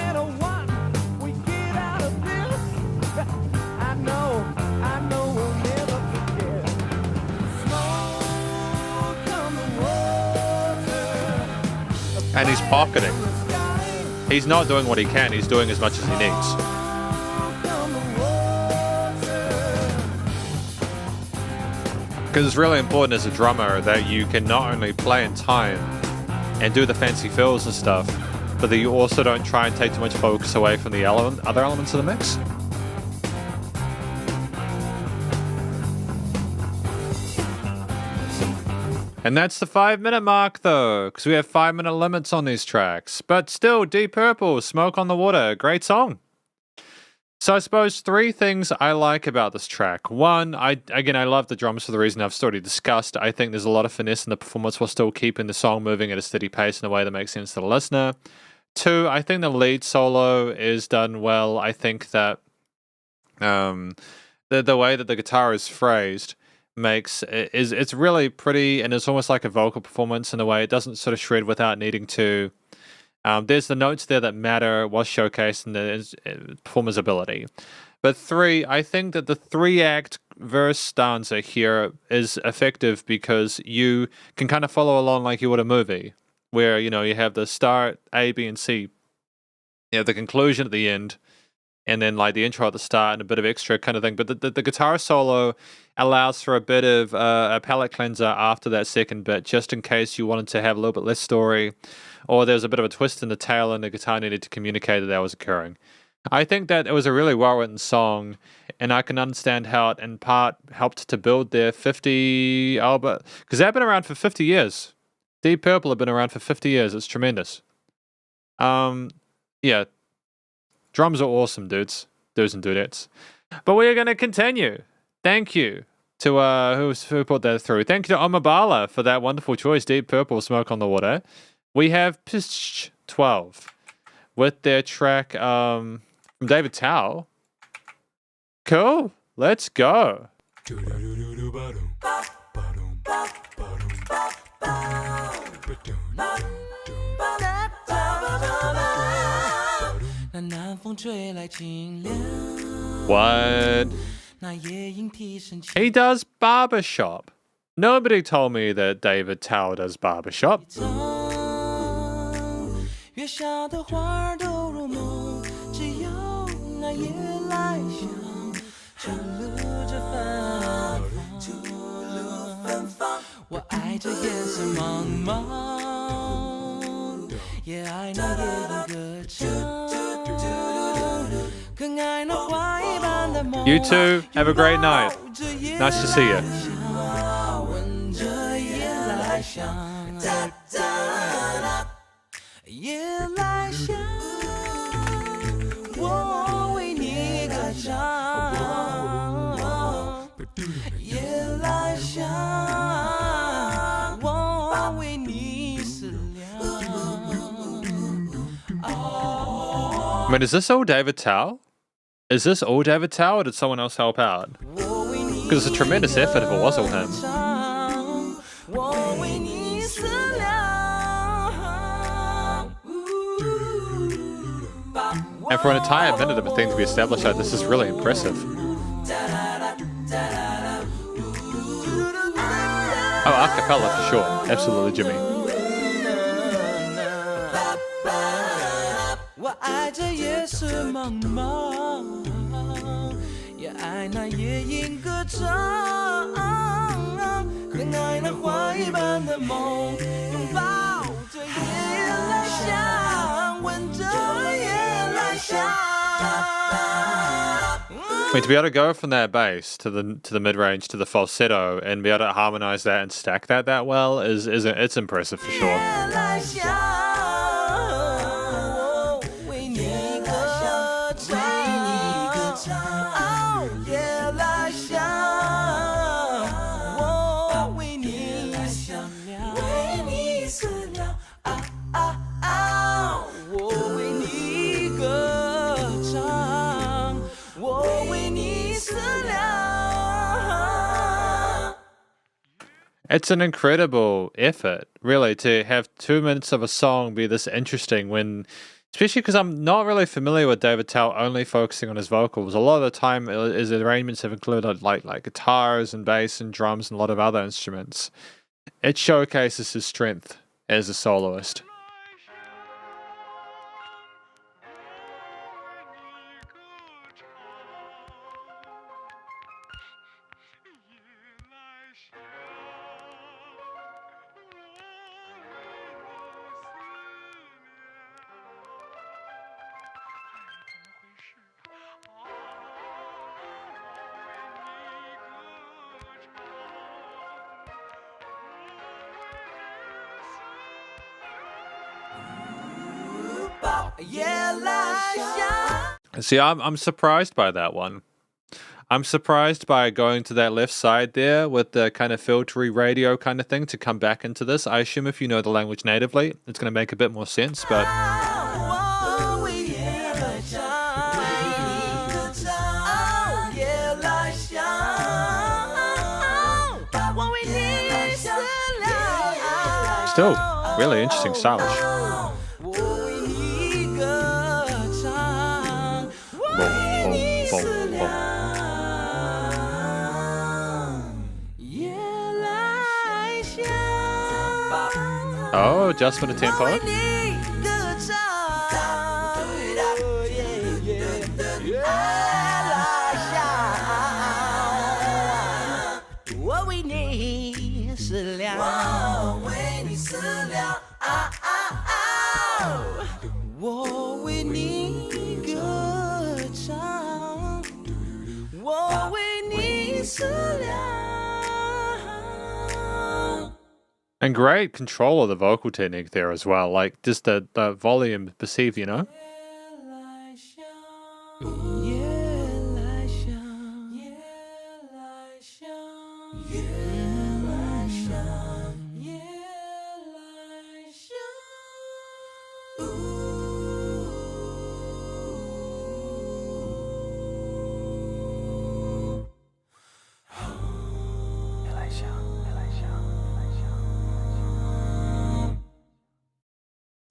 And he's pocketing. He's not doing what he can, he's doing as much as he needs. Because it's really important as a drummer that you can not only play in time and do the fancy fills and stuff, but that you also don't try and take too much focus away from the other elements of the mix. And that's the 5-minute mark though, because we have 5-minute limits on these tracks. But still, Deep Purple, Smoke on the Water, great song. So I suppose 3 things I like about this track. 1, I love the drums for the reason I've already discussed. I think there's a lot of finesse in the performance while still keeping the song moving at a steady pace in a way that makes sense to the listener. 2, I think the lead solo is done well. I think that the way that the guitar is phrased it's really pretty, and it's almost like a vocal performance in a way. It doesn't sort of shred without needing to. There's the notes there that matter, was showcased in the performer's ability. But 3, I think that the 3-act verse stanza here is effective because you can kind of follow along like you would a movie, where, you know, you have the start, A, B, and C. You have the conclusion at the end, and then like the intro at the start and a bit of extra kind of thing. But the guitar solo allows for a bit of a palate cleanser after that second bit, just in case you wanted to have a little bit less story, or there's a bit of a twist in the tail and the guitar needed to communicate that was occurring. I think that it was a really well-written song, and I can understand how it in part helped to build their 50 album, because they've been around for 50 years. Deep Purple have been around for 50 years. It's tremendous. Yeah. Drums are awesome, dudes and dudettes. But we are going to continue. Thank you to who put that through. Thank you to Omabala for that wonderful choice, Deep Purple, Smoke on the Water. We have Psh 12 with their track from David Tao. Cool. Let's go. What? He does barbershop. Nobody told me that David Tao does barbershop. You too. Have a great night. Nice to see you. I mean, is this all David Tao? Is this all David Tao, or did someone else help out? Because it's a tremendous effort if it was all him. And for an entire minute of a thing to be established like this is really impressive. Oh, a cappella for sure. Absolutely, Jimmy. 我爱这夜色茫茫，也爱那夜莺歌唱，更爱那花一般的梦，拥抱着夜来香，闻着夜来香。 I mean, to be able to go from that bass to the mid range to the falsetto and be able to harmonize that and stack that well is it's impressive for sure. 夜来香，为你歌唱，夜来香，我为你思量，为你思量，我为你歌唱，我为你思量。 It's an incredible effort, really, to have 2 minutes of a song be this interesting when, especially because I'm not really familiar with David Tao only focusing on his vocals. A lot of the time, his arrangements have included like guitars and bass and drums and a lot of other instruments. It showcases his strength as a soloist. See, I'm surprised by that one. I'm surprised by going to that left side there with the kind of filtery radio kind of thing to come back into this. I assume if you know the language natively, it's going to make a bit more sense, but... Still, really interesting stylish. Oh, adjustment of tempo. And great control of the vocal technique there as well, like just the volume perceived, you know?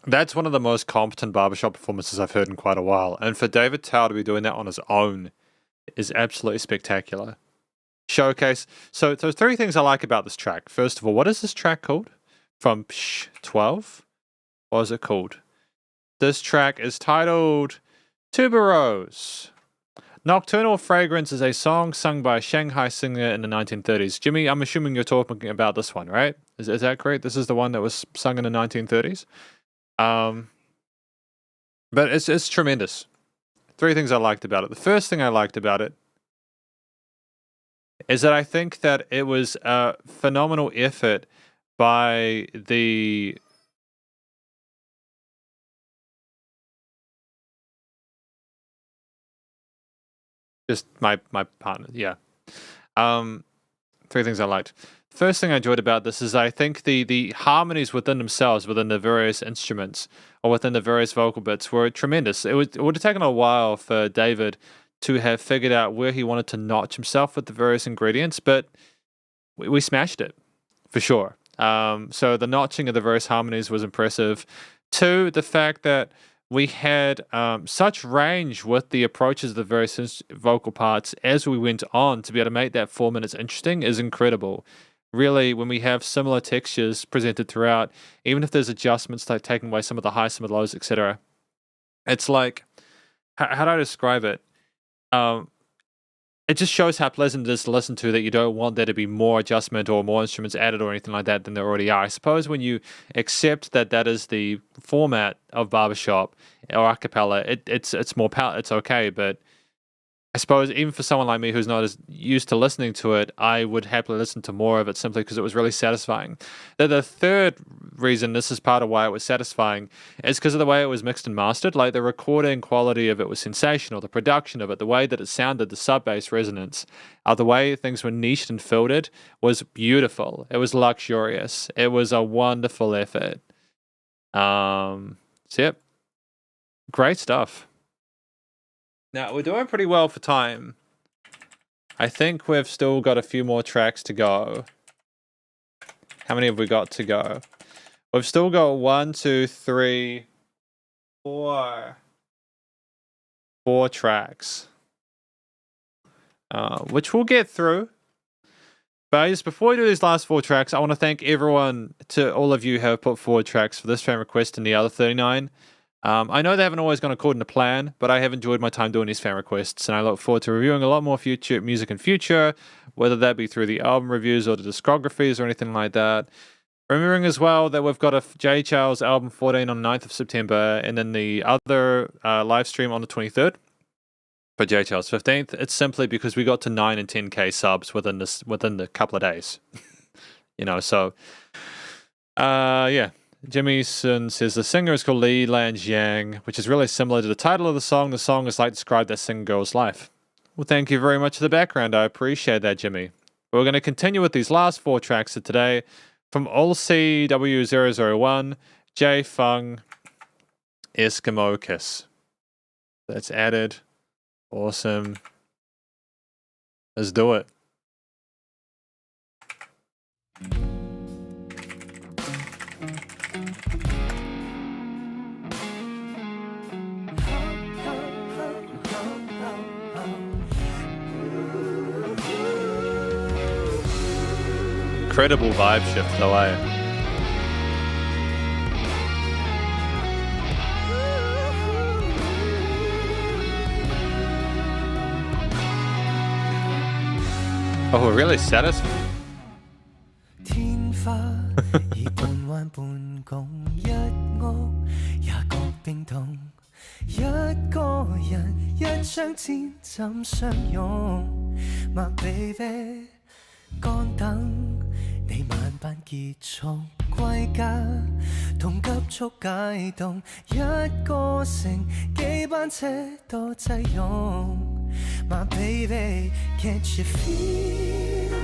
That's one of the most competent barbershop performances I've heard in quite a while. And for David Tao to be doing that on his own is absolutely spectacular. Showcase. So there's 3 things I like about this track. First of all, what is this track called? From Psh 12? What is it called? This track is titled Tuberose. Nocturnal Fragrance is a song sung by a Shanghai singer in the 1930s. Jimmy, I'm assuming you're talking about this one, right? Is that correct? This is the one that was sung in the 1930s? But it's tremendous. 3 things I liked about it. The first thing I liked about it is that I think that it was a phenomenal effort by the just my partner, yeah. 3 things I liked. First thing I enjoyed about this is I think the harmonies within themselves, within the various instruments, or within the various vocal bits were tremendous. It would have taken a while for David to have figured out where he wanted to notch himself with the various ingredients, but we smashed it, for sure. So the notching of the various harmonies was impressive. 2, the fact that we had such range with the approaches of the various vocal parts as we went on to be able to make that 4 minutes interesting is incredible. Really, when we have similar textures presented throughout, even if there's adjustments like taking away some of the highs, some of the lows, etc., it's like, how do I describe it? It just shows how pleasant it is to listen to, that you don't want there to be more adjustment or more instruments added or anything like that than there already are. I suppose when you accept that that is the format of barbershop or a cappella, it's more it's okay. But I suppose even for someone like me who's not as used to listening to it, I would happily listen to more of it simply because it was really satisfying. The third reason, this is part of why it was satisfying, is because of the way it was mixed and mastered. Like the recording quality of it was sensational, the production of it, the way that it sounded, the sub-bass resonance, the way things were niched and filtered was beautiful. It was luxurious. It was a wonderful effort. So yep, great stuff. Now, we're doing pretty well for time. I think we've still got a few more tracks to go. How many have we got to go? We've still got 1, 2, 3, 4. 4 tracks. Which we'll get through. But just before we do these last 4 tracks, I want to thank everyone, to all of you who have put forward tracks for this fan request and the other 39. I know they haven't always gone according to plan, but I have enjoyed my time doing these fan requests, and I look forward to reviewing a lot more future music in future, whether that be through the album reviews or the discographies or anything like that. Remembering as well that we've got a J. Charles album 14 on 9th of September, and then the other live stream on the 23rd for J. Charles 15th. It's simply because we got to 9 and 10k subs within the couple of days. So yeah. Jimmyson says the singer is called Li Lanjiang, which is really similar to the title of the song. The song is like described that singer girl's life. Well, thank you very much for the background. I appreciate that, Jimmy. We're going to continue with these last 4 tracks of today from AllCW001, J Fung, Eskimo Kiss. That's added. Awesome. Let's do it. Incredible vibe shift, no way. Oh, we're really satisfied. 天花已半彎半共一屋也各冰凍，一個人一張氈怎相擁 My baby 乾等你晚班結束歸家，同急速解凍一個城幾班車多擠擁 My baby can't you feel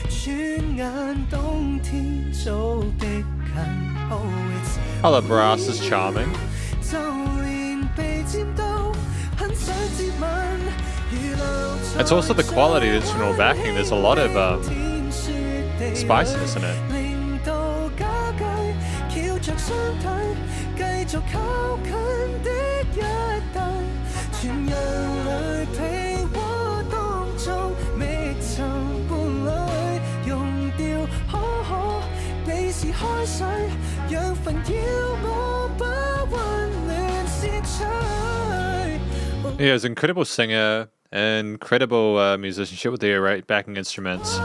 轉眼冬天早逼近 Oh it's Oh, the brass is charming. 就連被佔到很想接吻 It's also the quality of the instrumental backing. There's a lot of spiciness in it. 令到家計翹着雙腿繼續靠近的一對全人類被窩當中覓尋伴侶用掉可你是開水養分要我把溫暖泄取 He has incredible singer, incredible musicianship with the backing instruments.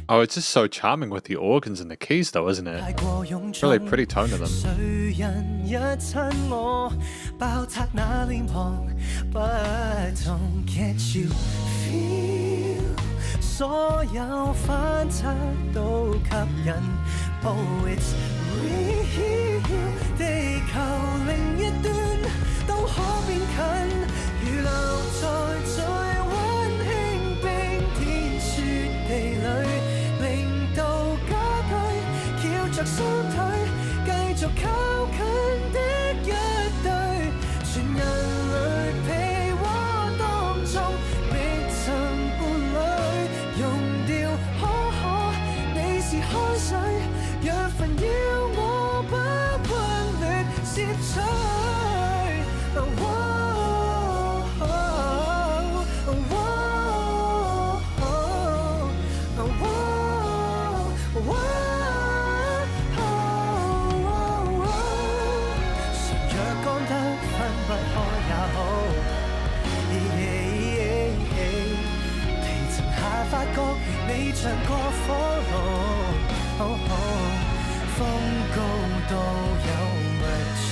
Oh, it's just so charming with the organs and the keys though, isn't it? Really pretty tone to them. 誰人一親我爆拆那臉龐不同 Can't you feel 所有反差都吸引 Oh it's real 地球另一端都可變雙腿，繼續靠近的一對，全人類被窩當中覓尋伴侶，溶掉可你是開水，若煩擾我不溫暖攝取。發覺你像個火爐，風高到有蜜蟲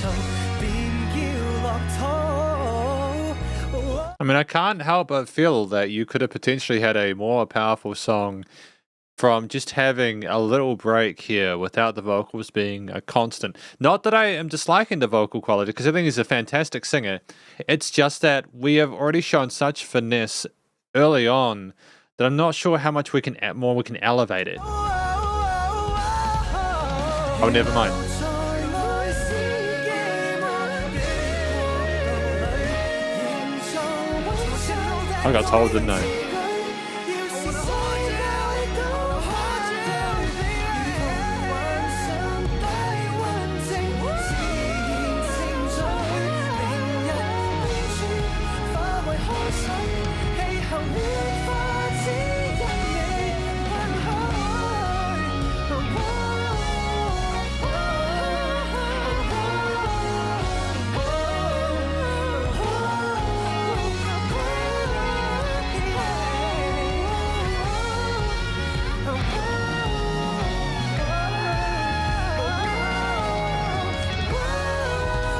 便叫落土。I mean, I can't help but feel that you could have potentially had a more powerful song from just having a little break here without the vocals being a constant. Not that I am disliking the vocal quality, because I think he's a fantastic singer. It's just that we have already shown such finesse early on that I'm not sure how much more we can elevate it. Oh, never mind. I got told, didn't I?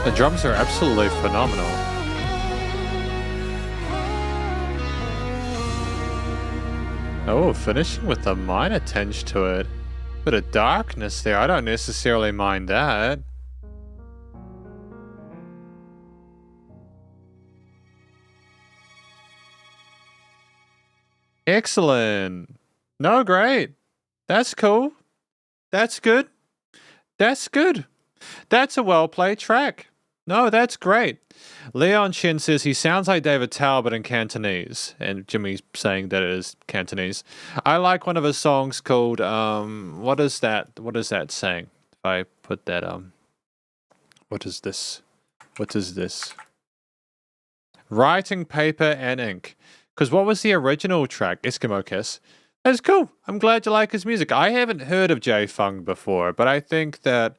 The drums are absolutely phenomenal. Oh, finishing with a minor tinge to it. Bit of darkness there. I don't necessarily mind that. Excellent. No, great. That's cool. That's good. That's good. That's a well-played track. No, that's great. Leon Chen says he sounds like David Talbot in Cantonese, and Jimmy's saying that it is Cantonese. I like one of his songs called what is that saying? If I put that what is this? What is this? Writing paper and ink. Because what was the original track? Eskimo Kiss. That's cool. I'm glad you like his music. I haven't heard of Jay Fung before, but I think that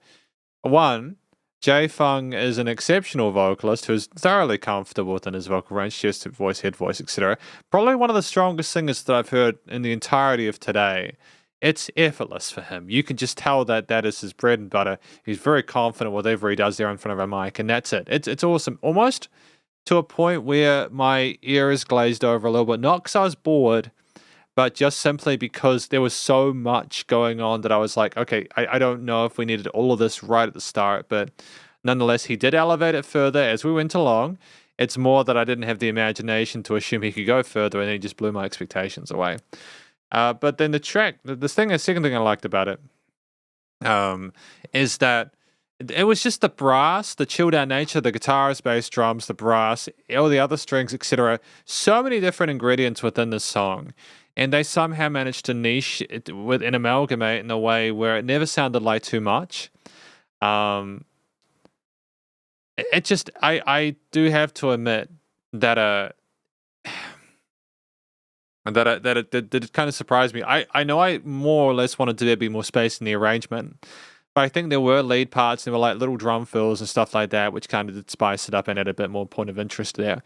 one, Jay Fung is an exceptional vocalist who's thoroughly comfortable within his vocal range, chest, voice, head voice, etc. Probably one of the strongest singers that I've heard in the entirety of today. It's effortless for him. You can just tell that that is his bread and butter. He's very confident whatever he does there in front of a mic, and that's it. It's awesome. Almost to a point where my ear is glazed over a little bit. Not because I was bored, but just simply because there was so much going on that I was like, okay, I don't know if we needed all of this right at the start, but nonetheless, he did elevate it further as we went along. It's more that I didn't have the imagination to assume he could go further, and he just blew my expectations away. But then the track, the second thing I liked about it is that it was just the brass, the chilled out nature, the guitars, bass, drums, the brass, all the other strings, etc. So many different ingredients within the song. And they somehow managed to niche it with an amalgamate in a way where it never sounded like too much. It just, I do have to admit that it kind of surprised me. I know I more or less wanted there to be more space in the arrangement, but I think there were lead parts, and there were like little drum fills and stuff like that, which kind of did spice it up and add a bit more point of interest there.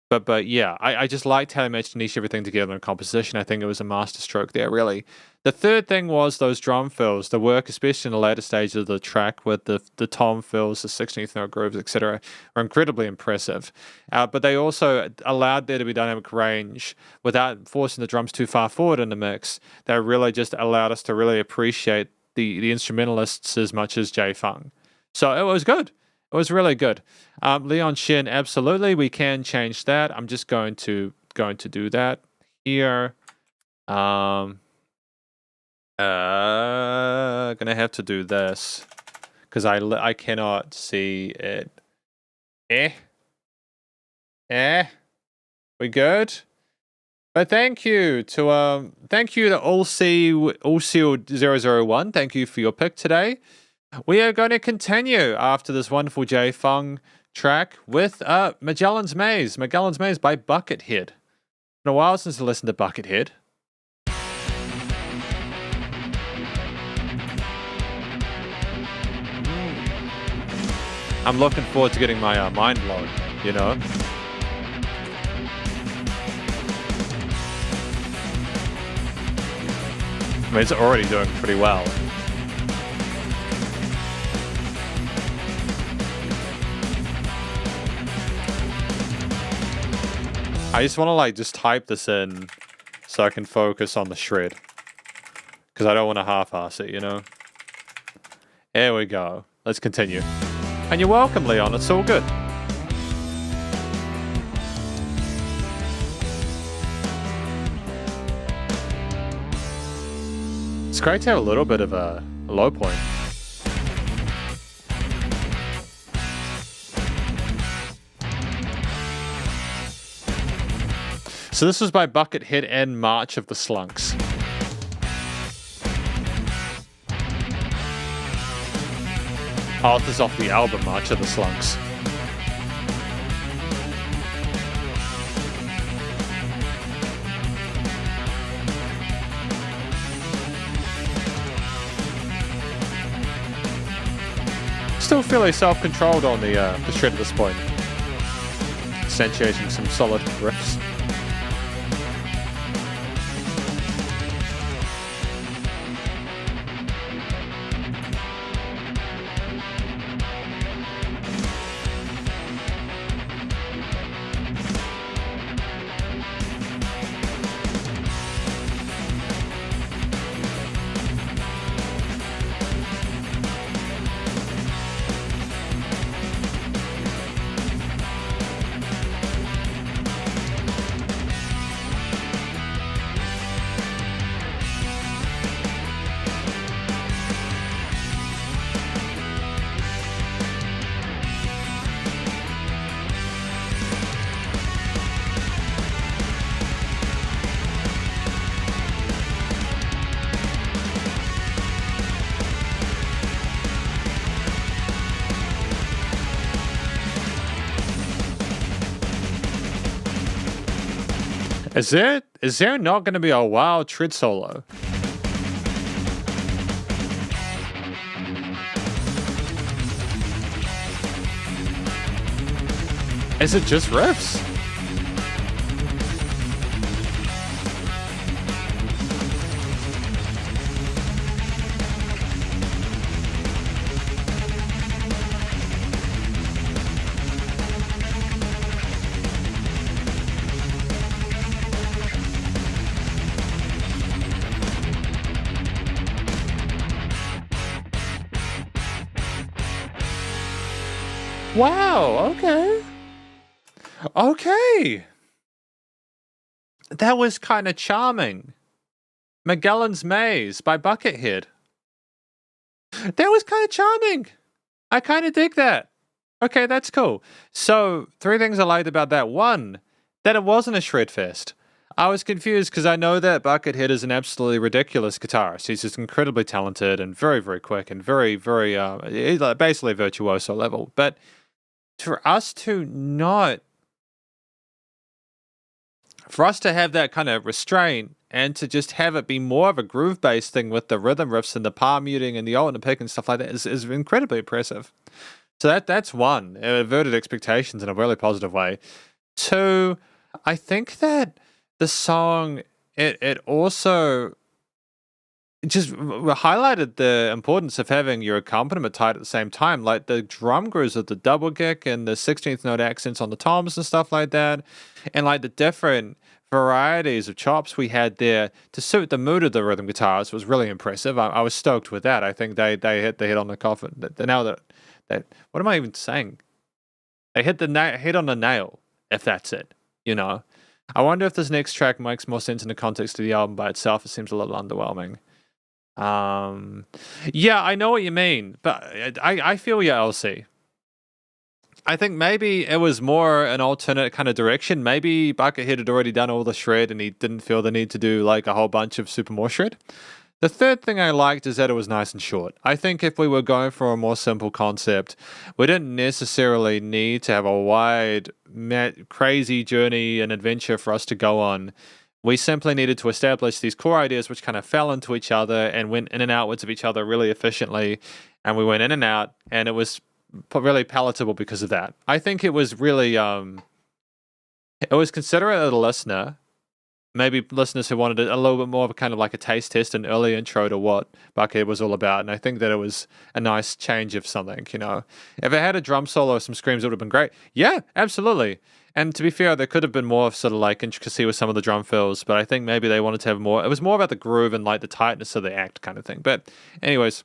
But yeah, I just liked how he managed to niche everything together in composition. I think it was a masterstroke there, really. The third thing was those drum fills. The work, especially in the later stages of the track with the tom fills, the 16th note grooves, etc., are incredibly impressive. But they also allowed there to be dynamic range without forcing the drums too far forward in the mix. They really just allowed us to really appreciate the instrumentalists as much as Jay Fung. So it was good. It was really good. Leon Shin, absolutely, we can change that. I'm just going to do that here. Gonna have to do this because I cannot see it. We good? But thank you to Allseal001. Thank you for your pick today. We are going to continue after this wonderful J Fung track with Magellan's Maze. Magellan's Maze by Buckethead. Been a while since I listened to Buckethead. I'm looking forward to getting my mind blown, you know? I mean, it's already doing pretty well. I just want to like just type this in so I can focus on the shred. Because I don't want to half-ass it, you know? There we go. Let's continue. And you're welcome, Leon. It's all good. It's great to have a little bit of a low point. So this was by Buckethead and March of the Slunks. Oh, this is off the album March of the Slunks. Still fairly self-controlled on the shred at this point. Accentuating some solid riffs. Is there not going to be a wild shred solo? Is it just riffs? Wow, okay. Okay. That was kind of charming. Magellan's Maze by Buckethead. That was kind of charming. I kind of dig that. Okay, that's cool. So, 3 things I liked about that. 1, that it wasn't a shred fest. I was confused because I know that Buckethead is an absolutely ridiculous guitarist. He's just incredibly talented and very, very quick and very, very, basically virtuoso level. But for us to have that kind of restraint and to just have it be more of a groove-based thing with the rhythm riffs and the palm muting and the alternate pick and stuff like that is incredibly impressive. So that's 1. It averted expectations in a really positive way. 2, I think that the song, it also just highlighted the importance of having your accompaniment tight at the same time, like the drum grooves of the double kick and the 16th note accents on the toms and stuff like that, and like the different varieties of chops we had there to suit the mood of the rhythm guitars was really impressive. I was stoked with that. I think they hit the hit on the coffin. Now that what am I even saying? They hit the hit on the nail, if that's it, you know. I wonder if this next track makes more sense in the context of the album by itself. It seems a little underwhelming. Yeah, I know what you mean, but I feel you, Elsie. I think maybe it was more an alternate kind of direction. Maybe Buckethead had already done all the shred and he didn't feel the need to do like a whole bunch of super more shred. The third thing I liked is that it was nice and short. I think if we were going for a more simple concept, we didn't necessarily need to have a wide, crazy journey and adventure for us to go on. We simply needed to establish these core ideas which kind of fell into each other and went in and outwards of each other really efficiently. And we went in and out, and it was really palatable because of that. I think it was really, it was considerate of the listener. Maybe listeners who wanted a little bit more of a kind of like a taste test, an early intro to what Buckethead was all about. And I think that it was a nice change of something, you know. If it had a drum solo or some screams, it would have been great. Yeah, absolutely. And to be fair, there could have been more sort of like intricacy with some of the drum fills, but I think maybe they wanted to have more. It was more about the groove and like the tightness of the act kind of thing. But anyways,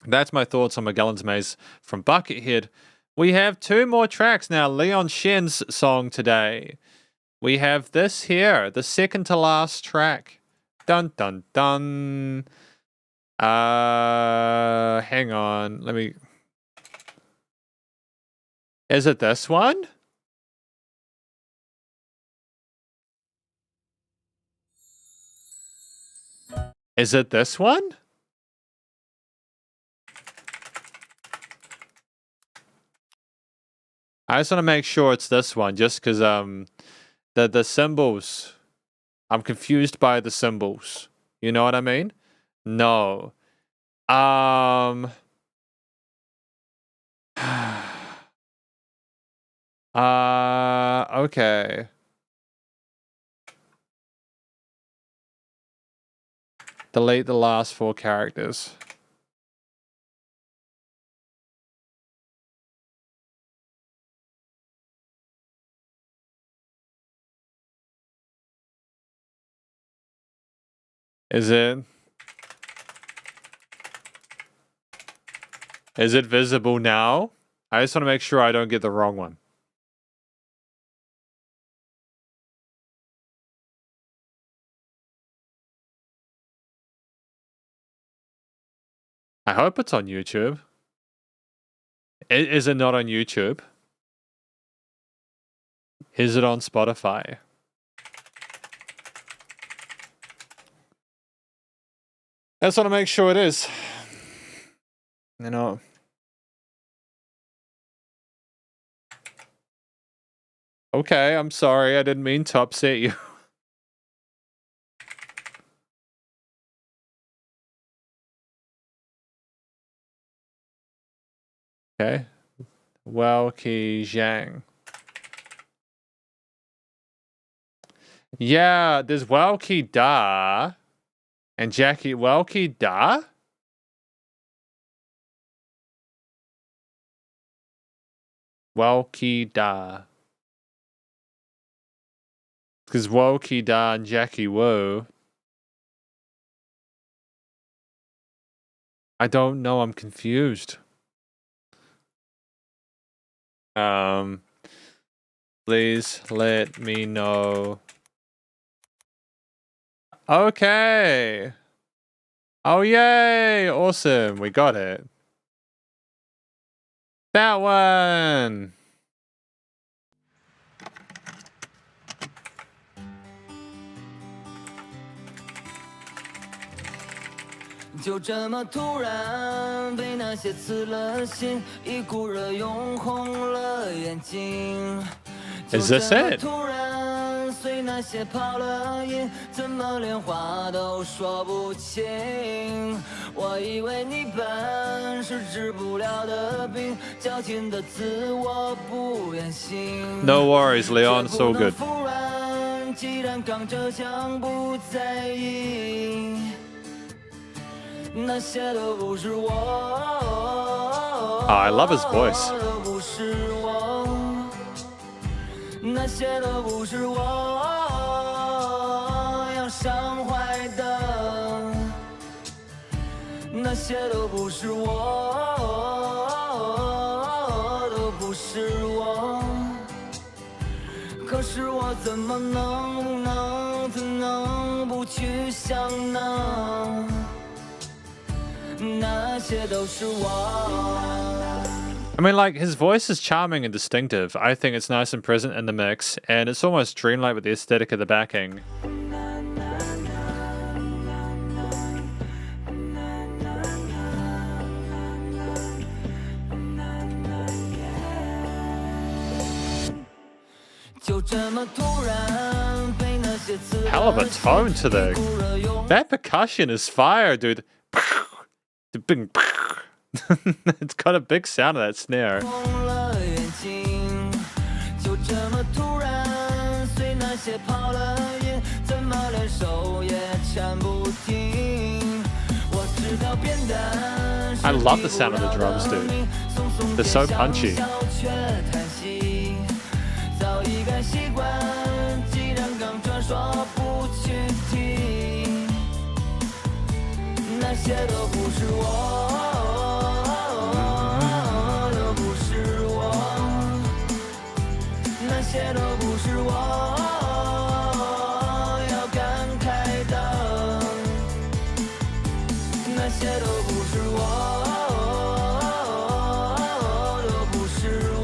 that's my thoughts on Magellan's Maze from Buckethead. We have two more tracks now. Leon Shen's song today. We have this here, the second to last track. Dun dun dun. Hang on. Let me. Is it this one? Is it this one? I just want to make sure it's this one, just because the symbols, I'm confused by the symbols. You know what I mean? No. Okay. Delete the last four characters. Is it visible now? I just want to make sure I don't get the wrong one. I hope it's on YouTube. Is it not on YouTube? Is it on Spotify? I just want to make sure it is. You know. Okay, I'm sorry. I didn't mean to upset you. Okay. Welki Zhang. Yeah, there's Welki Da and Jackie. Welki Da? Welki Da. Because Welki Da and Jackie Wu. I don't know. I'm confused. Please let me know. Okay. Oh, yay. Awesome. We got it. That one.就这么突然被那些刺了心，一股热涌红了眼睛。 Is this it? 突然随那些跑了音，怎么连话都说不清？我以为你本是治不了的病，矫情的自我不愿醒。 No worries, Leon. It's all good. 忽然，既然刚着枪不在意。 那些都不是我。 I love his voice. 都不是我。那些都不是我要伤怀的。那些都不是我，都不是我。可是我怎么能不去想呢？那些都是我。 I mean, like, his voice is charming and distinctive. I think it's nice and present in the mix, and it's almost dreamlike with the aesthetic of the backing. Hell of a tone to that percussion is fire, dude. It's got a big sound of that snare. I love the sound of the drums, dude. They're so punchy. 早已该习惯，既然刚转说不去听，那些都不是我，都不是我，那些都不是我，要感慨的，那些都不是我，都不是我。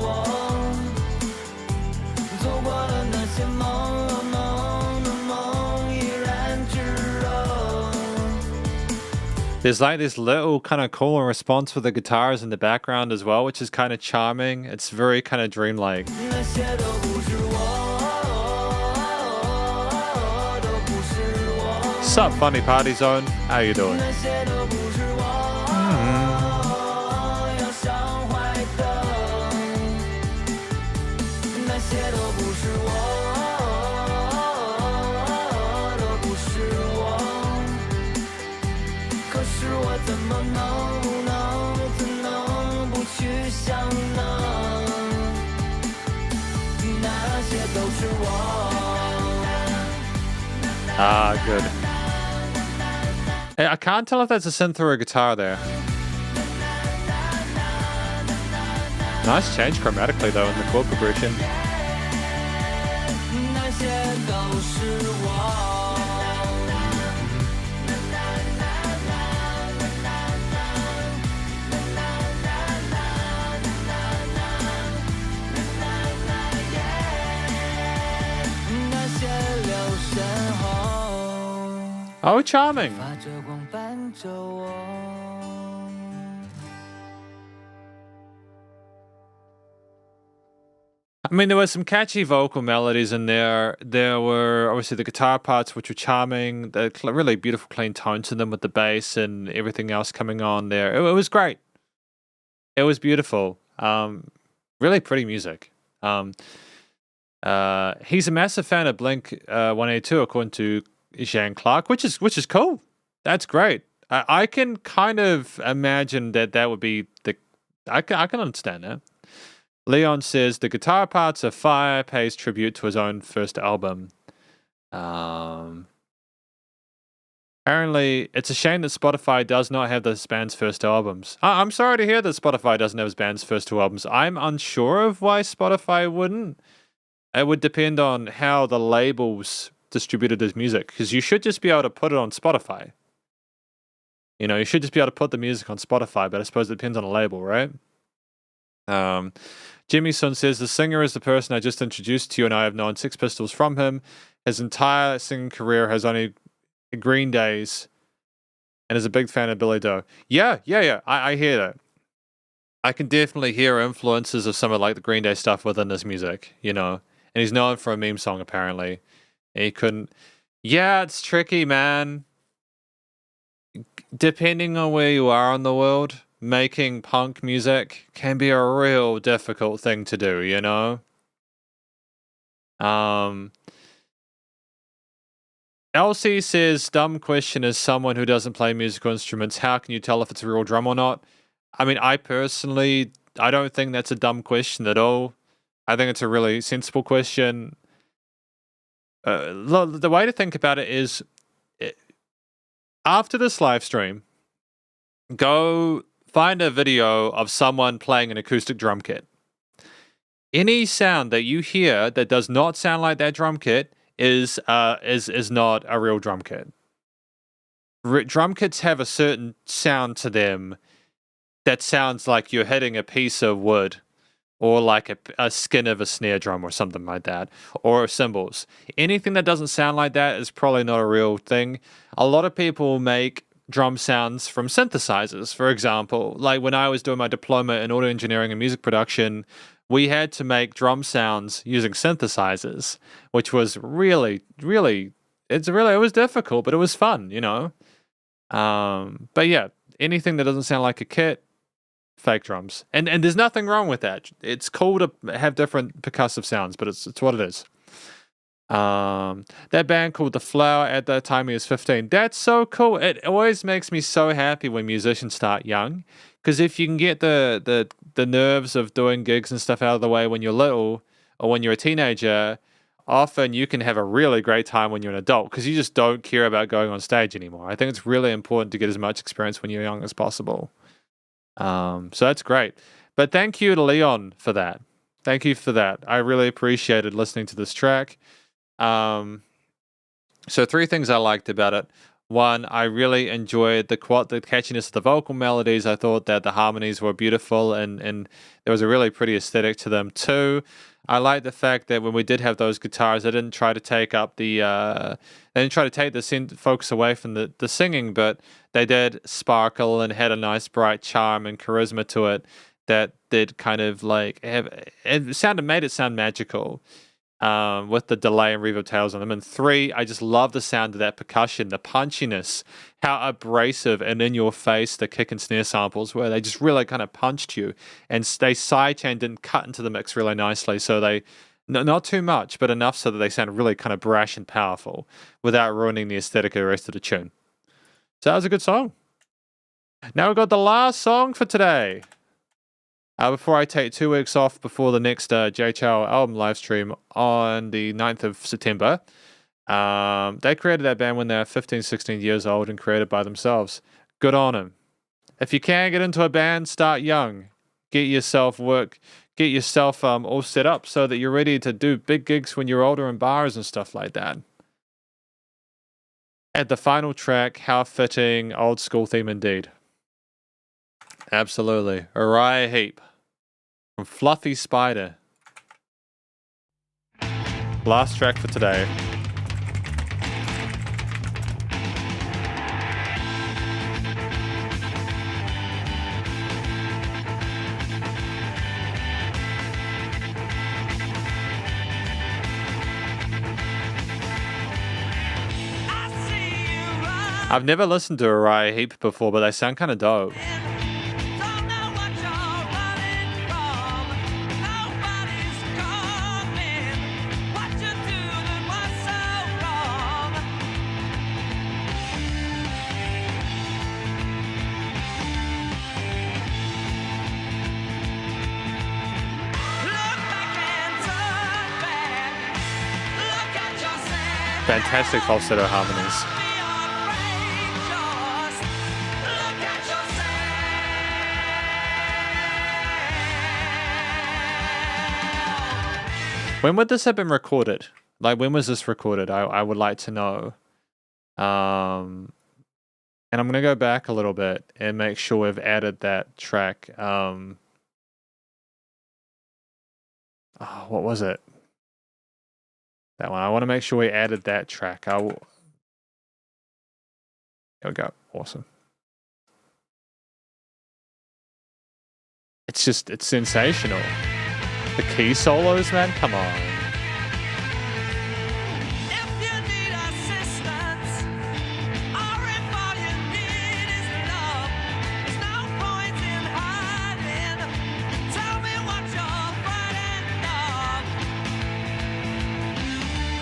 There's like this little kind of cool response with the guitars in the background as well, which is kind of charming. It's very kind of dreamlike. Sup, Funny Party Zone? How you doing? Ah, good. Hey, I can't tell if that's a synth or a guitar there. Nice change chromatically though in the chord progression. Oh, charming. I mean, there were some catchy vocal melodies in there. There were obviously the guitar parts, which were charming. The really beautiful, clean tone to them with the bass and everything else coming on there. It was great. It was beautiful. Really pretty music. He's a massive fan of Blink 182, according to Jean Clark, which is cool. That's great. I can kind of imagine that would be the. I can understand that. Leon says the guitar parts are fire. Pays tribute to his own first album. Apparently, it's a shame that Spotify does not have this band's first albums. I'm sorry to hear that Spotify doesn't have his band's first two albums. I'm unsure of why Spotify wouldn't. It would depend on how the labels distributed his music, because you should just be able to put it on Spotify. You know, you should just be able to put the music on Spotify, but I suppose it depends on the label, right? Jimmy Sun says, the singer is the person I just introduced to you, and I have known Sex Pistols from him. His entire singing career has only Green Days, and is a big fan of Billy Doe. Yeah, I hear that. I can definitely hear influences of some of like the Green Day stuff within this music, you know. And he's known for a meme song, apparently. And he couldn't... Yeah, it's tricky, man. Depending on where you are in the world, making punk music can be a real difficult thing to do, you know? LC says, dumb question, as someone who doesn't play musical instruments, how can you tell if it's a real drum or not? I mean, I don't think that's a dumb question at all. I think it's a really sensible question. The way to think about it is, after this live stream, go find a video of someone playing an acoustic drum kit. Any sound that you hear that does not sound like that drum kit is not a real drum kit. drum kits have a certain sound to them that sounds like you're hitting a piece of wood, or like a skin of a snare drum or something like that, or cymbals. Anything that doesn't sound like that is probably not a real thing. A lot of people make drum sounds from synthesizers, for example. Like when I was doing my diploma in audio engineering and music production, we had to make drum sounds using synthesizers, which was really, it was difficult, but it was fun, you know? But yeah, anything that doesn't sound like a kit, fake drums. And there's nothing wrong with that. It's cool to have different percussive sounds, but it's what it is. That band called The Flower, at that time he was 15. That's so cool. It always makes me so happy when musicians start young, because if you can get the nerves of doing gigs and stuff out of the way when you're little or when you're a teenager, often you can have a really great time when you're an adult, because you just don't care about going on stage anymore. I think it's really important to get as much experience when you're young as possible. So that's great. But thank you to Leon for that. Thank you for that. I really appreciated listening to this track. So 3 things I liked about it. 1, I really enjoyed the catchiness of the vocal melodies. I thought that the harmonies were beautiful and there was a really pretty aesthetic to them. 2, I like the fact that when we did have those guitars, they didn't try to take up the focus away from the singing, but they did sparkle and had a nice bright charm and charisma to it that did kind of like made it sound magical. With the delay and reverb tails on them. And 3, I just love the sound of that percussion, the punchiness, how abrasive and in your face the kick and snare samples were. They just really kind of punched you, and they sidechained and cut into the mix really nicely. So they, not too much, but enough so that they sound really kind of brash and powerful without ruining the aesthetic of the rest of the tune. So that was a good song. Now we've got the last song for today. Before I take 2 weeks off before the next Jay Chou album live stream on the 9th of September. They created that band when they were 15, 16 years old and created by themselves. Good on them. If you can get into a band, start young. Get yourself all set up so that you're ready to do big gigs when you're older in bars and stuff like that. At the final track, how fitting, old school theme indeed. Absolutely. Uriah Heep. From Fluffy Spider. Last track for today. I've never listened to Uriah Heep before, but they sound kind of dope. Fantastic falsetto harmonies. When would this have been recorded? Like, when was this recorded? I would like to know. And I'm going to go back a little bit and make sure we've added that track. What was it? That one. I want to make sure we added that track. There we go. Awesome. It's sensational. The key solos, man. Come on.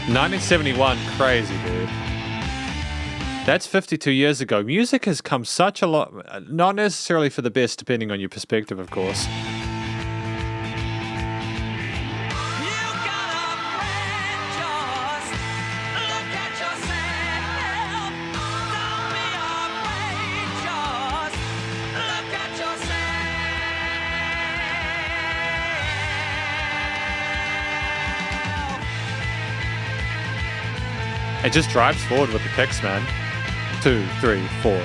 "1971, crazy, dude. That's 52 years ago. Music has come such a lot, not necessarily for the best, depending on your perspective, of course. It just drives forward with the picks, man. 2, 3, 4.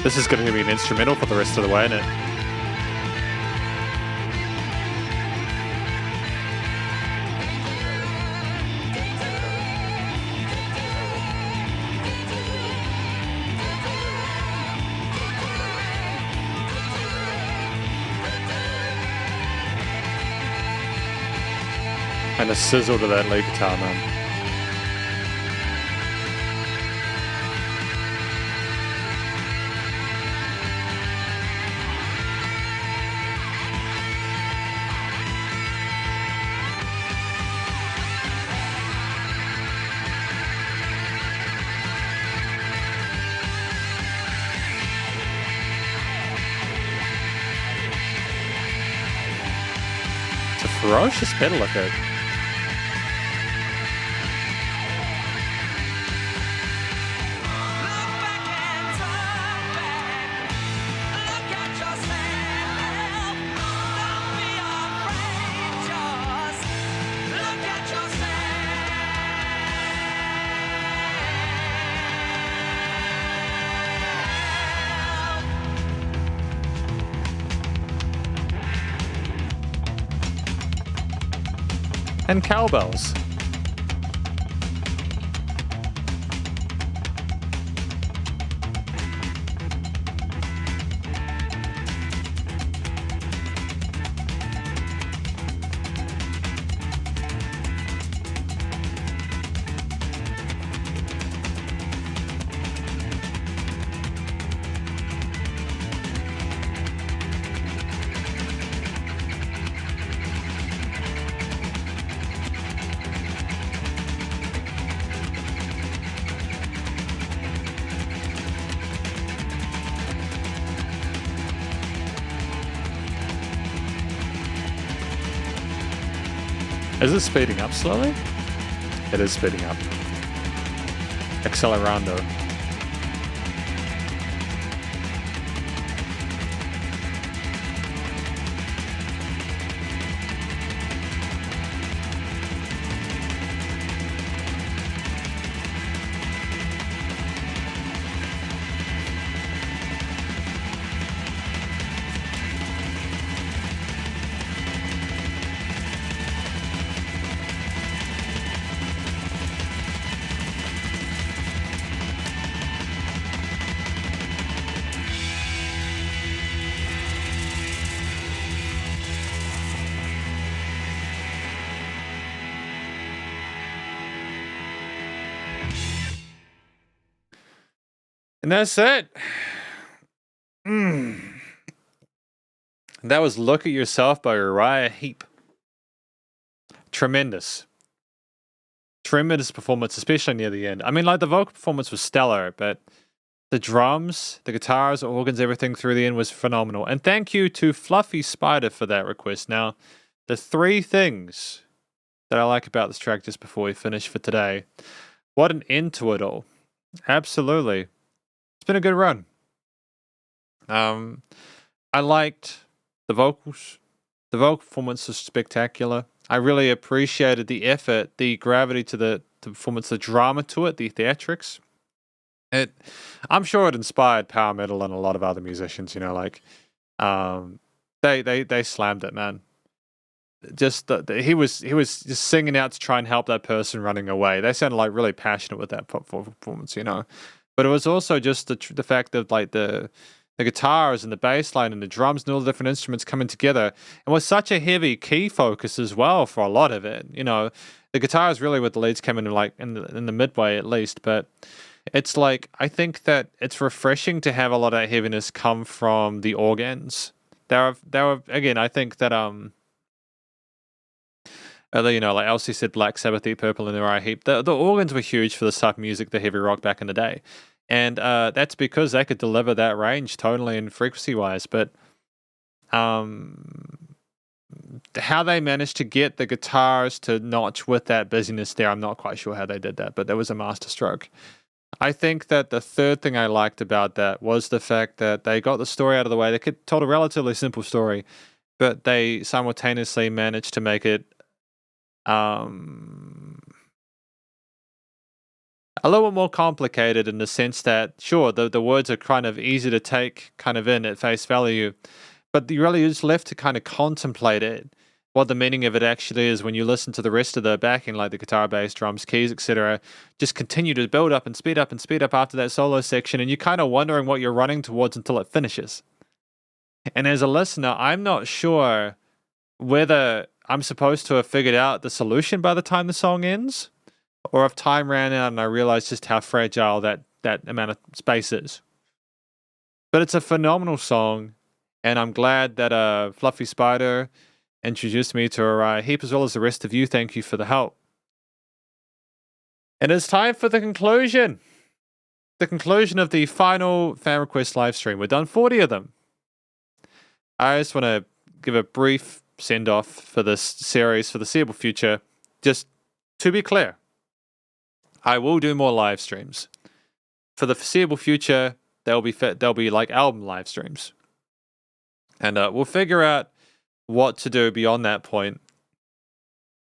This is going to be an instrumental for the rest of the way, isn't it? And a sizzle to that lead guitar, man. It's a ferocious pedal effect. And cowbells. Is it speeding up slowly? It is speeding up. Accelerando. And that's it. That was Look at Yourself by Uriah Heep. Tremendous. Tremendous performance, especially near the end. I mean, like, the vocal performance was stellar, but the drums, the guitars, the organs, everything through the end was phenomenal. And thank you to Fluffy Spider for that request. Now, the 3 things that I like about this track just before we finish for today. What an end to it all. Absolutely. It's been a good run. I liked the vocals. The vocal performance was spectacular. I really appreciated the effort, the gravity to the performance, the drama to it, the theatrics. I'm sure it inspired power metal and a lot of other musicians. You know, like they slammed it, man. Just he was just singing out to try and help that person running away. They sounded like really passionate with that performance, you know. But it was also just the fact that, like, the guitars and the bass line and the drums and all the different instruments coming together, and was such a heavy key focus as well for a lot of it. You know, the guitars really with the leads coming in, like, in the midway at least, but it's like, I think that it's refreshing to have a lot of that heaviness come from the organs. They were again, I think that you know, like Elsie said, Black Sabbath, Deep Purple, and Uriah Heep. The organs were huge for this type of music, the heavy rock back in the day. And that's because they could deliver that range tonally and frequency-wise. But how they managed to get the guitars to notch with that busyness there, I'm not quite sure how they did that, but that was a masterstroke. I think that the third thing I liked about that was the fact that they got the story out of the way. They told a relatively simple story, but they simultaneously managed to make it a little bit more complicated in the sense that, sure, the words are kind of easy to take kind of in at face value, but you really just left to kind of contemplate it, what the meaning of it actually is when you listen to the rest of the backing, like the guitar, bass, drums, keys, etc. Just continue to build up and speed up and speed up after that solo section, and you're kind of wondering what you're running towards until it finishes. And as a listener, I'm not sure whether I'm supposed to have figured out the solution by the time the song ends, or if time ran out and I realized just how fragile that amount of space is. But it's a phenomenal song, and I'm glad that Fluffy Spider introduced me to her heap, as well as the rest of you. Thank you for the help. And it's time for the conclusion. The conclusion of the final fan request live stream. We've done 40 of them. I just want to give a brief send-off for this series for the foreseeable future. Just to be clear, I will do more live streams. For the foreseeable future, they'll be like album live streams. And we'll figure out what to do beyond that point.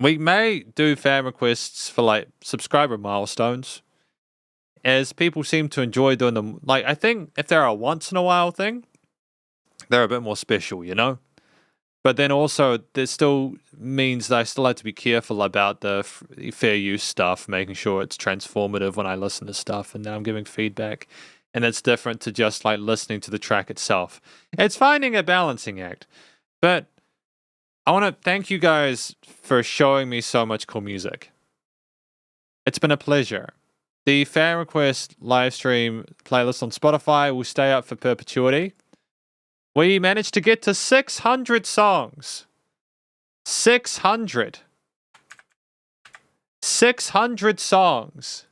We may do fan requests for like subscriber milestones, as people seem to enjoy doing them. Like, I think if they're a once in a while thing, they're a bit more special, you know? But then also, this still means that I still have to be careful about the fair use stuff, making sure it's transformative when I listen to stuff, and now I'm giving feedback. And it's different to just like listening to the track itself. It's finding a balancing act. But I want to thank you guys for showing me so much cool music. It's been a pleasure. The fan request live stream playlist on Spotify will stay up for perpetuity. We managed to get to 600 songs. 600. 600 songs.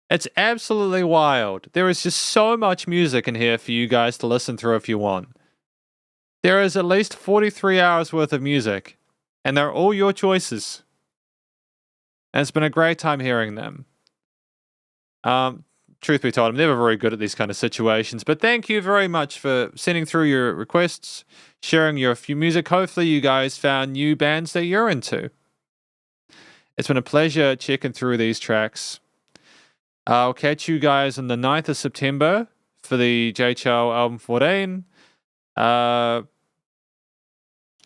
It's absolutely wild. There is just so much music in here for you guys to listen through if you want. There is at least 43 hours worth of music, and they're all your choices. And it's been a great time hearing them. Truth be told, I'm never very good at these kind of situations, but thank you very much for sending through your requests, sharing your few music. Hopefully you guys found new bands that you're into. It's been a pleasure checking through these tracks. I'll catch you guys on the 9th of September for the JHL album 14.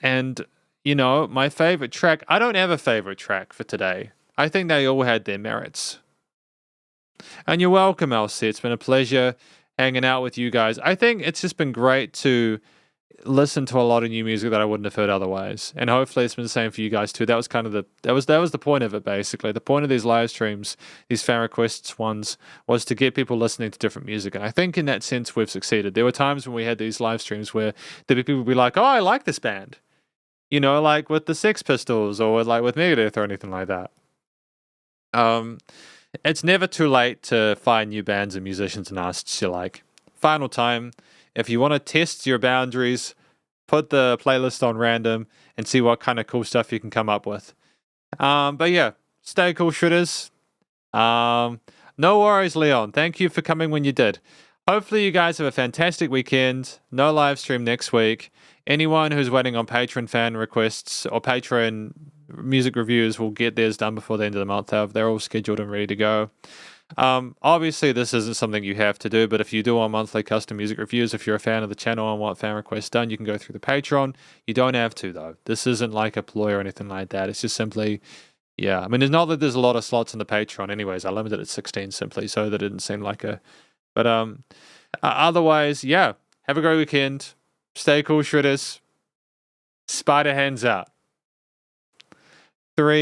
And, you know, my favorite track, I don't have a favorite track for today. I think they all had their merits. And you're welcome, Elsie. It's been a pleasure hanging out with you guys. I think it's just been great to listen to a lot of new music that I wouldn't have heard otherwise. And hopefully it's been the same for you guys too. That was kind of that was the point of it, basically. The point of these live streams, these fan requests ones, was to get people listening to different music. And I think in that sense we've succeeded. There were times when we had these live streams where people would be like, oh, I like this band. You know, like with the Sex Pistols or like with Megadeth or anything like that. It's never too late to find new bands and musicians and artists you like. Final time, if you want to test your boundaries, put the playlist on random and see what kind of cool stuff you can come up with. But yeah, stay cool, shredders. No worries, Leon. Thank you for coming when you did. Hopefully you guys have a fantastic weekend. No live stream next week. Anyone who's waiting on Patreon fan requests or Patreon music reviews will get theirs done before the end of the month. They're all scheduled and ready to go. Obviously, this isn't something you have to do, but if you do want monthly custom music reviews, if you're a fan of the channel and want fan requests done, you can go through the Patreon. You don't have to, though. This isn't like a ploy or anything like that. It's just simply, yeah. I mean, it's not that there's a lot of slots in the Patreon anyways. I limited it at 16 simply so that it didn't seem like a... But otherwise, yeah. Have a great weekend. Stay cool, shredders. Spider hands out. 3